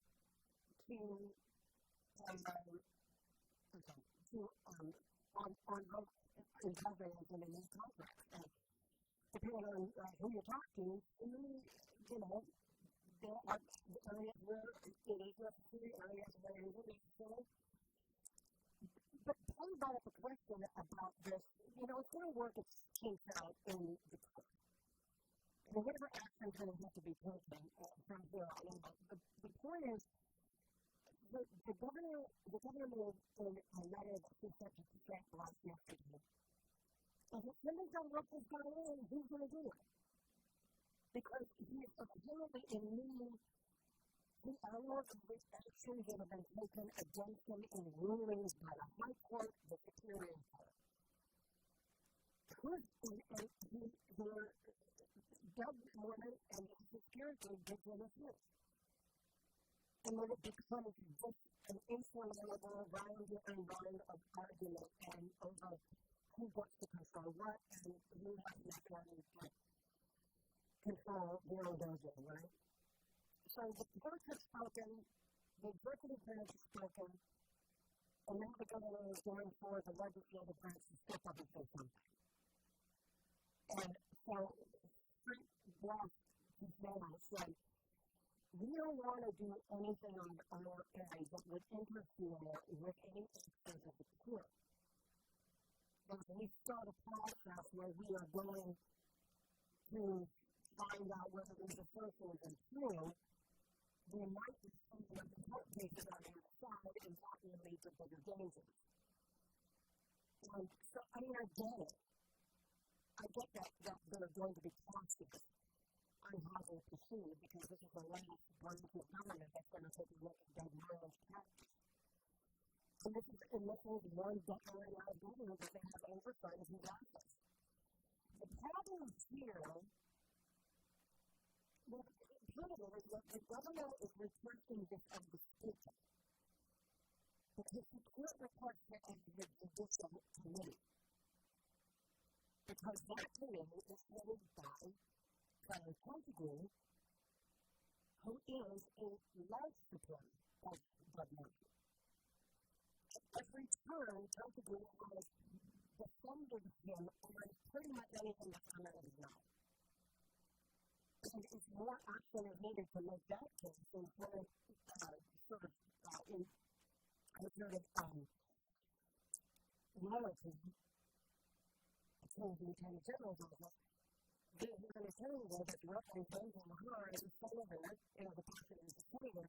how in government in a new contract. And depending on who you talk to, you know, there are areas where it is necessary, areas where it isn't necessary. But Paul brought up a question about this. You know, it's going to work its kinks out in the court. And whatever action kind of has to be taken from here on in. The point is, the governor made a letter that he sent to the state last yesterday. And it depends on what is going on, who's going to do it. Because he is apparently in need the hour of which actions that have been taken against him in rulings by the High Court, the Superior Court. Doug Mormon and the Superior Court did what it did. And when it becomes just an insurmountable round and round of argument and over who gets to control what and who has the authority to control where it goes in, right? So the court has spoken, the executive branch has spoken, and now the governor is going for the legislative branch to step up and say something. And so Frank Block, his name, said, we don't want to do anything on our area that would interfere with any aspect of the court. But we start a process where we are going to find out whether these assertions are true, we might be thinking of the court cases on the other side and that will lead to bigger dangers. And so, I mean, I get it. I get that there are going to be classes on how they proceed because this is the last branch of government that's going to take a look at Doug Marlin's practice. And this is one definitely out of government that they have oversight of these assets. The problem here, part of it is that the government is requesting this of the state. Because you can't request it of the judicial committee. Because that committee is headed by Colonel Patti, who is a life supporter of government. Every turn, Patti has defended him on pretty much anything that's come out of his mouth. And it's more action is needed to make that case than sort of loyalty between the Attorney General's office. The Attorney General that directly came from her as a senator, the person is a senator,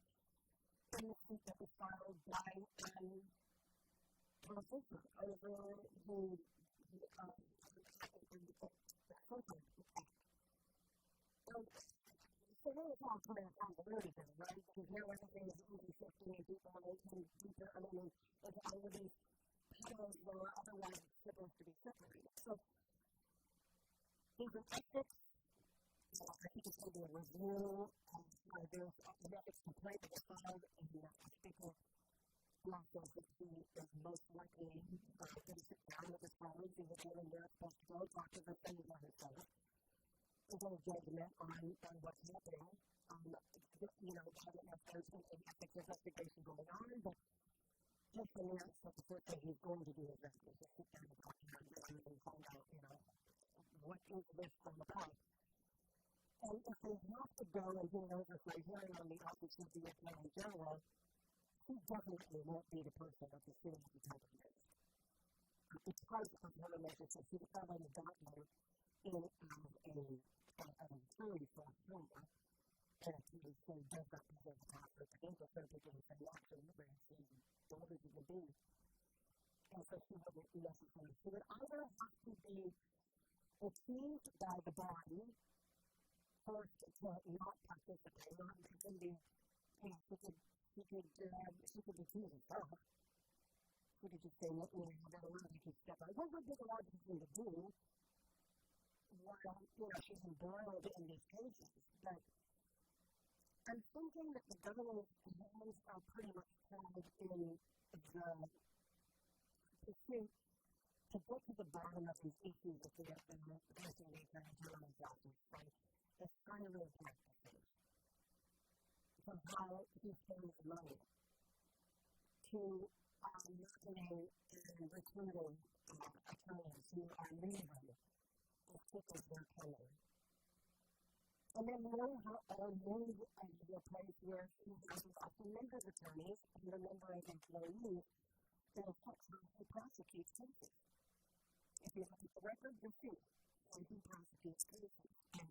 in the suit that was filed by Tom Fisher over the So then it's all coming from the road again, right? Because now everything is only 15 people and 18 people. I mean, it's all of these panels were otherwise supposed to be separated. So there's an ethics, I think it's going to be a review of there's an ethics complaint that was filed, and I think process that he is most likely going to sit down with his colleagues and with him and they're supposed to go talk to the things on his side. There's no judgment on what's happening. I don't know if there's an ethics investigation going on, but just announced that the first thing he's going to do is just sit down and talk to him and find out, what is this all about. And if they have to go and do an oversight hearing on the office of the Attorney General, he definitely won't be the person that's sitting at the top of this. It's hard for him to make it so he's already gotten in as an attorney for a former, and he does not present the offer. I think the third people who say, absolutely, what is it to be? And so she wasn't necessarily. So it either has to be received by the body first to not participate, not to be, she could be choosing her. She could just say, look, never mind, you can step out. What would be the logical thing to do while, she's embroiled in these cases? But I'm thinking that the government's hands are pretty much tied in the pursuit to get to the bottom of these issues that they have been addressing the Attorney General's office. Like, it's trying to really practice things. From how he spends money to marketing and recruiting attorneys who are leaving as quick as they're coming. And then know how all move into a place where he has lots of members attorneys and the member of employees that affects how he prosecutes cases. If you look at the record, you'll see how he prosecutes cases. And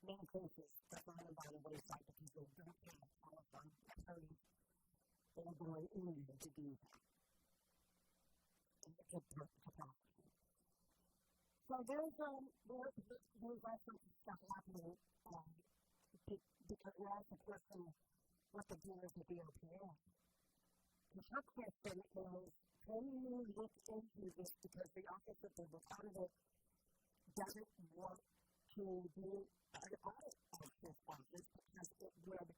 many cases are fallen by the wayside because they don't have qualified attorneys that are going in there to do that. To prosecute. So there's also stuff happening because we're also questioning what the deal is with the OPA. The first question is, can you look into this because the Office of the Representative doesn't want to do an audit of this office because it would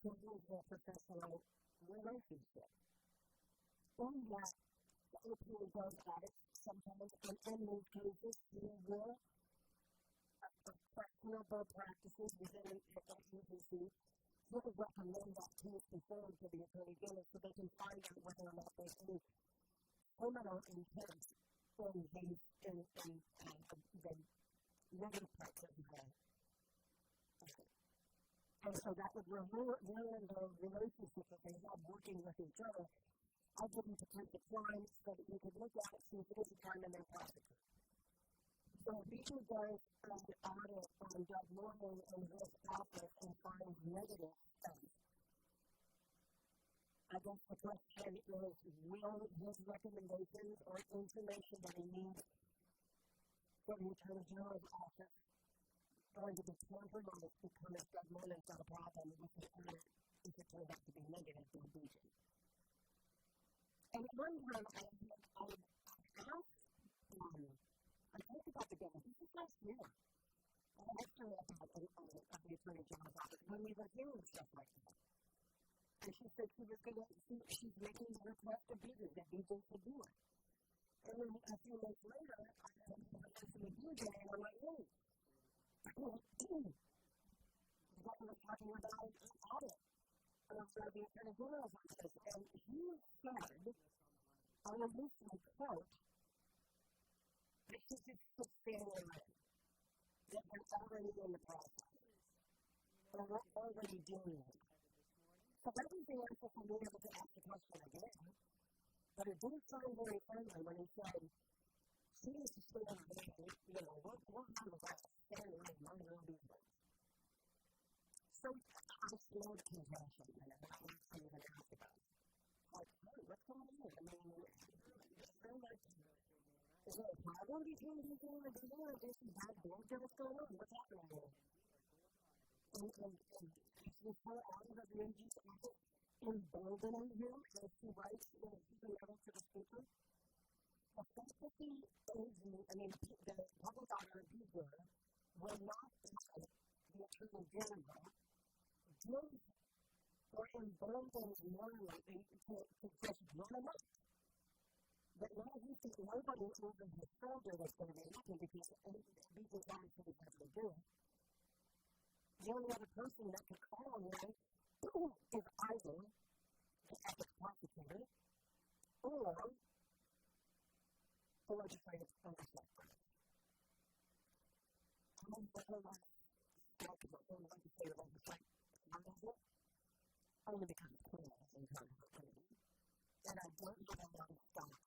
remove their professional relationship. In that, the OPA does audit sometimes, and in those cases, you will questionable practices within an agency. You would recommend that case be forwarded to the Attorney General so they can find out whether or not there's any criminal intent in the negative parts of the law. And so that would ruin the relationship that they have working with each other. I give you potential crimes so that you could look at it, see if it is a crime, and then prosecute. So if you can go and audit on Doug Morgan and his office and find negative stuff, I guess the question is, will his recommendations or information that he needs from the Attorney General's office going to be compromised because Doug Morgan's got a problem with the audit if it turns out to be negative to the region? I think about the game. This is last year. I asked her about the Attorney General's office when we were hearing stuff like that. And she said she's making the request of business that DJ should do it. And then a few months later, I had a with DJ, and I'm like, hey, what we're talking about is audit. And I'm going to be Attorney General's office. And he said, on a recent quote, that she should quit standing around. That we're already in the process. And we're already doing it. So that was the answer for being able to ask the question again. But it didn't sound very friendly when he said, she needs to stay on the way, we're on the right, stand around, mind your own business. So I slowed contention, and I asked him even ask about it. Like, hey, what's going on? I mean, is there a problem between these two individuals? Or is this bad business? What's going on? What's happening here? And we pull out of the VMG's office, emboldening him as he writes the letter to the speaker. The fact that the public auditor will not allow the Attorney General give or embolden morally to just run him up. But now he thinks nobody over his shoulder was going to be looking because these are not going to do it. The only other person that can call on him is either the ethics prosecutor or the legislative oversight. I'm going to talk about the legislative oversight. Only because it's criminal in terms of opportunity. And I don't give a lot of stock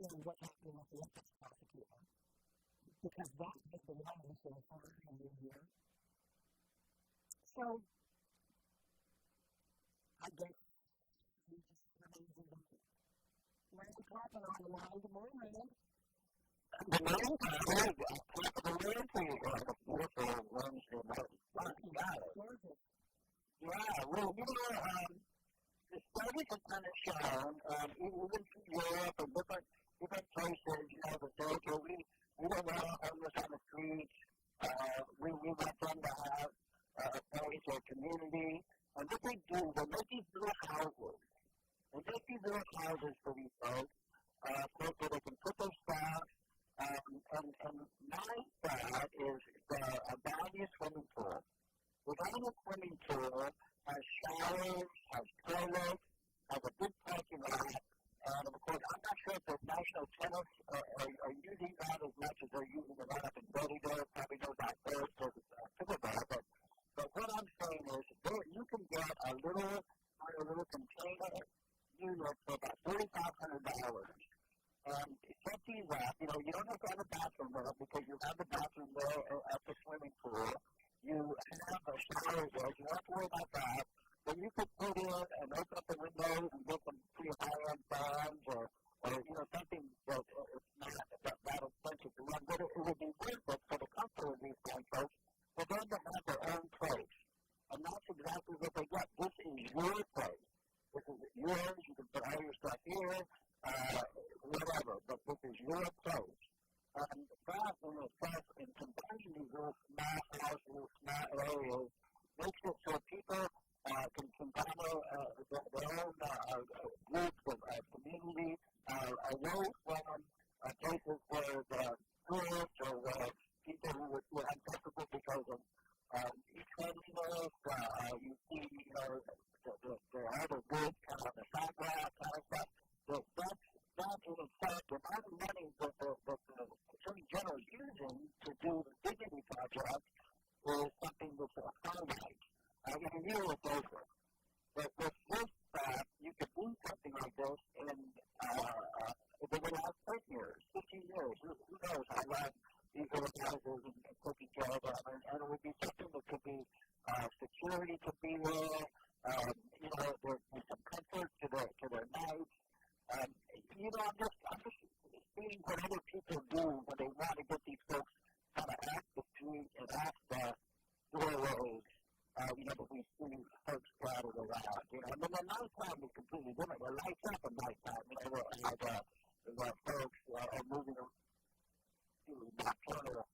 in what's happening with the ethics prosecutor. Because that has been one of the things for a year. So, I guess we just remain in the Randy Clark on the line. Good morning, Randy. Good morning. Good morning to you. Beautiful Wednesday night. Yeah, well, the studies have kind of shown, even from Europe and different places, the data, we don't want homeless on the streets. We want them to have a place or community. And what they do, they make these little houses. They make these little houses for these folks, so they can put their stuff. And my thought is a value swimming pool. Without a swimming pool, has showers, has toilets, has a big parking lot. And of course, I'm not sure if the national tennis are using that as much as they're using the one up in Betty there. Probably knows that first because it's pickleball. But what I'm saying is, you can get a little container unit for about $4,500. And set these up. You don't have to have a bathroom there because you have the bathroom there at the swimming pool. You have a shower there. You don't have to worry about that. But you could put in and open up the windows and get some pretty high-end fans or something that it's not that expensive to run. But it would be worth it for the comfort of these young folks for them to have their own place. And that's exactly what they get. This is your place. This is yours. You can put all your stuff here, whatever. But this is your place. And that in itself, in combining these little small houses, little small areas, makes it so people can combine their own groups of community away from places where the tourists or people who were uncomfortable because of cleanliness, you see, the other goods kind of on the sidewalk kind of stuff. That in itself, the amount of money that the Attorney General is using to do the dignity project is something that's a highlight. In a year it's over. But with this fact, you could do something like this in the last 10 years, 15 years. Who knows how long these little houses and taking care of them. And it would be something that could be security could be there. There's some comfort to their night. I'm just seeing what other people do when they want to get these folks kind of off the street and off the doorways, that we see folks crowded around, And then the nighttime is completely different. The lights up at nighttime, folks are moving to nocturnal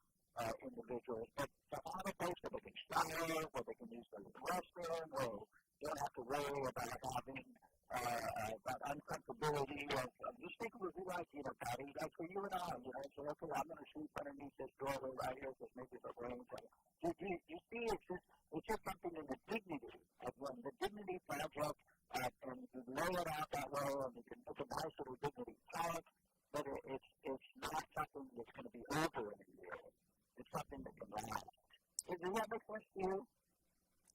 individuals, but to have a place where they can shower, where they can use the restroom, where they don't have to worry about having that uncomfortability of just think of it like, Patti, like for you and I, say, okay, I'm going to sleep underneath this doorway right here because maybe it's a rain. You see, it's just something in the dignity of when the dignity project, and you lay it out that way, and you can put a nice little dignity tag, but it's not something that's going to be over in a year. It's something that can last. Does that make sense to you?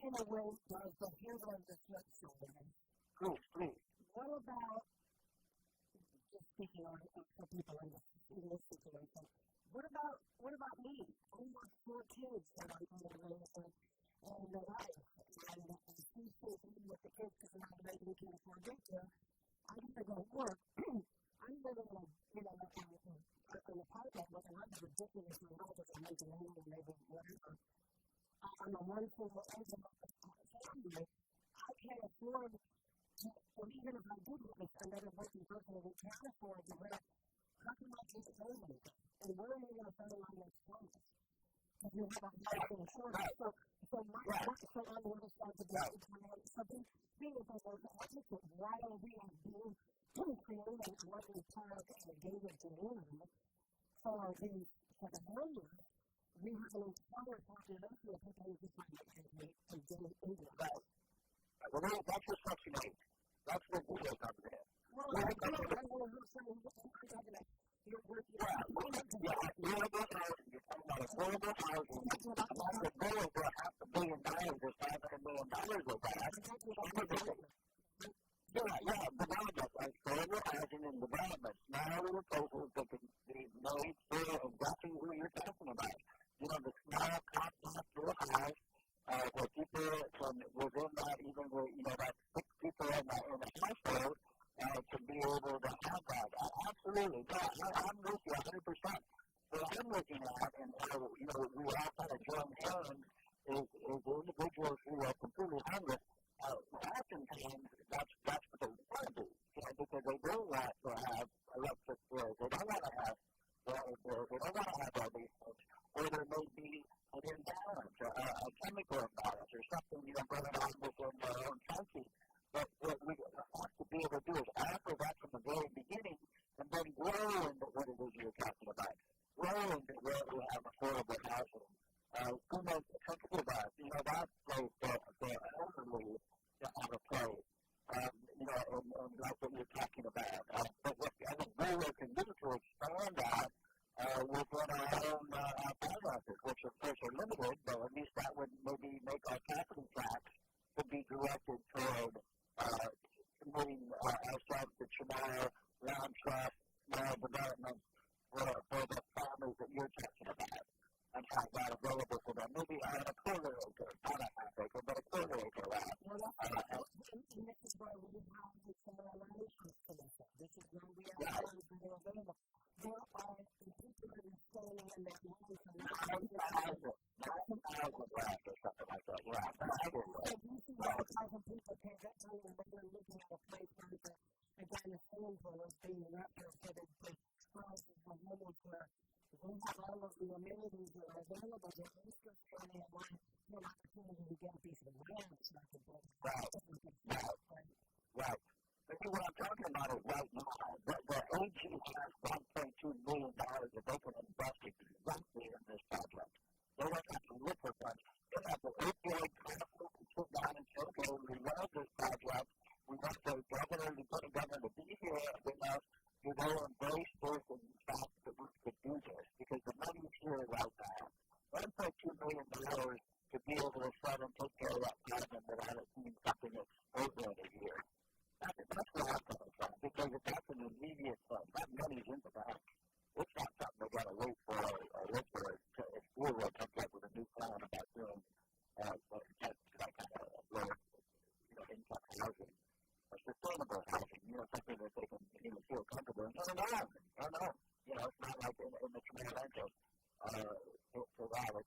In a way, but here's what I'm just not saying. Please. What about, just speaking on for people in this situation, what about me? I have 4 kids that I'm going to raise and the wife, and she's taking with the kids because now we can't afford daycare. I got to go to work. I'm living in an apartment with a lot of ridiculous amounts of maybe whatever. I'm a wonderful family. I can't afford to, even if I did with another working person who can't afford to rent, how can I keep it going? And where are you going to find my next place? If you have a life insurance. So on the other side of the being able to why are we being creating a lovely park and a gated community for the homeless? We have an entire population of people who just might to get into it. Well, that's your Section 8. That's the deal comes in. Well, I don't know who's saying what I'm talking about. Affordable housing. You're talking about affordable housing. Among the goal for $500 million or $500 million of that. Development, affordable housing and development. Now the proposals that can be made for exactly who you're talking about. The small compact little house where people from within that, even where, that 6 people in the household to be able to have that. Absolutely. I'm with you 100%. What I'm looking at, and we all kind of join hands, is individuals who are completely homeless. Oftentimes, that's what they want to do, because they don't want to have electric bills. They don't want to have water bills. They don't want to have all these things. Or there may be an imbalance, a chemical imbalance, or something going on within their own country. But what we have to be able to do is offer that from the very beginning and then grow into what it is you're talking about. Grow into where we have affordable housing. Think of that. That place for elderly to have a place. And that's what you're talking about. But what I think we can do to expand that within our own finances, which of course are limited, but at least that would maybe make our property tax to be directed toward committing ourselves to tomorrow land trust, small development for the farmers that you're talking about, and have that available for them. Maybe on a quarter acre, not a half acre, but a quarter acre land. And this is why we have this land trust commission. This is why we have funds that are available. There are people that are standing in that land for 9,000 land or something like that. Yeah. So you see 9,000 people can't get money, and they're looking at a place where again, a swimming pool is being retrofitted for houses and homes where we have all of the amenities that are available. But it's just trying to find an opportunity to get a piece of land. It's not the best. Right. But what I'm talking about is right now. The AG has $1.2 million that they can invest exactly in this project. They don't have to look for funds. They have the opioid council to sit down and say, okay, we love this project. We want the lieutenant governor to be here with us to go embrace this and the fact that we could do this, because the money's here right now. $1.2 million to be able to set and take care of that problem without it being something that's over in a year. That's where I'm coming from, because if that's an immediate thing, that money's in the bank. It's not something they've got to wait for or look for it. If we will come up with a new plan about doing that kind of low income housing, or sustainable housing, something that they can feel comfortable in. No. It's not like in the community for that.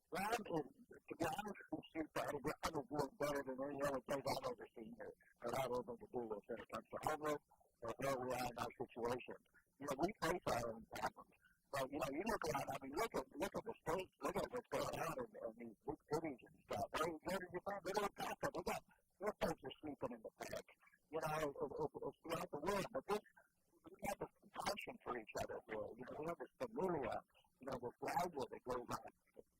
Guam is, to be honest with you, Guam is doing better than any other place I've ever seen here, or I've ever been to do with when it comes to around our situation. We face our own problems. So, you look around, look at the states, look at what's going on in these big cities and stuff. Where did you find little Patti? Their folks are sleeping in the park. It's throughout the world, but we have this compassion for each other here. We have this familia, this language that goes on,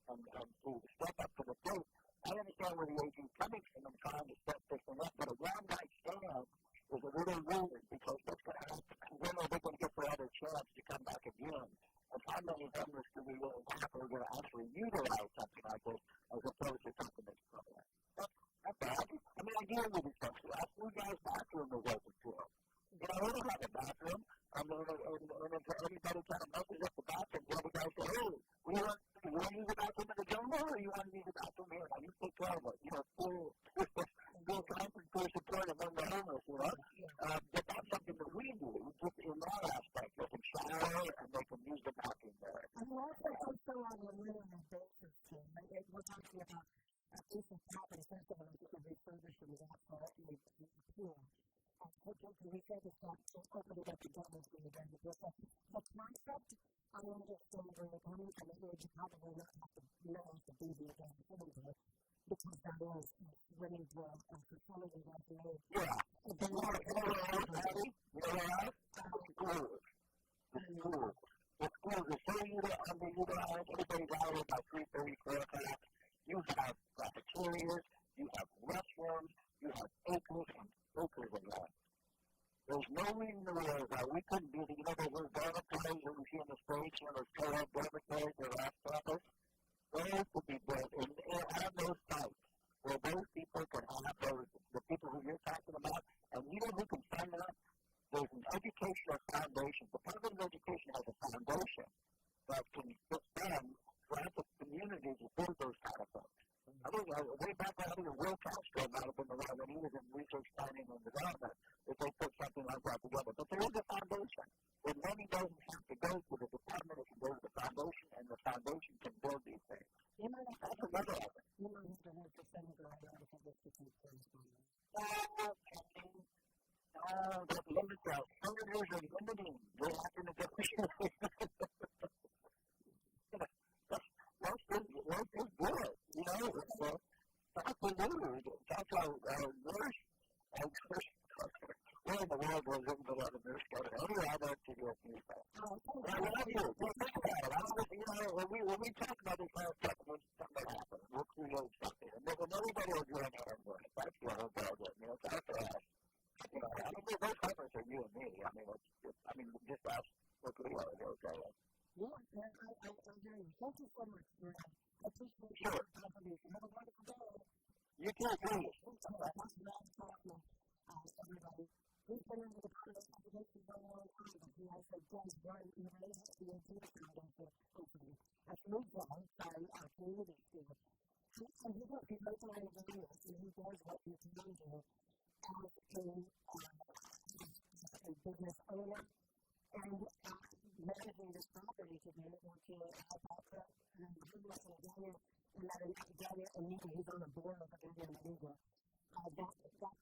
and to step up to the plate. I understand where the AG is coming from and trying to set this thing up, but a one-night stand is a little weird because what's going to happen? When are they going to get their other chance to come back again? And how many vendors do we really have who are going to actually utilize something like this as opposed to something that's permanent? That's bad. I deal with these folks. Ask you guys' bathroom is open to them. We don't have a bathroom. And if anybody kind of messes up the bathroom, the guys say, hey, you want to use the bathroom in the jungle or you want to use the bathroom here? Now, you take care of it. Full constant for support among the homeless, but that's something that we do, just in that aspect. They can shower and they can use the bathroom there. And also on the minimum basis, too. We're talking about a piece of property, first of all, that could refurbish and absolutely pure. We said it's not so open that the government's going to do it. The concept, I understand where you're coming from, and you probably not have to be the again anyway, because that is winning the fertility that they need. Yeah. The schools. The schools are so underutilized. Everybody's out here by 3:30, 4 o'clock. You have cafeterias, you have restrooms, you have acres and acres of land. There's no reason in the world why we couldn't do those little dormitories that we see in the States, those co-ed dormitories that are off campus. Those could be built on those sites where those people can have the people who you're talking about, and who can fund that? There's an educational foundation. The Department of Education has a foundation that can fund grassroots communities to build those kind of things. I think way back when Will Castro might have been around when he was in research, planning, and development, if they put something like that together. But there is a foundation. The money doesn't have to go to the department, it can go to the foundation, and the foundation can build these things. That's another of it. You might have to work for Senator because it's the concerns for you. That limits out. Senators are limiting. They're not going to get Work is good. That's the news. That's how nurse and where in the world was everybody on the nurse code? Anyway, I don't think you'll use that. I love you. Think about it. When we talk about this kind of stuff, when something happens, we'll create something. And everybody will join our own work. That's the whole problem. It's up to us. Those covers are you and me. Just us. Look at what we're going. Yeah, I agree. Thank you so much, Greg. I appreciate your contribution. Have a wonderful day. You too, please. Everybody. We've been in the Department of Education for a long time, but he also does run the AG Foundation openly. That's moved on by our community students. And he knows a lot of ideas, and he does what you can do as a business owner and managing this property to be able to help out and goodness and Daniel Anita, he's on the board of the Daniel Anita. That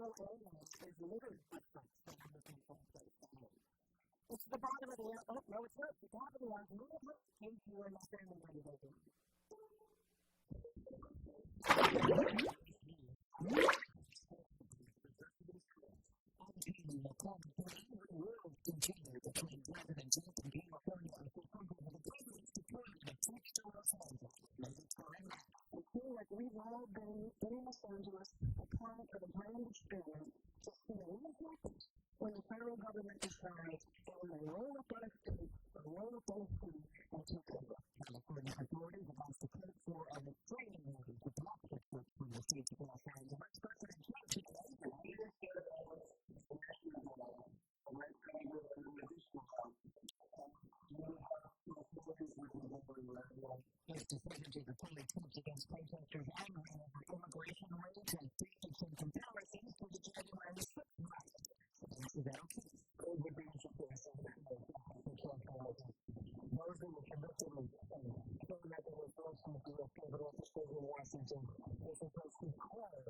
whole area is littered with folks that are looking for a place to live. It's the bottom of the hour. Oh, no, it's not. The top of the hour. Came to your family when you go there. Continue between Gavin and Jake in California and the president's deployment of six to Los Angeles. It seems like we've all been in Los Angeles a part of a grand experience to see what happens when the federal government decides they want to roll up on a state or roll up on a city and take over. California authorities have asked the court for a restraining order to block the trip from the state of Los Angeles. President Trump today his decision to deploy troops against protesters angry over immigration raids and frequent comparisons to the January 6th riot. Those who were convicted of killing that they were forced to do a pivotal decision messaging is supposed to core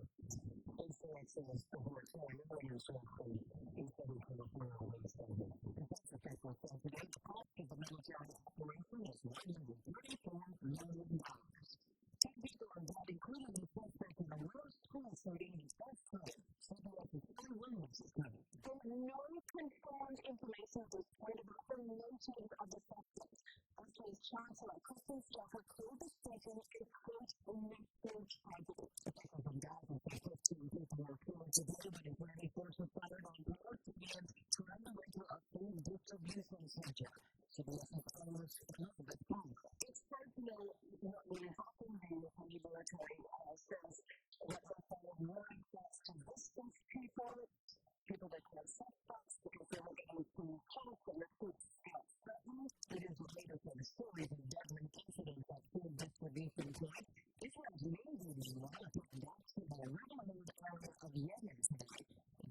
influences the horse more and shortly instead of the more waste of it. That's the fact we're saying today. The cost of the military operation is $134 million. 10 people are involved, including the suspect in the last school shooting in the first time. Something like the 31 months is coming. No confirmed information was reported about the motives of the suspect. FDA's Chancellor Kristen Stoffer called the station a quote massive tragedy. Officials in Gaza say 15 people were killed today when Israeli forces fired on Palestinians trying to enter a food distribution center. CBS News Elizabeth Pong. It's hard to know what will happen when the military says that they found more access to distance people that have suspects because they were able to help and recruit scouts. It is related to the series of deadly incidents at food distribution points. Israel's Navy, meanwhile, got to the Ramallah area of Yemen today.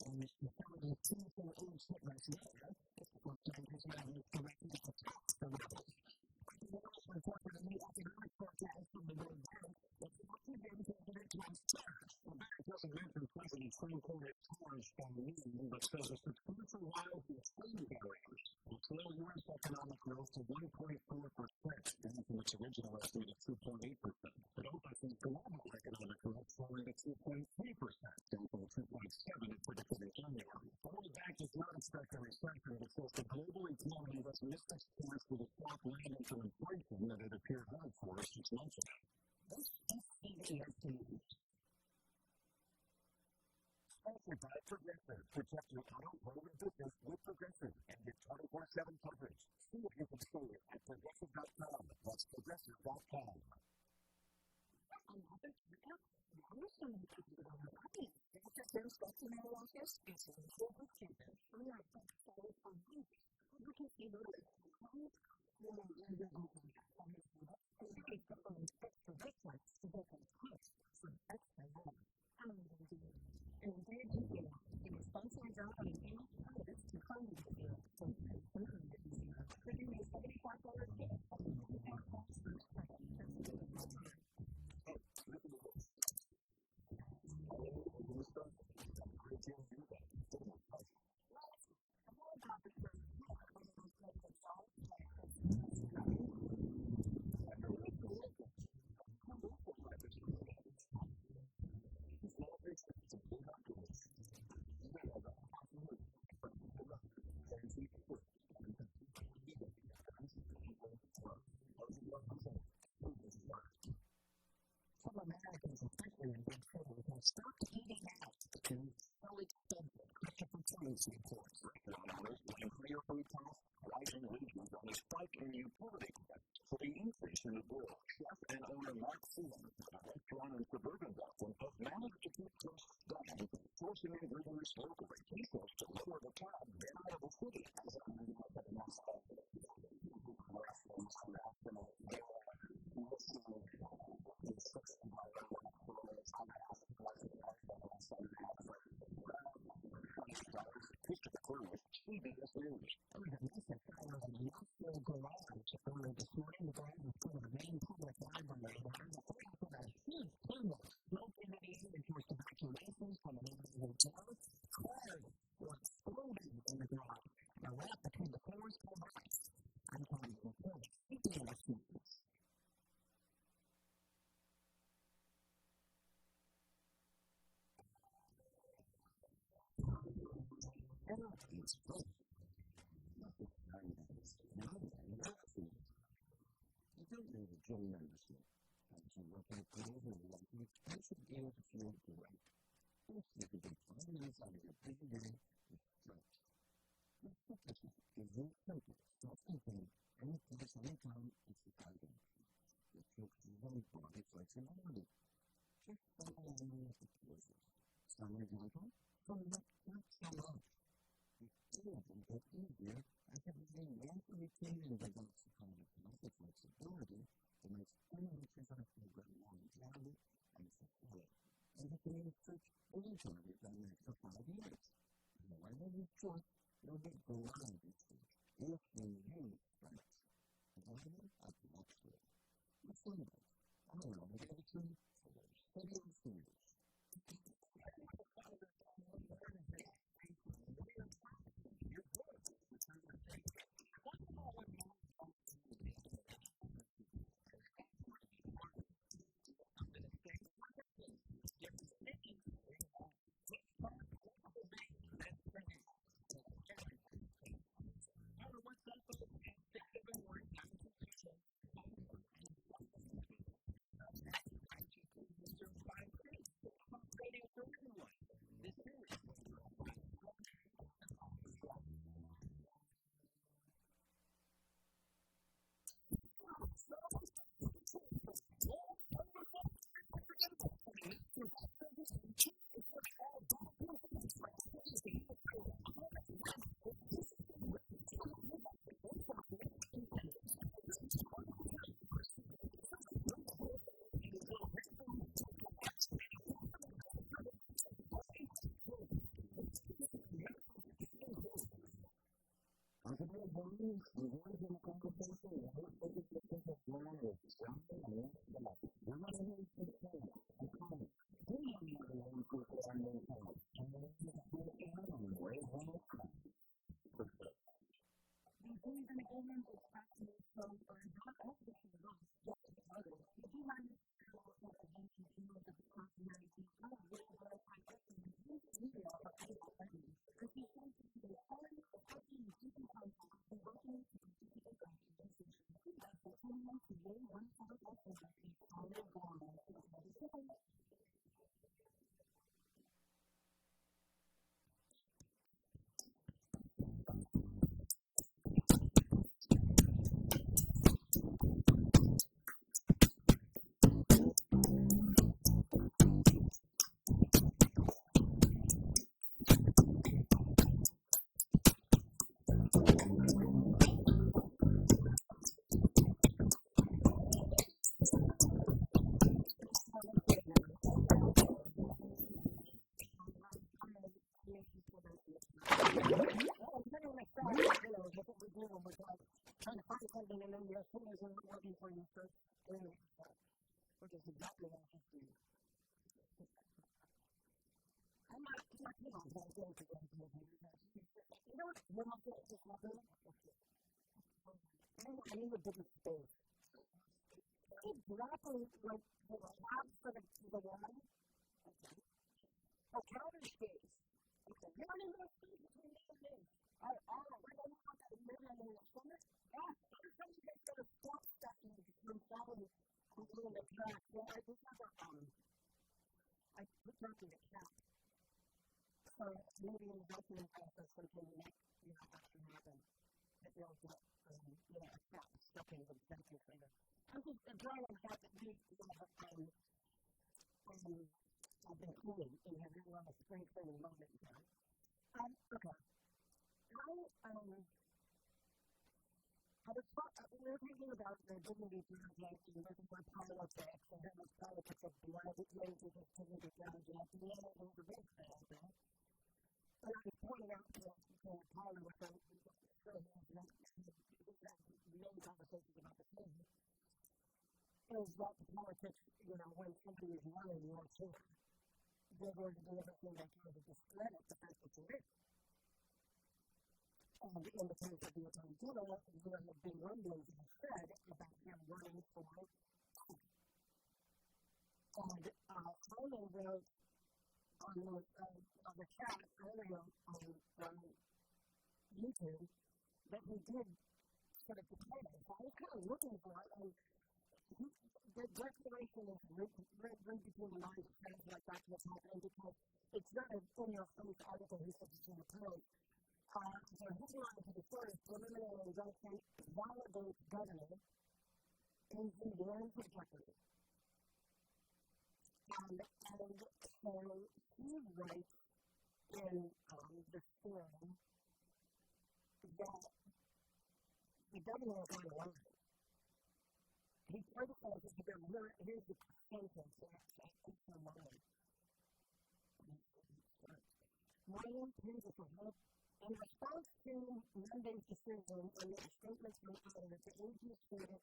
The facility's 2-8 shipments later, this report claims Israel is directing attacks the rebels. The U.S. reported a new economic forecast from the World Bank that focuses on President Trump's tariffs. The bank doesn't mention President Trump quoted tariffs from Newton, but says a substantial rise in trade barriers will slow U.S. economic growth to 1.4%, down from its original estimate of 2.8%. It also sees global economic growth falling to 2.3%, down from 2.7% it predicted in January. The World Bank does not expect a recession, but says the global economy has missed its course with a soft landing to inflation that it appeared hard for 6 months ago. This is CBS. Sponsored by Progressive. Protect your auto, home, and business with Progressive and get 24/7 coverage. See what you can save at Progressive.com. That's Progressive.com. Another turnout? Now we're starting to talk about our audience. After there's special Marianas, it's a silver campus. I'm not that excited for you. You can see those clients. And then you're going to be on this one. And you can put them in extra restaurants to get them close for extra money. How are you going to do it? And there you go. In a sponsored job on an annual service to come with you. So, they're going to be $75 gift. Some Americans, especially in big cities, have stopped eating out because it's so expensive. Christopher Tilley's reports. Restaurant owners blame higher food costs, rising wages, and a spike in utility costs for the increase in the bill. Chef and owner Mark Seaman at a restaurant in suburban Boston has managed to keep costs down, forcing ingredients locally. He says to lower the tab than out of the city. CBS News. Mesa files in a Nashville garage early this morning. The garage was part of the main public library. The police put a huge table located in and forced evacuations from a neighboring hotel. Cars were exploding in the garage. A wrap between the floors collapsed. I'm calling the report. CBS News. It's great. You don't need a gym membership. As you work out clothes and like you should be able to feel great. First, you can get 5 minutes out of your busy day to stretch. This fitness is very simple, self-contained, any place, anytime, it's the target. Your focus on body flexibility. Just follow along with the poses. Some example, from not so much. It gets easier as everything naturally changes against the kind of muscle flexibility that makes any exercise program more enjoyable and fulfilling. And you can even switch anytime you've done this for 5 years. And whenever you trust, you'll get beyond this stage if you use strength. However, up next week. With Sundays, I don't know, maybe the truth, maybe it's true. I could have believed the words in the conversation, and I was thinking the thing of marriage, something I want to know. You're not going to say that. I'm calling. Do you know the one people are in the house? And then you just do it down on the way home. These encampments are practically so for not all the people. If you want to go to a bench and see what the customary people are, what are the practices and you know, for everybody. If you want to be the only person you can find the working to be the practices, that's the only one to do one for the person that is all the Guam. Trying to find something and then your fingers are not working for you, so which is exactly what I do. I'm not going to go to the you know what? When I get this happening, I need a different space. Exactly like the lab for the one. A counter space. Okay, you don't even have space between me and me. I don't know how to live in the summer. Yeah, every time you guys get a spot stuff in the following in the track, well, I just have I put that in the cap. So maybe in the document process, something next, that can happen. It will get, a cap stuck in the sensor finger. I'm just drawing on the fact that I've been cooling and have really on a spring cleaning moment in time. Okay. We were thinking about the dignity project and looking for politics and how much politics of blood it made with this dignity project and the other things are big things, right? And I was pointing out to Paula with the main conversations about the thing is that the politics, when somebody is running your team, they're going to do everything they can to discredit the fact that you're in. And in the case of the Attorney General, there have been rumblings in the Fed about him running for and Conan wrote on the chat earlier on YouTube that he did sort of declare it. So I was kind of looking for it, and the declaration is read between the lines of things like that's what's happening because it's not a in-your-face article he says it's in the post. So his line to the story is preliminary injunction validates governor is the warrant of jeopardy. And so he writes in the story that the governor is on the line. He criticizes the governor. Here's the sentence that keeps in mind. Ryan pays for help. In response to Monday's decision on the statements from Congress, the agency stated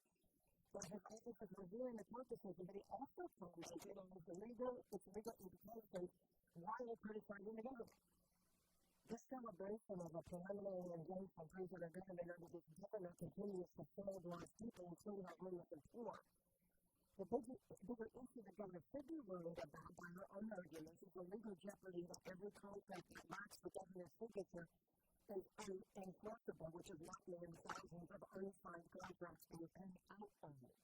that his office is reviewing the court decision, but he also commented on its legal implications while criticizing the government. This celebration of a preliminary engagement proves that our government under this government continues to fail God's people, including our homeless and poor. The bigger issue the government should be worried about by her own arguments is the legal jeopardy that every contract that marks the governor's signature is enforceable, which is likely in thousands of unsigned contracts being paid out on it.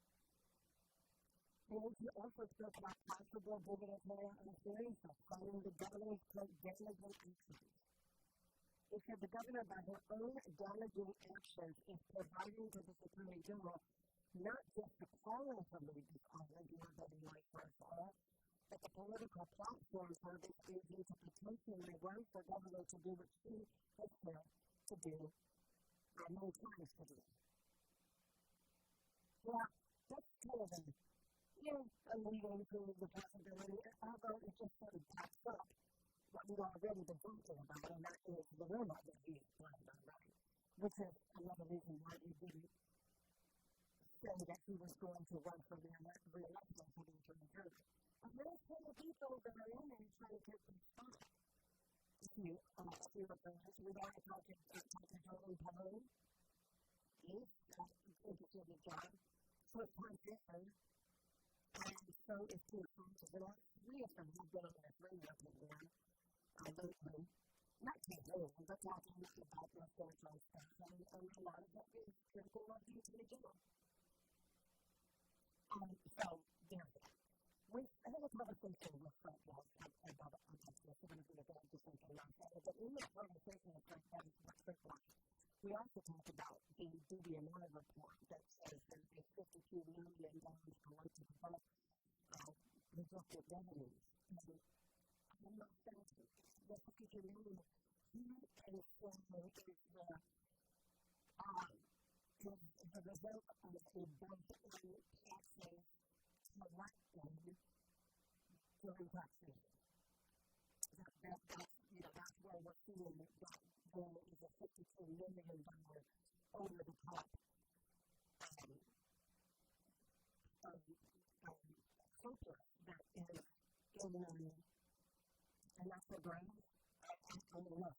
The AG also spoke about possible divinatory interference, calling the governor's take damaging actions. It said the governor, by her own damaging actions, is providing to the Attorney General not just the calling to lead this island, URWA first all, but the political platform for this AG to potentially run for governor to do what she has said to do, many times to do. Yeah, that's kind of a leading to the possibility, although it just sort of backs up what we've already been talking about, and that is the rumor that he is planning on running, which is another reason why he didn't say that he was going to run for the re-election for the Attorney General. And there's plenty of people that are in there trying to get this spot. If you look at this, we've already talked to Jordan Payne. He's interested in the job. First-time fisher. And so is Tina Francis. And all three of them have been on this radio program lately. Not campaigning, but talking about their spiritual stuff. And a lot of it is critical of the Attorney General. So, there's that. I had a conversation with Frank Walsh about this. We're going to do that just something like that. But in this conversation with Frank Walsh, we also talked about the DBMI report that says that there's $52 million going to develop projected revenues. And I'm not saying the $52 million, he is saying is the result of a bunch of taxes collected during tax season. That's where we're seeing that there is a $52 million over the top surplus that is in and that's the brand.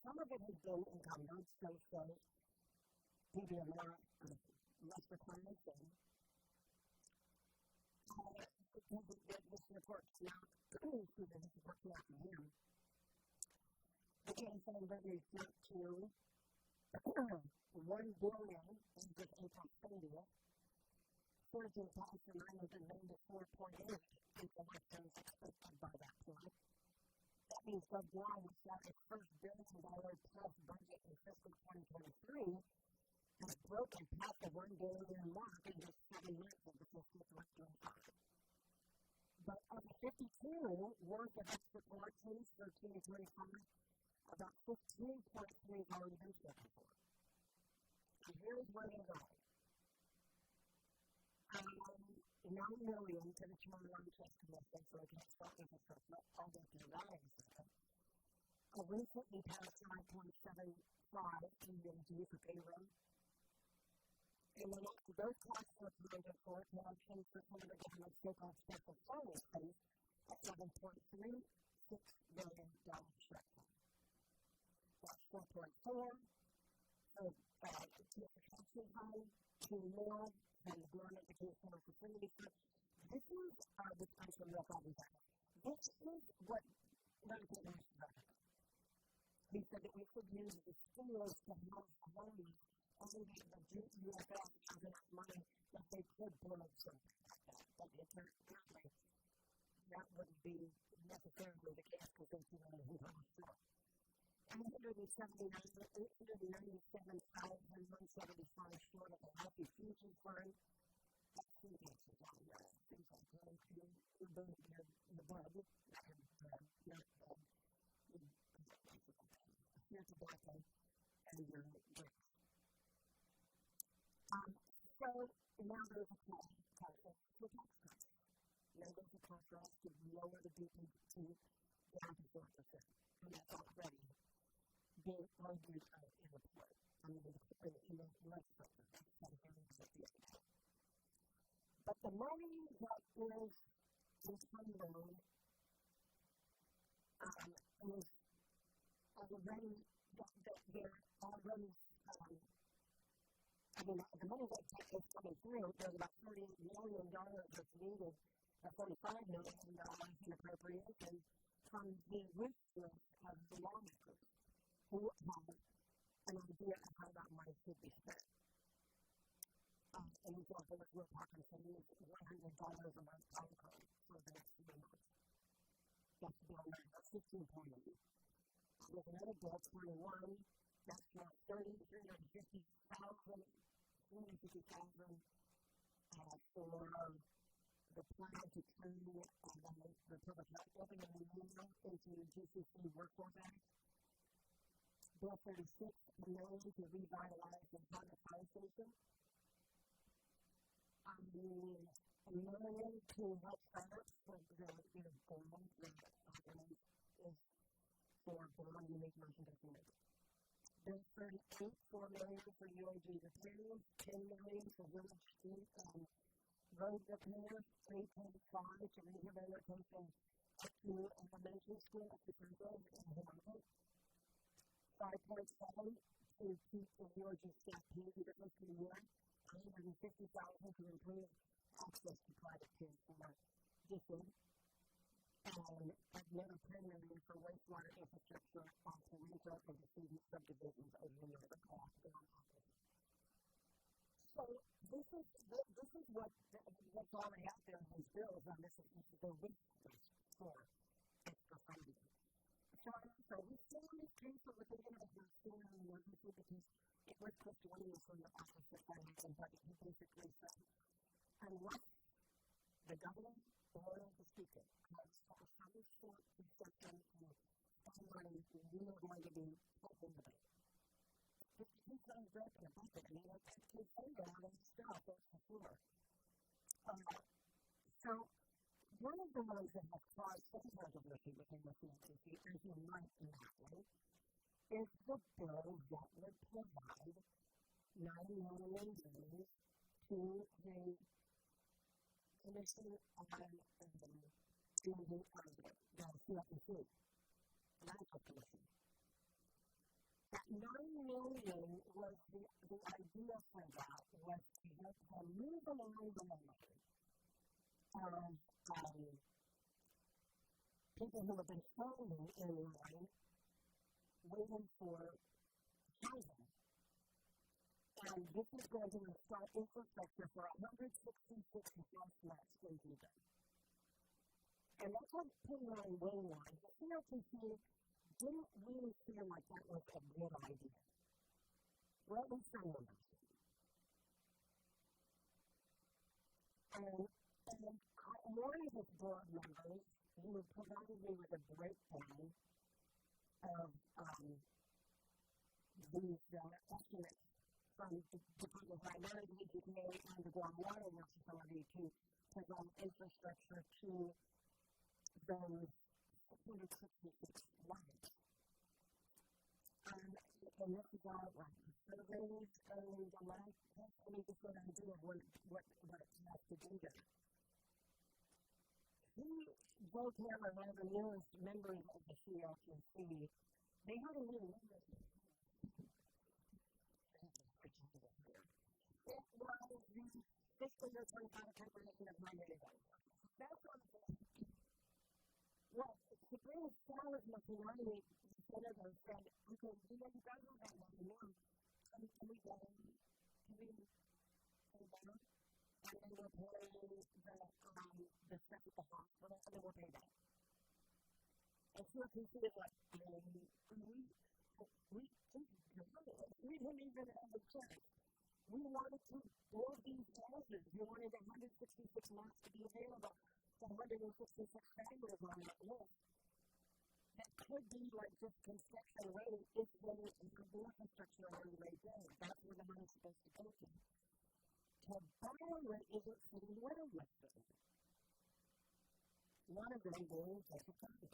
Some of it has been encumbered, so maybe a lot less reclamation. This report's not from him. The campaign revenue went to $1 billion in this income spending, surging past the 994.8 in elections expected by that point. That means so Guam was set its first $1 billion plus budget in fiscal 2023 has broken past the $1 billion mark in just 7 months of the fiscal 2025. But of the 52 worth of export collections for 2025, about 15.3 already been spoken for. And here's where they go. $9 million to the Chamberlain Trust Commission for Transport Infrastructure, I'll get to that in a second. A recently passed $9.75 million for payroll. And then those costs were accounted for collections for some of the government's so-called special finance fees at $7.36 million shortfall. That's 4.4 for transportation fund, 2 more than the Guam Educational Facility Fund. This is the special real problem. This is what Medicaid National Government. He said that we could use the stimulus to help Guam only the UFS has enough money that they could build something like that. But apparently, that wouldn't be necessarily the case because they see only who's on the floor. 197,175 short of a Healthy Fusion Fund. That's two cases on there. Things like going to the bud, here's the bottom, and your bricks. So now there's a call for tax cuts. Now there's a call for us to lower the BPT down to 4%. And that's already being argued in the court. In the legislature. That's something that the other day. But the money that is intended is already, they're already, the money that is coming through, there's about $38 million that's needed, $45 million in appropriation from the wish list of the lawmakers who have an idea of how that money should be spent. An example that we're talking about is $100 a month income for the next 3 months. That's the amount, that's 15 million. With another bill, 21, that's about $350,000 for the plan to turn the public health opening into GCC Workforce Act. Bill 36, $1 million to revitalize the Encampments Fire Station. $1 million to help startups for the Guam, is for Guam unique merchandise units. Bill 38, $4 million for UAG repairs, $10 million for village street road repairs, $3.5 to rehabilitation up to elementary school at the Temple in Hawaii, $5.7 to keep the UAG staff paid the difference in the year, $150,000 to improve access to private care for districts, and another $10 million for wastewater infrastructure on Toronto and the student subdivisions over the Northern Coast. So this is what's already out there in these bills, and this is the wish list for extra funding. So we still came to look at it as a story in emergency because it was Chris Williams from the Office of Finance and Budget. He basically said, unless the governor or the speaker has some sort of discussion and money, we are going to be helping the bank. He's not broken a budget. That's his finger out of stuff, that's for sure. So, one of the ones that has caused some controversy within the CNCC, as you might imagine, is the bill that would provide $9 million to the Commission on the CFPC, Financial Commission. That $9 million was the idea for that was to just move along the line of people who have been standing in line waiting for housing. And this is going to install infrastructure for 166 house lots in Cuba. And that's what Patti and I waiting on. The CRTC didn't really feel like that was a good idea. Well, at least some members. And one of his board members, he provided me with a breakdown of these estimates from the Department of Marianas, weekday, and the Guam Water Works Authority to provide infrastructure to those 166 lines. And this is all surveys and the last, just what I'm doing, what it has to do there. Joe Cameron, one of the newest members of the CLCC, they had a new member. It was the fiscal year 25 appropriation of $9 million. That's what it was. Well, Supreme Court McLean, the senator, said, okay, you guys don't have money now. Can we go? Can we pay down? And then we'll pay the stuff at the hospital, and then we'll pay that. And so he said, like, we didn't even have a check. We wanted to build these houses. We wanted 166 lots to be available to 166 families on that list. That could be like just construction rate if they have the infrastructure already laid down. That's where the money's supposed to go to. To borrow it isn't sitting well with them. One of them being take a copy.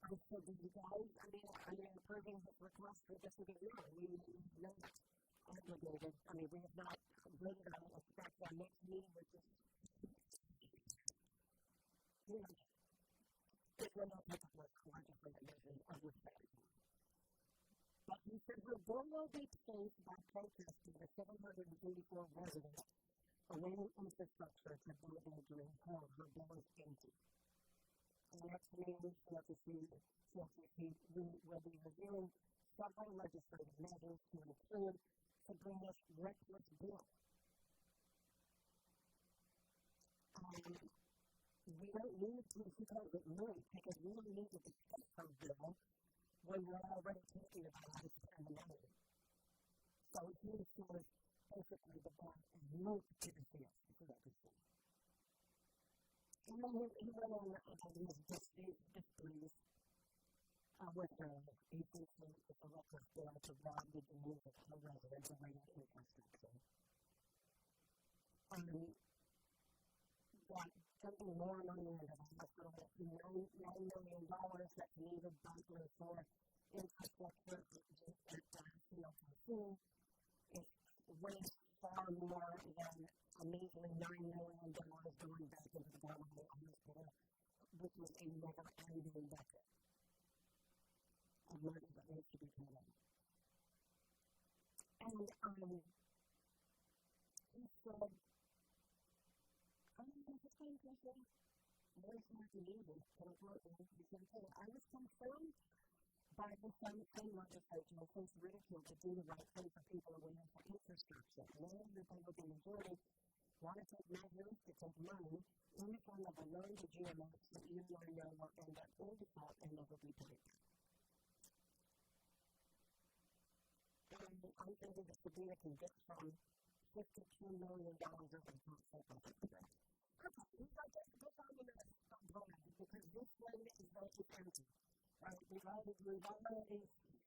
I said, do you guys, approving this request for just a good year? We know that's obligated. We have not waited on us back to our next meeting, which is, it will not take us much time to find that measure of respect. But he said, Guam will be faced by protesting the 784 residents awaiting infrastructure to build their dream home. Her bill is empty. And the next meeting, CFPC will be reviewing several legislative measures to include Sabrina's reckless bill. We don't need to keep it moved because we don't need to discuss her bill when we're already talking about how to spend the money. So he was basically the boss and moved to the CFPC. And then he went on about his disagrees with the agency with the reckless bill to rob the news of her residents of radio infrastructure. Got something more money into the hospital, $9 million that's needed budget for infrastructure at CLCC. It's way far more than a measly $9 million going back into the government hospital, which was a never-ending budget of money that needs to be paid out. And he said, There's nothing needed to report me. I was confirmed by the same legislature since ridicule to do the right thing for people waiting for infrastructure. Many of the Republican majority want to take measures to take money in the form of a loan to GMS that even though they will end up in default and never be paid. And I'm thinking that Sabina can get from $52 million over the top of the He's like, this argument is not going because this one is very empty. Right? We've already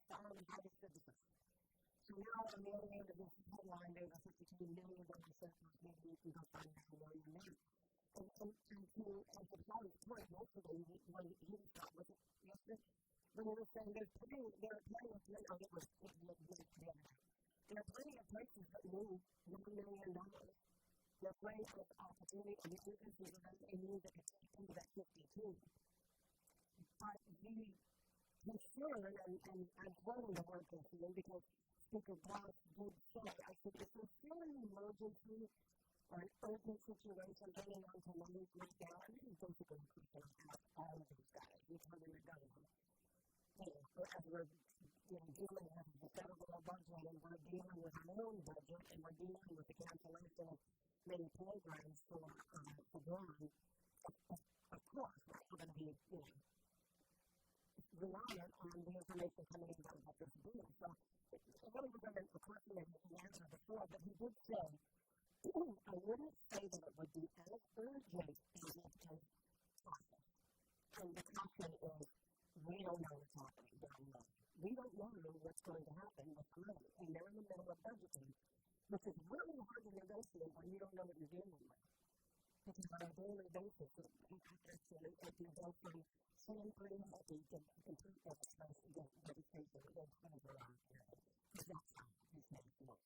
found how to fix this. So now on the other end of this headline, there's a $52 million surplus. Maybe you can go find that $1 million now. And to Charlie's point, yesterday, when he got with it yesterday, when he was saying there are plenty of places that need $1 million. There are plenty of opportunity and you can consider them and use it into that 52. But we concern, and I'm quoting the word concern because Speaker Brown did say, I said, if there's still an emergency or an urgent situation hanging on to money right now, I think it's basically a question about all of these guys, including the government. As we're dealing with the federal budget and we're dealing with our own budget and we're dealing with the cancellation of many programs for Guam, of course, we're going to be reliant on the information coming in about this bill. So, one of the government, of course, he answered before, but he did say, I wouldn't say that it would be as urgent as it is possible. And the question is, we don't know what's happening down the road. We don't know what's going to happen with the money. And they're in the middle of budgeting, which is really hard to negotiate when you don't know what you're dealing with. Because on a daily basis, if you go from sampling a week and complete exercise to get medication, it goes kind of around here. Because that's how these things work.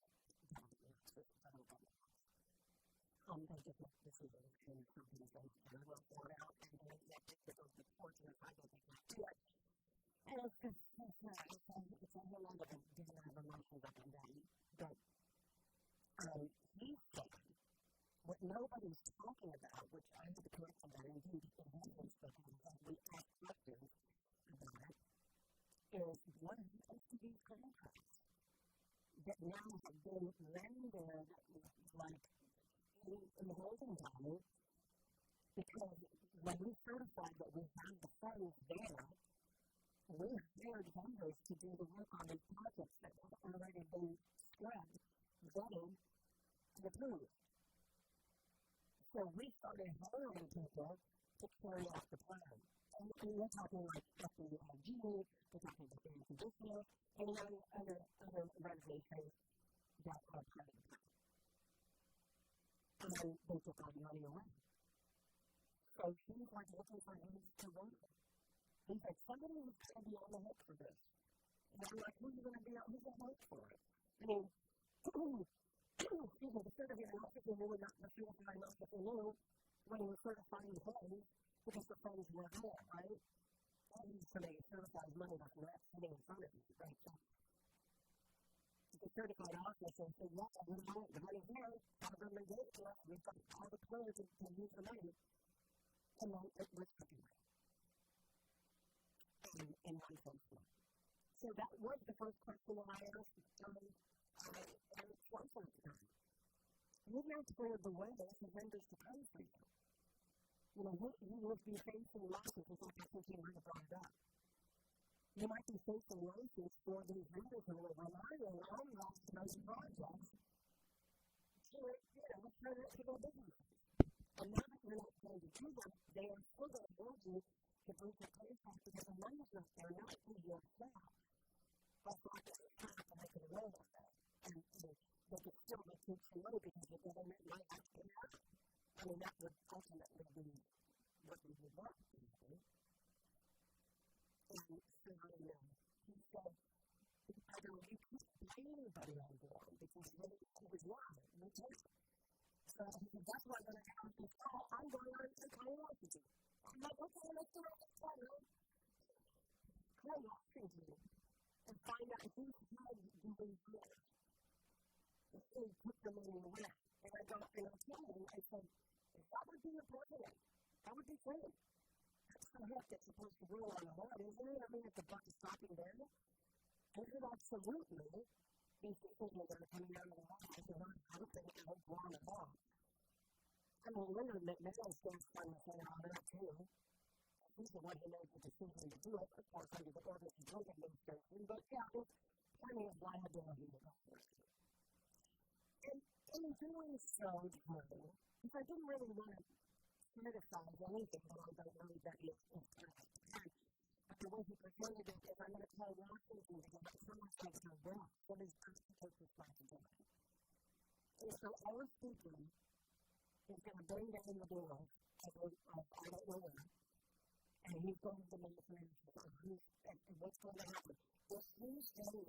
They just make decisions and companies don't work that out and they get difficult to fortunate I don't think they do it. And it's just, it's a whole lot of different emotions up and down. But he said, what nobody's talking about, which I have to correct about and do the evidence because we ask questions about it, is what happens to these contracts that now have been rendered like in the holding pattern, because when we certified that we have the funds there, we hired vendors to do the work on these projects that have already been scrubbed, vetted, and approved. So we started hiring people to carry out the plan. And we're talking like FBIG, we're talking about the conditional, and other renovations that are part of the plan. And they took all the money away. So he was looking for him to work. He said, somebody was going to be on the hook for this. And I'm like, who's going to be on the hook for it? I mean, excuse me, the certified officer knew not the certified officer knew when he was certifying him because the funds were there, right? And so they certified money that's not sitting in front of you, right? So the certified officer said, yeah, the money's here, our government gave it to us, we've got all the clearance to use the money. And then it was everywhere. In one place. So that was the first question that I asked and twice at the time. You guys cleared the way for vendors to pay for you. You know, you would be facing losses if I think you might have brought it up. You might be facing losses for these vendors who are relying on those projects to, you know, turn it to their business. And now that you're not going to do them, they are still going to hold you to bring your pay tax because the money's not there, not for yourself. But for the tax to make it away with that. And they could still recoup some money because the government might actually have it. I mean, that would ultimately be what we would want. And so, he said, I don't know, you can't blame anybody on Guam because it was wrong. You take it. So he said, that's why I'm going to have to tell I'm going on to tell you what to do. I'm like, okay, let's do it. Call Washington and find out who's trying to do these things. And put them in the way. And I got and I told him, I said, that would be your president. That would be great. That's the hook that's supposed to roll on the heart, isn't it? I mean, if the buck is stopping there, is it absolutely these people that are coming out of the White House are not helping out Guam at all? I mean, Linda McMahon stands on the Senate on that too. He's the one who made the decision to do it, of course, under the orders of the Trump administration. But yeah, there's plenty of liability about this. And in doing so, if I didn't really want to criticize anything, but I don't know that it's kind of but the way he presented it is I'm going to tell Washington to get someone's going to go wrong. What is going to take responsibility? And so our speaker is going to bring down the door of I don't know where, and he's going to demand for answers and what's going to happen. If these vendors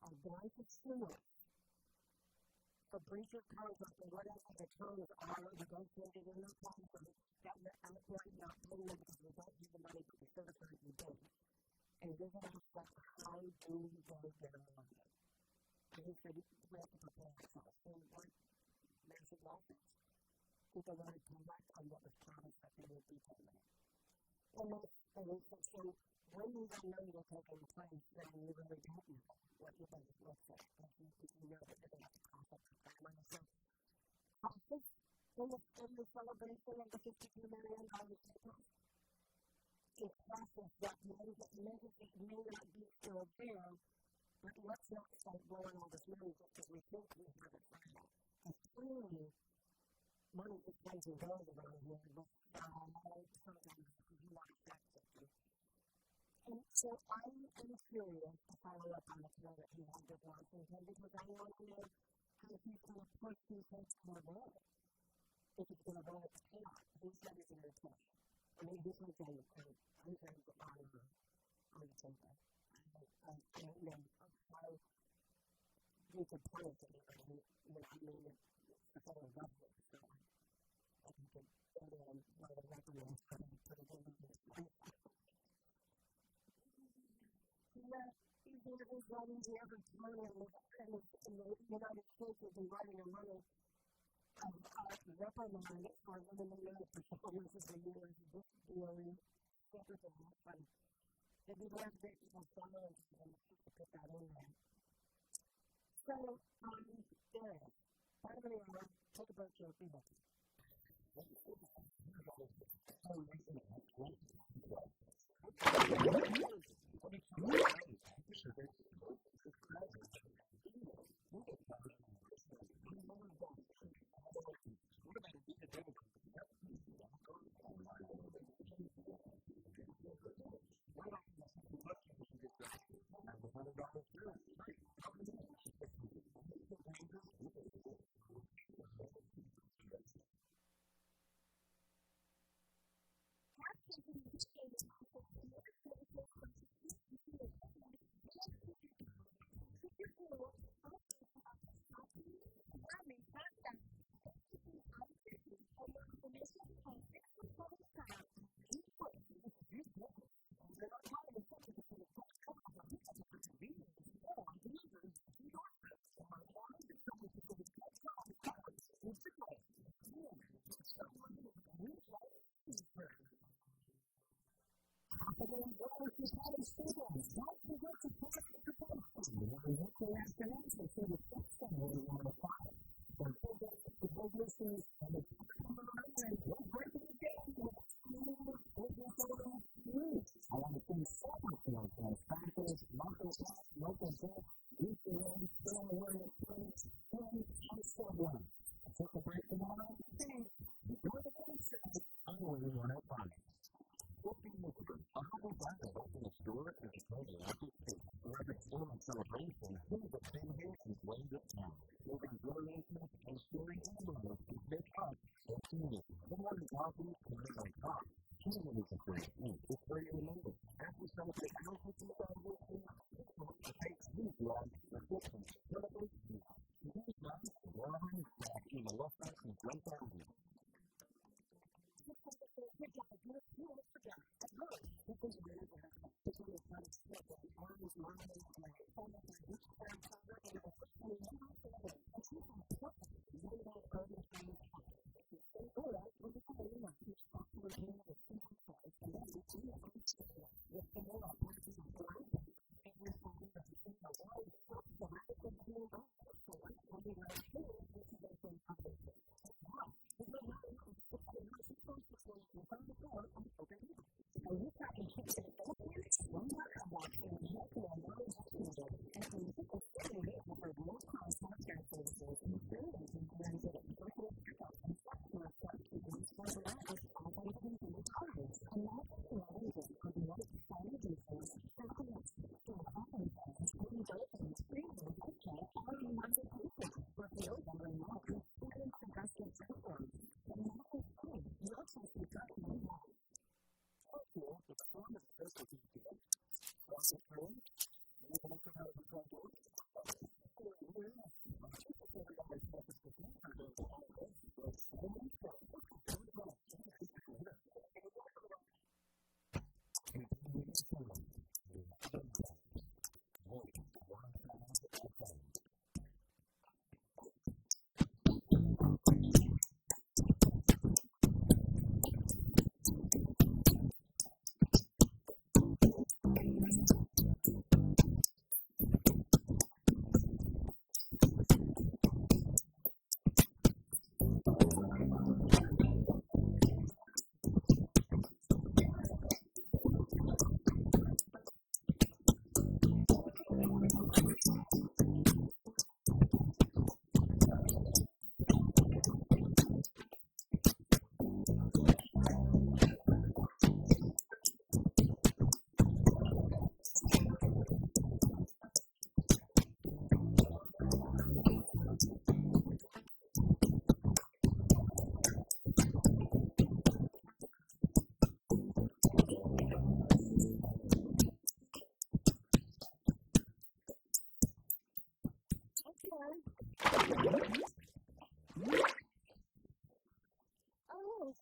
are going to sue us for breach of contract or whatever the terms are negotiated in the contract that we're outright not paying them because we don't give the money but we certified we do. And this is how do we go get around it? And he said we have to prepare ourselves. And what massive losses? People want to come back on what was promised that they would be paying. And so when you don't know you're taking place, then you really don't know what you're going to look for. You know that you're going to have to cough up the family. So, in the celebration of the $52 million surplus, it's process that may not be still there, but let's not start blowing all this money just because we think we have it found. Because clearly, money just comes and goes around here, but sometimes you want to check something. And so I'm curious to follow up on the tour that he had with Washington because I want to know how he's going to push these things to the road. If it's going to roll its chaos, he said it's going to push. I mean, he's going to say, I'm going to go on the table. I don't know how you could punish anybody. I mean, it's the federal government, so I think it's better than what the recommends for the He's writing the other time in the United States has been writing a letter reprimand for eliminating the performances of the U.S. book dealing representatives. And it'd be glad to get people following and to put that in there. So, there. Part of the hour, take a break, you'll be back. if you have students, don't forget to talk to your boyfriend. Weekday afternoons, and see the steps on where you want to find. From businesses and the and we're breaking it down with business owners. I want to thank several things like factors, local growth, weekday, family, and so on. Take a break tomorrow. Enjoy the sunset. I'm where you want to find it. Hafa Adai opened a store in the Marianas for every form of celebration. Here's a big and way to town. Moving donations and storing envelopes to pick up their community. Good morning, coffee, and then on top. Canada is a great thing. It's very remember. As we celebrate our 50th anniversary, this month to take these lives for Christmas. Celebrate you. Today's night, Guam, back in the Los Angeles 1000.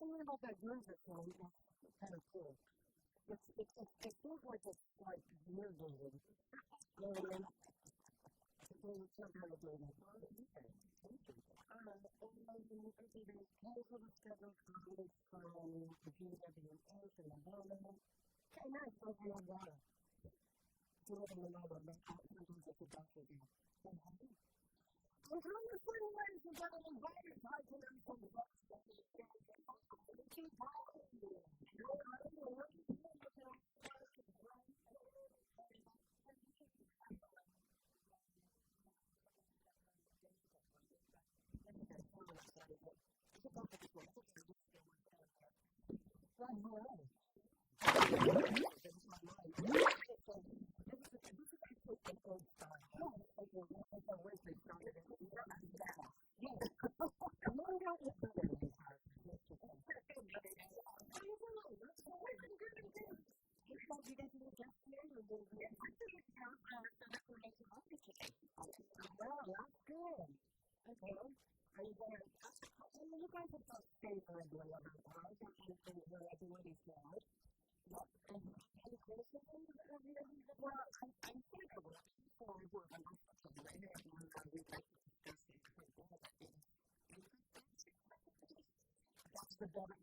Something about that music thing is kind of cool. It feels like it's like motivated. You know what I mean? It's some kind of movie. And there's also the schedule comments from the GWS and the Marianas. Okay, nice. Over your water. You live in the middle of that. Sometimes it's a doctor deal. And how many ways you got to invite your guys and everything to watch that? That's the better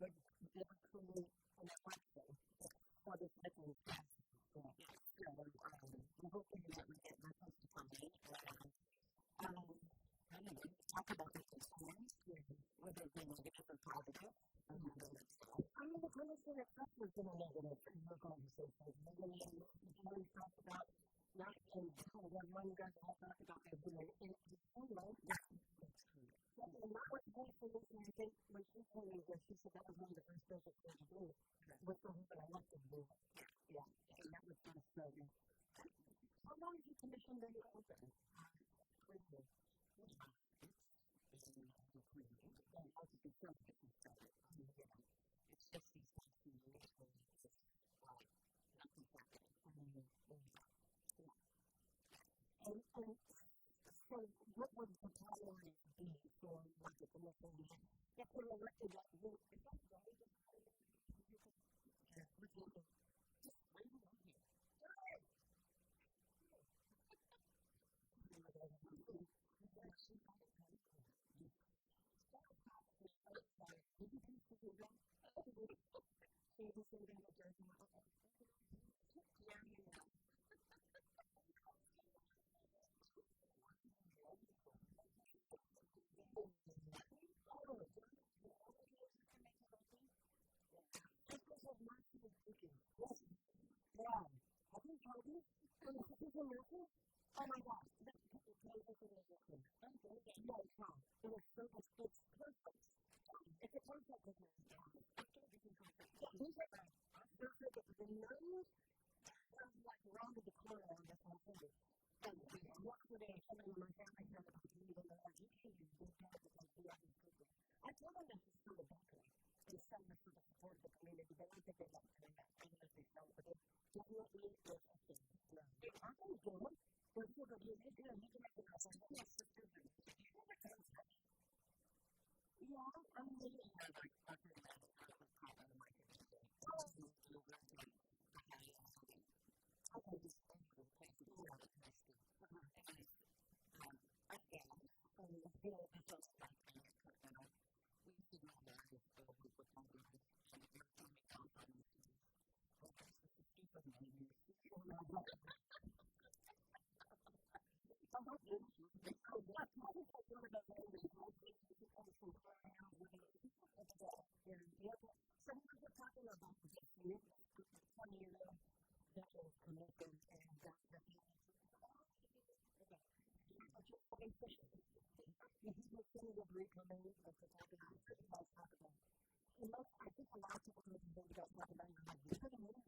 crew in that question for the second class. we're hoping that we get more folks to come in and talk about their concerns, whether they negative or positive. I mean, the conversation itself was in a negative in your conversations. You always talk about not in one you guys all talk about as being in the same way. And that was one solution, I think, when she told me that she said that was one of the first things that she did with the whole I like to do. Yeah, and that was kind of struggling. How long did you commission the open? 3 years. It's just these past few years where it's just nothing's happening. And so what would the priority be for like the commission? If they elected that group, is that right? Just waiting on here. Oh my God, that's perfect. It's a perfect business. The numbers are like rounded the corner on this whole thing. And what would a woman in my family said about me, even though I usually do that because we are in prison. I told them that to sell the bakery and sell this for the support of the community. They don't think they want to come back, even if they sell it, but they definitely feel something. I think good. But people go, you can make it up. I'm not so good. Yeah, I'm really like fucking mad at the top of my head. Okay, just thank you. Thank you for the question. Again, it's good. It's just like we should know that it's good. We put on good. And every time we come from the city, it's stupid money. I think a lot of people know what you guys talk about. You're like, you're going to move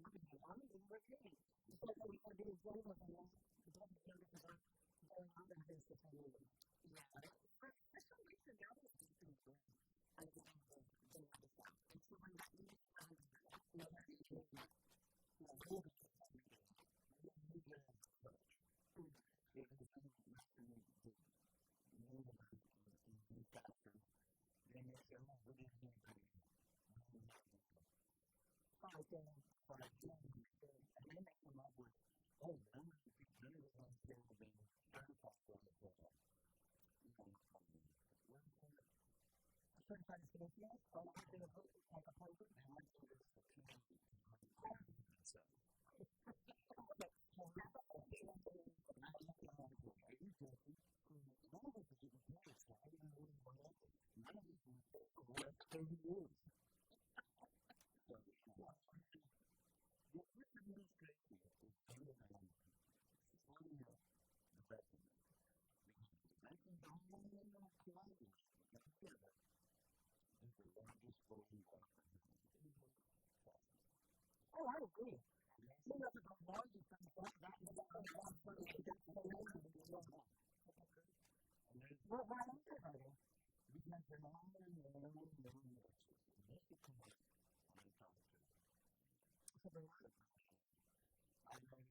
on. We're kidding. Because we are being told of a lot of going on in this community. Yeah. For some reason, that was pretty good. I was able to do that. And so when that really found out, no, that's really not. No, really. Oh, I agree. You know, the largest thing about that is that I'm not going to get the whole well, why am I hurting? Because they're all in the so they're not. I know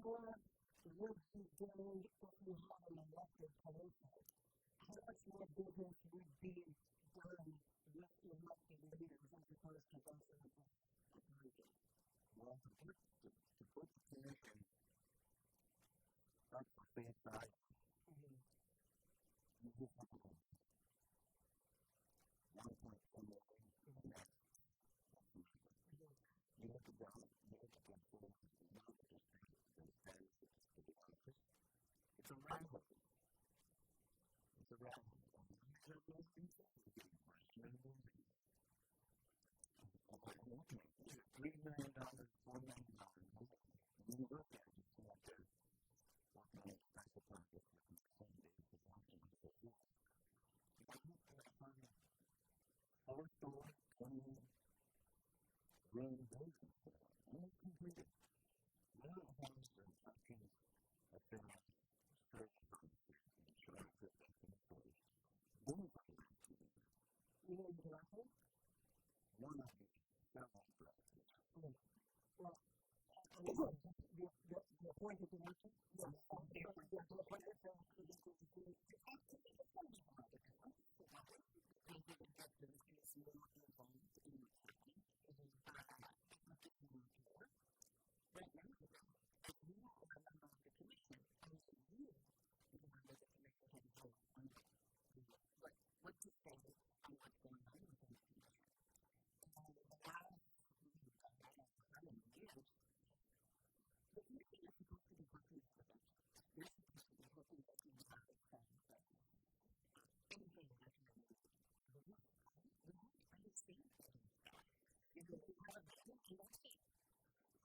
more would you gain if you had an elected position? How much more business would be done with elected leaders as opposed to those in the region? Well, to put the commission up for fair side, you just have to go 1.4 million. You have to go, you have to go forward, you have to just think of the status of the office. It's a rivalry. It's a rivalry. These are those people who are getting frustrated with me. $3 million, $4 million more. When you look at it, you see like they're working on a special project with the same days as working on the work. If I look at that project, 4-story, 20-room building, almost completed. Now it has the fucking search function and trying to put that in place. One of them, You know the direction? one of them, several structures. Well, the point that you mentioned,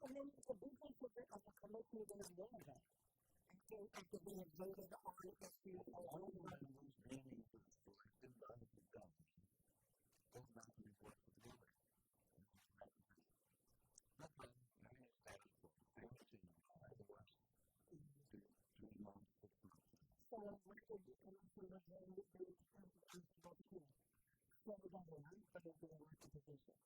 and then the business of the commission is going to be over that. I think after being voted on issue All of them was meaning for the story, didn't know if it done. Those mountains work together. But then, I mean, it's status quo. They were to the west. 3 months, 6 months. So, what did the commission was going to do to come to the commission? So, it was a nice way of doing work position.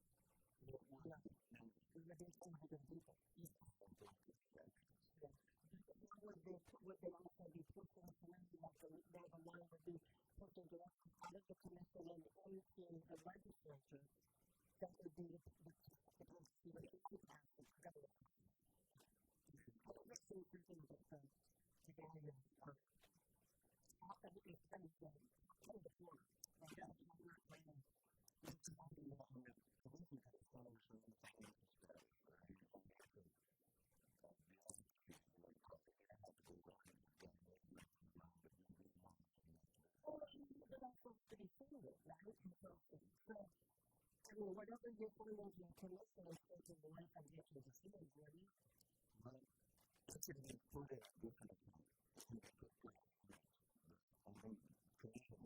Would they also be pushing through, like they the one would be pushing directly out of the commission and into the legislature, that would be the whatever your financial commission is taking away from different decisions, really. But it's going to be included in different accounts. It's going to be put through commission.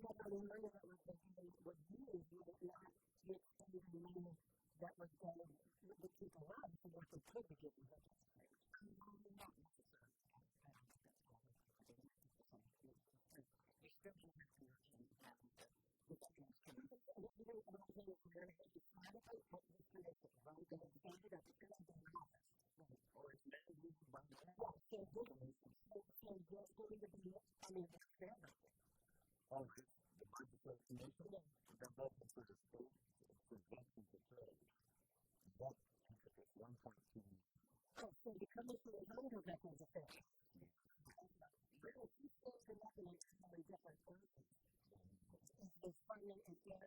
But the money that was used would not get any money that was going to keep around for what they could be getting. Not necessarily. You still don't have to the budget estimation, the budget for the state, for banking to trade, that is 1.2 million. Oh, so the commission is under veterans affairs. Little people are looking at some different sources. Is funding, is there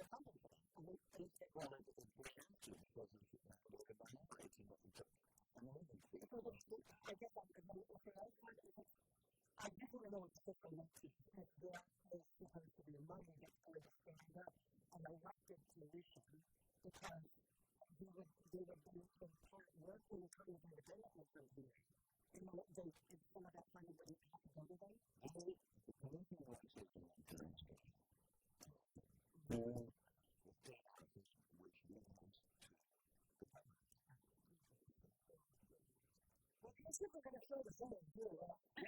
funding for that? Well, it's very active because it's looking at operating what we took. I guess I just want to know what's different because there is supposed to be money that's going to stand up an elected solution because they would be in part working in terms of the benefits of here. And then some of that money wouldn't have to go to them. The commission works as an insurance company. The state office, which belongs to the public. Well, these people are going to show the same too.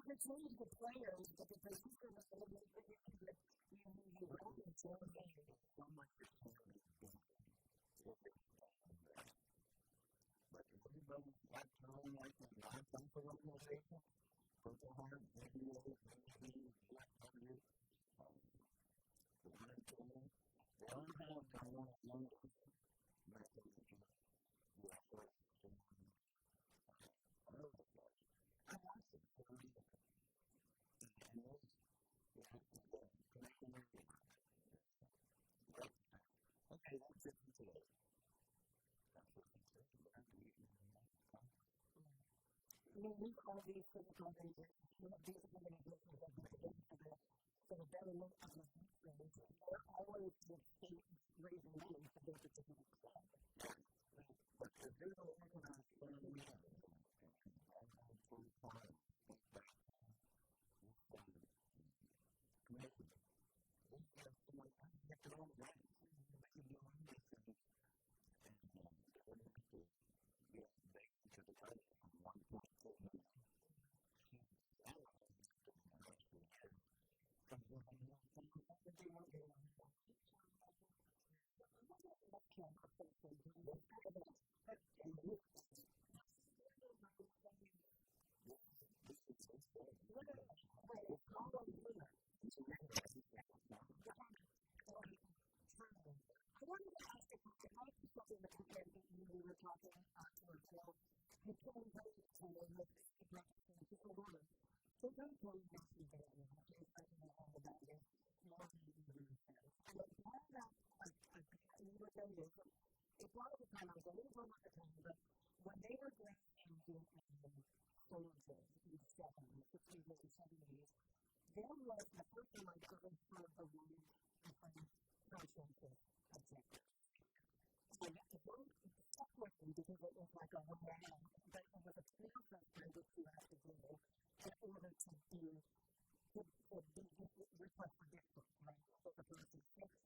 they change the players, but the producer was a little bit different. You wrote it so much. But everybody got time like a non-profit organization, Purple Heart, maybe Black Hundred, One Team. They all have their own numbers. Okay, that's it for today. We call these critical data, basically going to go through the development of the things. They're always raising money to go to the next step. But the digital organized family It's a lot of the time, I was a little bit at the time, but when they were doing soldiers in the 70s, 60s, and 70s, there was the first time I ever heard the word conscientious objectives. So that was separating because it was like a one-man, but it was a clear pressure that you have to do in order to be request for distance, right? So the person thinks.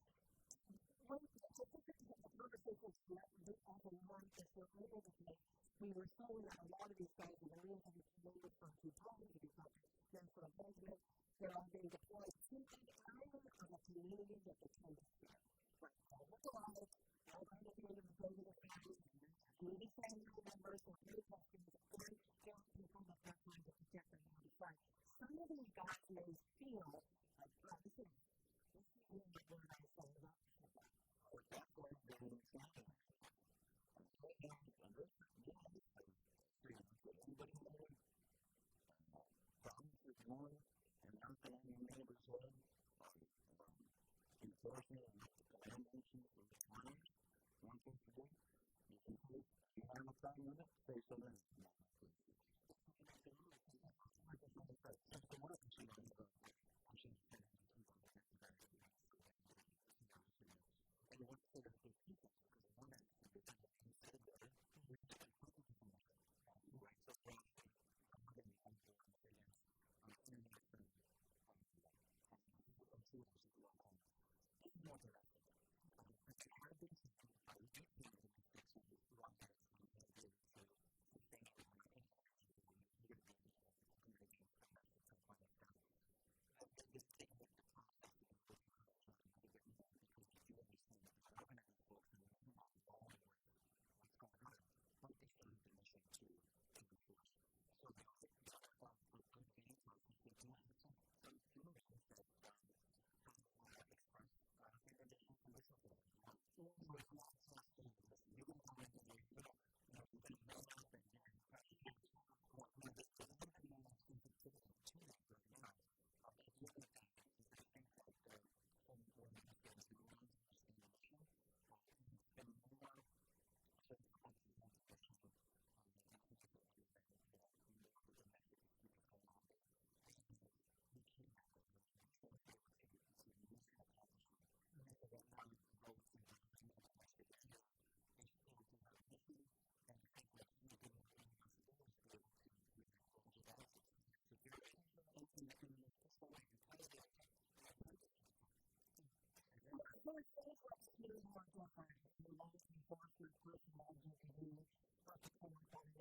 I think the conversations that we often learn is that we were told that a lot of these guys were in and moved from 2000 to become then for a president. They're all being deployed to the island of a community that they tend to share. Right. So what's a lot of all kinds of people that go to the family maybe family members or maybe questions or young people that are trying to protect their body. Some of these guys may feel like, oh, this is really what I told about.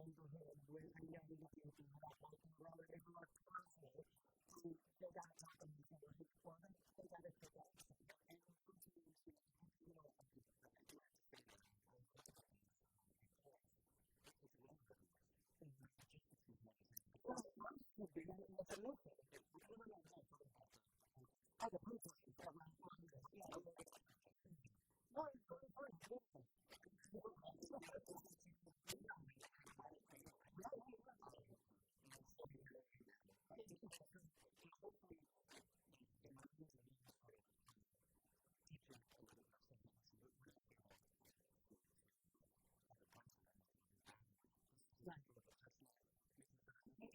neighborhood where I know that you can walk on the road and everyone's crossing. They got to talk about the right for them. They got to take action. And it's continuously, you know, well, most people do that with a local. As a person, yeah, no, it's very different.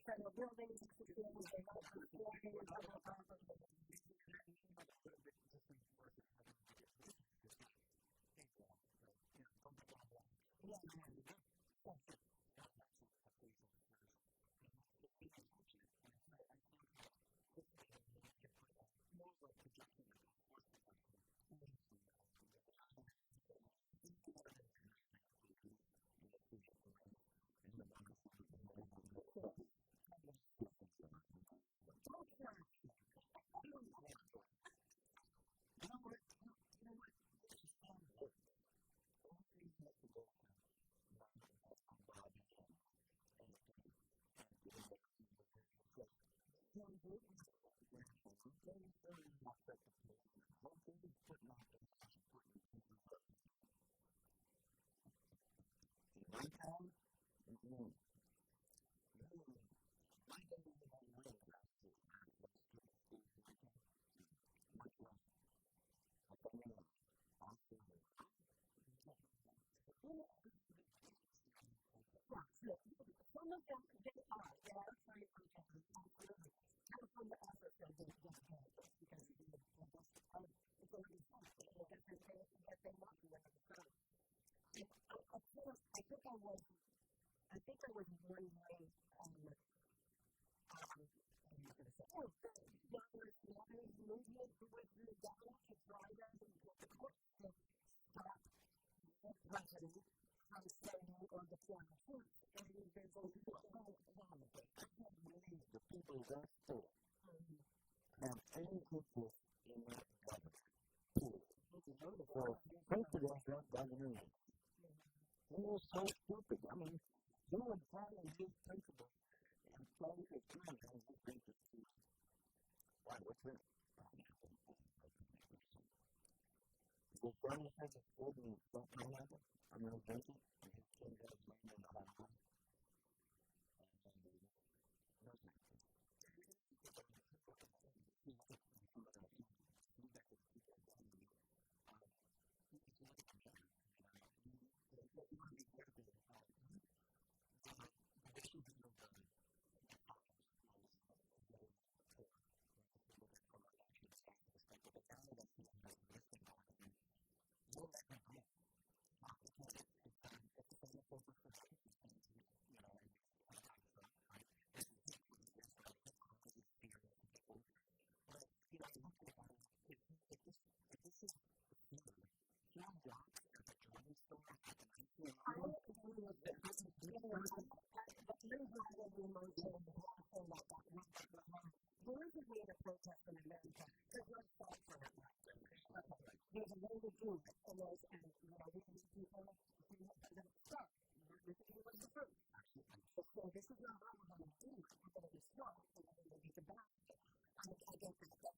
Federal buildings, schools, they might be walking in other properties. Some of them, they are trying to get and from the effort that they get because it's already fun. They get they want to win the time. Of course, I think I was one way movement towards the down to try that and get the court to stop the president from saying or deploying troops. And there's a lot of it. I can't believe the people that still have any interest in that government. So, president don't govern. He was so stupid. I mean, he would follow his principles and follow his plan and he thinks it's stupid. Why, what's that? The Johnny has a food and something like that. I'm going to drink it. And his kid has money in the hospital. There is a way to protest in America. There's no fault for it. There's a way to do it. And there's, these people, stop. It was the first. So this is not what we're going to do. We're going to be strong. We're going to be the best. I get that.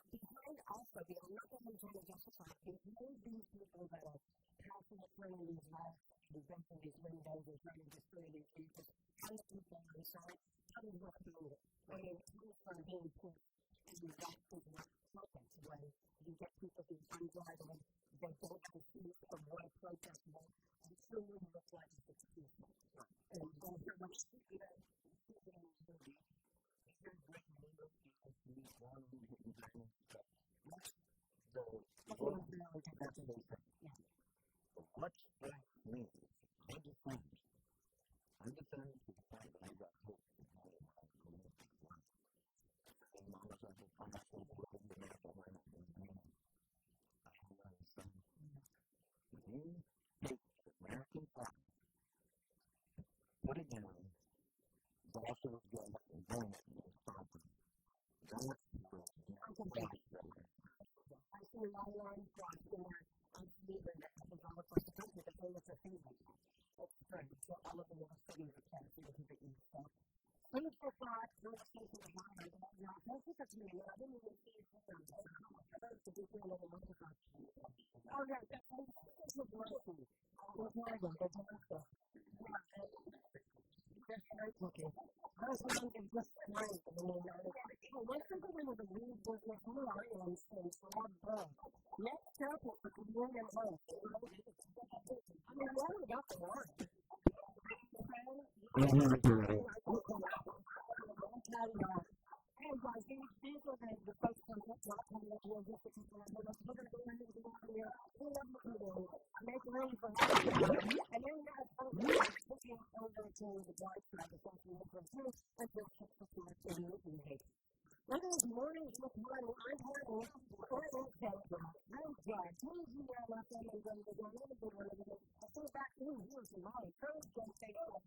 Behind also, I'm not going to try to justify it. Behind these people that are passionately in these lives, breaking these windows and trying to destroy these cases, and the people inside, I'm not doing it. I mean, it's from being put in that is what happens when you get people who unbridled, they don't have peace of what protest was, and truly reflects the truth. And so, much, what's that mean? I understand the fact that I got hope. You take American flag a long line front or leaving that happens all across the country, but then it's a thing like that. That's true. So all of the little cities are kind of feeling the east stuff. Food for thought, no station of mine. I don't know. That's what that's me. I didn't even see it from them. I thought it was a big deal of a month ago. Oh, yeah. This was mercy. It was Morgan. That's mercy. That's nice looking. I was wondering just nice. I mean, once I go into the weed business, new islands and slab bread. Next careful for the million homes. I mean, we only got the one. And guys, these are the folks from TikTok who will get the people and we're going to go into the area. We love what we do. Make room for that. And then you have folks looking over to the dark side of something different too, and just keep the smart and looking at it. One of those mornings with money, I'm having orders paper. I'm glad. Please, you know, my family going to go into the world. I think back to you, here's the money. Courage, don't take it.